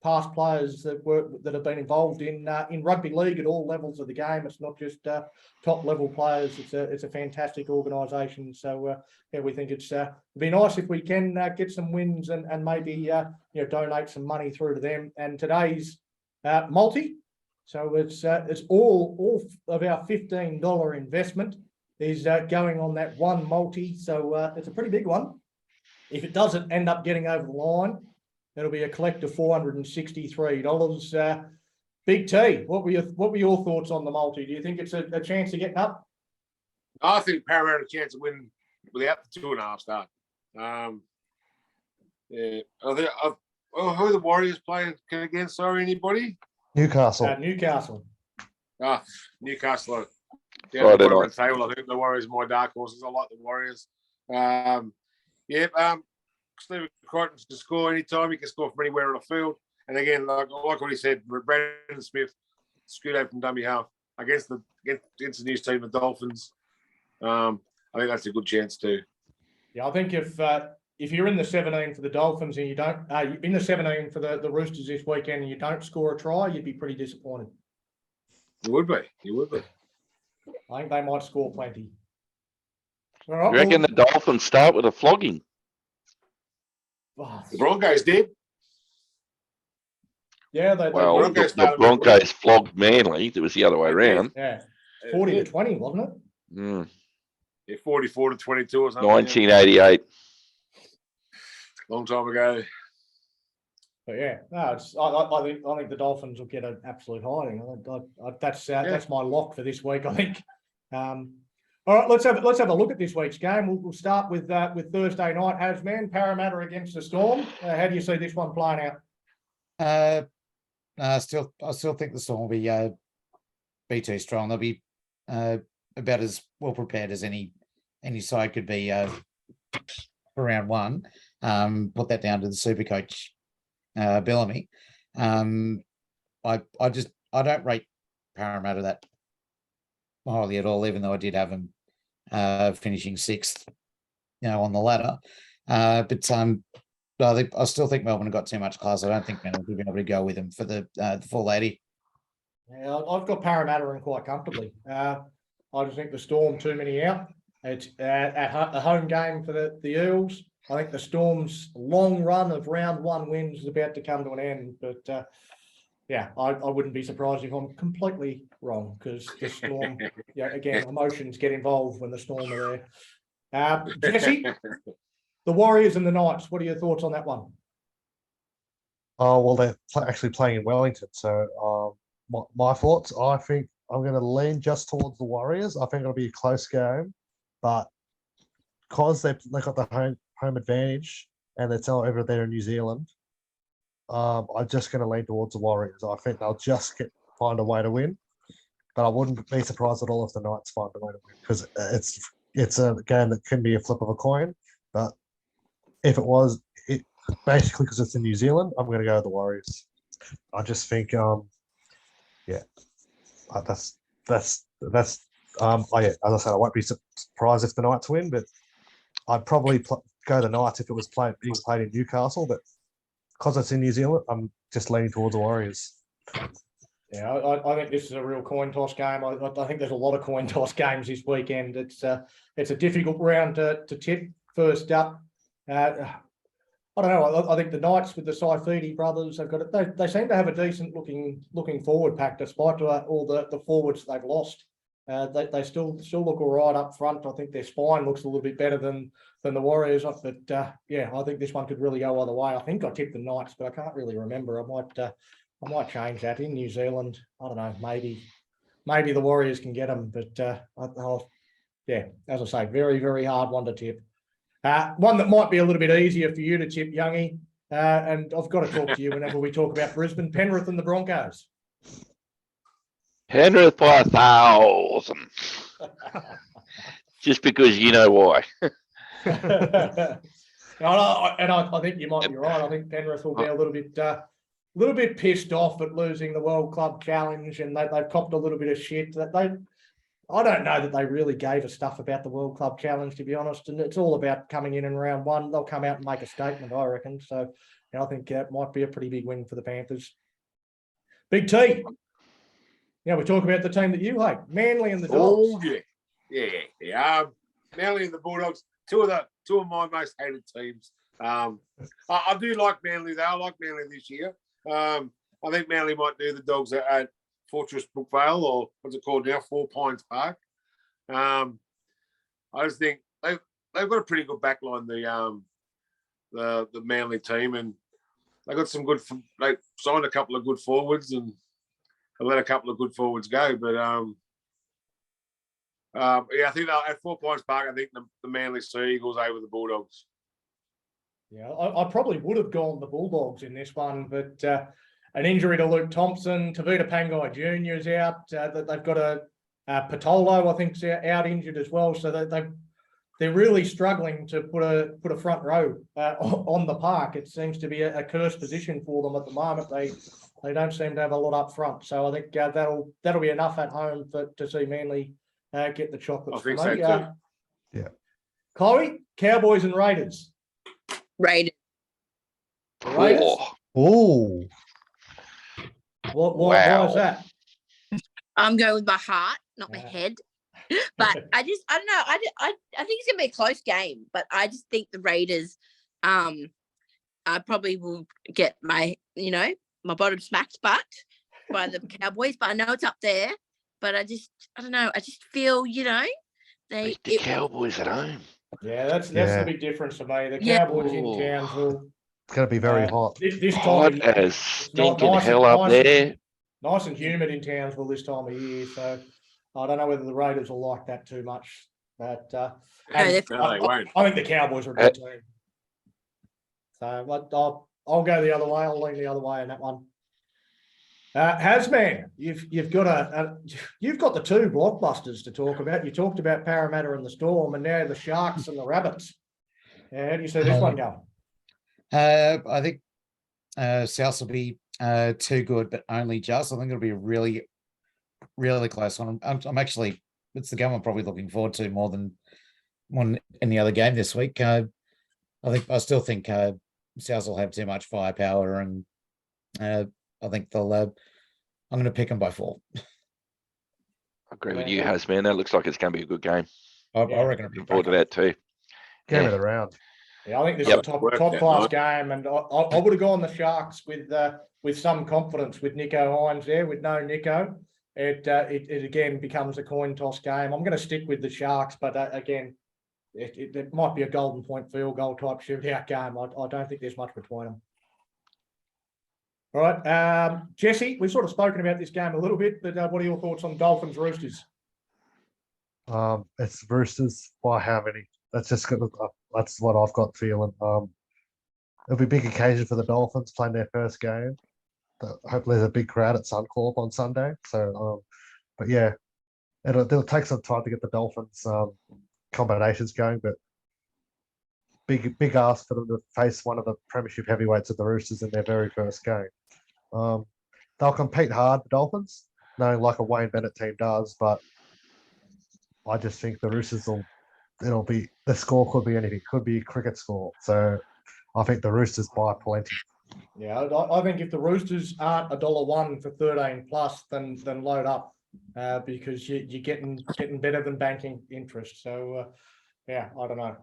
past players that have been involved in rugby league at all levels of the game. It's not just top level players. It's a fantastic organisation. So yeah, we think it'd be nice if we can get some wins and maybe donate some money through to them. And today's multi, so it's all of our $15 investment is going on that one multi. So it's a pretty big one. If it doesn't end up getting over the line, it'll be a collective $463. Big T, what were your thoughts on the multi? Do you think it's a chance of getting up? I think Parramatta a chance to win without the 2.5 start. Yeah, who are the Warriors playing again? Sorry, anybody? Newcastle. Newcastle. Newcastle. Down Friday the bottom of night. the table. I think the Warriors are my dark horses. I like the Warriors. Stephen Crichton can score anytime. He can score from anywhere on the field. And again, like what he said, Brandon Smith, scoot out from dummy half. against the new team, the Dolphins. I think that's a good chance too. Yeah, I think if you're in the 17 for the Dolphins and you don't, in the 17 for the Roosters this weekend and you don't score a try, you'd be pretty disappointed. You would be. You would be. I think they might score plenty. All You right, reckon the Dolphins start with a flogging? The Broncos did. Yeah, Well, Broncos the started Broncos flogged Manly. It was the other way around. yeah, 40-20, wasn't it? Mm. Yeah, 44-22 or something. 1988. Long time ago. But yeah, no, I think the Dolphins will get an absolute hiding. That's my lock for this week, I think. All right, let's have a look at this week's game. We'll start with Thursday night. Hasman, Parramatta against the Storm. How do you see this one playing out? I still think the Storm will be too strong. They'll be about as well prepared as any side could be for round one. Put that down to the super coach Bellamy. I don't rate Parramatta that highly at all, even though I did have them finishing sixth, on the ladder. But I still think Melbourne have got too much class. I don't think Melbourne will be able to go with them for the full 80. Yeah, I've got Parramatta in quite comfortably. I just think the Storm too many out. It's a home game for the Eels. I think the Storm's long run of round one wins is about to come to an end. But yeah, I wouldn't be surprised if I'm completely wrong, because the Storm, again, emotions get involved when the Storm are there. Jesse, the Warriors and the Knights, what are your thoughts on that one? Oh, well, they're actually playing in Wellington. So my thoughts, I think I'm going to lean just towards the Warriors. I think it'll be a close game, but because they got the home advantage and it's all over there in New Zealand, I'm just going to lean towards the Warriors. I think they'll just find a way to win, but I wouldn't be surprised at all if the Knights find a way to win, because it's a game that can be a flip of a coin. But if it was, basically because it's in New Zealand, I'm going to go with the Warriors. I just think, that's as I said, I won't be surprised if the Knights win, but I'd probably go the Knights if it was being played in Newcastle. But because it's in New Zealand, I'm just leaning towards the Warriors. Yeah, I think this is a real coin toss game. I think there's a lot of coin toss games this weekend. It's a difficult round to tip. First up, I don't know. I think the Knights with the Saifidi brothers have got it. They seem to have a decent looking forward pack despite all the forwards they've lost. They still look all right up front. I think their spine looks a little bit better than the Warriors. But I think this one could really go either way. I think I tipped the Knights, but I can't really remember. I might change that in New Zealand. I don't know. Maybe the Warriors can get them, but as I say, very, very hard one to tip. One that might be a little bit easier for you to tip, Youngie, and I've got to talk to you whenever we talk about Brisbane, Penrith and the Broncos. Penrith by 1,000. Just because you know why. And I think you might be right. I think Penrith will be a little bit pissed off at losing the World Club Challenge, and they've copped a little bit of shit. I don't know that they really gave a stuff about the World Club Challenge, to be honest. And it's all about coming in round one. They'll come out and make a statement, I reckon. So I think it might be a pretty big win for the Panthers. Big T. We talk about the team that you hate, Manly and the Dogs. Oh yeah. Manly and the Bulldogs, two of my most hated teams. I do like Manly though. I like Manly this year. I think Manly might do the Dogs at Fortress Brookvale, or what's it called now, Four Pines Park. I just think they've got a pretty good backline, the Manly team, and they got some good. They signed a couple of good forwards and let a couple of good forwards go. But I think at Four Pines Park, I think the Manly Sea Eagles over the Bulldogs. Yeah, I probably would have gone the Bulldogs in this one, but an injury to Luke Thompson, Tavita Pangai Jr. is out. They've got a Patolo, I think, is out injured as well. So they've they're really struggling to put a front row on the park. It seems to be a cursed position for them at the moment. They don't seem to have a lot up front. So I think that'll be enough at home to see Manly get the chocolates. I think for me. so too. Yeah. Chloe, Cowboys and Raiders. Raiders. Raiders? Oh, Why is that? I'm going with my heart, not my Yeah. head. But I don't know. I think it's gonna be a close game, but I just think the Raiders, I probably will get my bottom smacked butt by the Cowboys, but I know it's up there. But I don't know. I just feel, Beat the Cowboys at home. Yeah, that's Yeah. the big difference for me. The Yeah. Cowboys in Oh. Townsville. it's going to be very hot. This time Hot of year, as it's not stinking nice hell and- up nice and- there. Nice and humid in Townsville this time of year, so I don't know whether the Raiders will like that too much. But they're- No, they won't. I think the Cowboys are a good team. So I'll go the other way. I'll lean the other way in that one. Hasman, you've got the two blockbusters to talk about. You talked about Parramatta and the Storm, and now the Sharks and the Rabbits. How do you see this one going? I think South will be too good, but only just. I think it'll be a really, really close one. I'm actually, it's the game I'm probably looking forward to more than one any other game this week. I still think South will have too much firepower, and I think they'll. I'm going to pick them by 4. I agree with you, Hasman. That looks like it's going to be a good game. I Yeah. reckon it'll be Looking forward to that too. Game Yeah. of the round. Yeah, I think this Yep. is a Worked top that class night. game, and I would have gone the Sharks with some confidence with Nico Hines there. With no Nico, it again becomes a coin toss game. I'm going to stick with the Sharks, but again, it might be a golden point field goal type shootout game. I don't think there's much between them. All right, Jesse, we've sort of spoken about this game a little bit, but what are your thoughts on Dolphins Roosters? It's Roosters by how many? That's just good. That's what I've got feeling. It'll be a big occasion for the Dolphins playing their first game. Hopefully, there's a big crowd at Suncorp on Sunday. So, but yeah, it'll take some time to get the Dolphins combinations going. But big ask for them to face one of the premiership heavyweights of the Roosters in their very first game. They'll compete hard, the Dolphins, knowing like a Wayne Bennett team does. But I just think the Roosters the score could be anything. Could be a cricket score. So I think the Roosters by plenty. Yeah, I think if the Roosters aren't $1 for 13 plus, then load up because you're getting better than banking interest. So yeah, I don't know.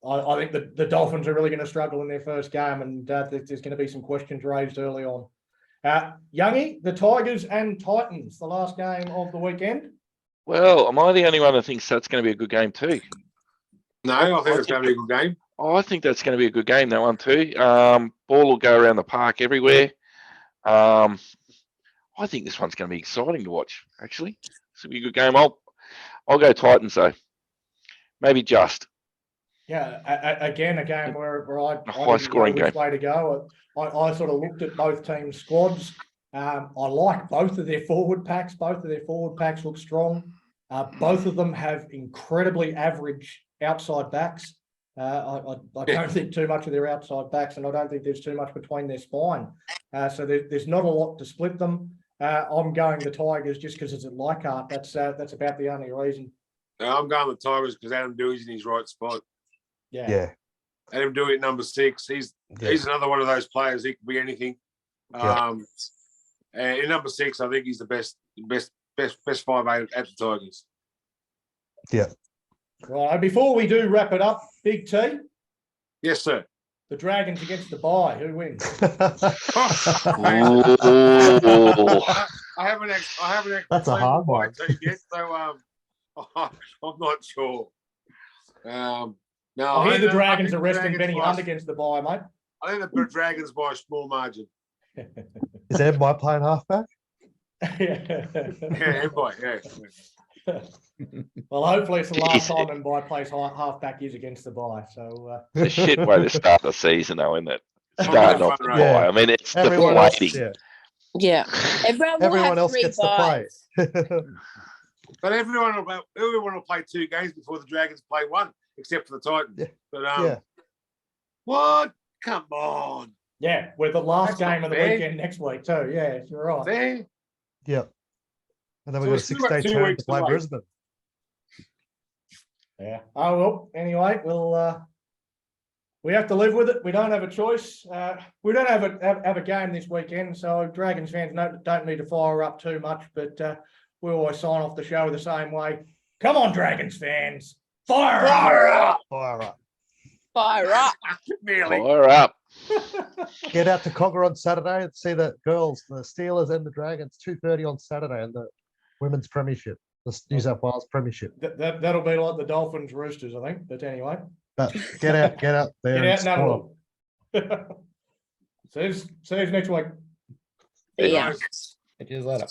I think the Dolphins are really going to struggle in their first game, and there's going to be some questions raised early on. Youngie, the Tigers and Titans, the last game of the weekend. Well, am I the only one that thinks that's going to be a good game too? No, I think it's going to be a good game. I think that's going to be a good game, that one too. Ball will go around the park everywhere. I think this one's going to be exciting to watch, actually. This will be a good game. I'll go Titans, though. Maybe just. Yeah, again, a game where I high-scoring didn't know which game. way to go. I sort of looked at both teams' squads. I like both of their forward packs. Both of their forward packs look strong. Both of them have incredibly average outside backs. I don't think too much of their outside backs, and I don't think there's too much between their spine. So there's not a lot to split them. I'm going the Tigers just because it's at Leichhardt. That's about the only reason. No, I'm going with Tigers because Adam Dewey's in his right spot. Yeah. Let him do it number 6. He's another one of those players. He could be anything. And in number 6, I think he's the best 5'8" at the Tigers. Yeah. Right. Before we do wrap it up, Big T, Yes, sir. the Dragons against the Bye. Who wins? I haven't actually That's a hard one. yet, so I'm not sure. No, I hear the think Dragons the are resting Dragons Benny by- Hunt against the Bye, mate. I think the Dragons by a small margin. Is Ed my playing halfback? Yeah, yeah. Well, hopefully it's the last Jeez. time and Bye plays halfback is against the Bye. So It's a shit way to start the season, though, isn't it? Starting off the Yeah. bye. I mean, it's Everyone else, deflating. Yeah. Everyone else gets to play. buys. But everyone will play 2 games before the Dragons play 1. except for the Titans. Yeah. But Yeah. what? Come on. Yeah, we're the last That's not game of the fair. weekend next week too. Yeah, you're right. Fair. Yeah. And then So we've got we a still 6 got day 2 turn weeks to play to wait. Brisbane. Yeah. Oh well. Anyway, we have to live with it. We don't have a choice. We don't have a game this weekend, so Dragons fans don't need to fire up too much. But we always sign off the show the same way. Come on, Dragons fans, fire up! Fire up. Fire up. Nearly. Fire up. Get out to Cogger on Saturday and see the girls, the Steelers and the Dragons, 2:30 on Saturday in the women's premiership, the New South Wales premiership. That'll be like the Dolphins Roosters, I think. But anyway, But get out there. get and out and have a support 'em. look. See you next week. Yeah. It is later.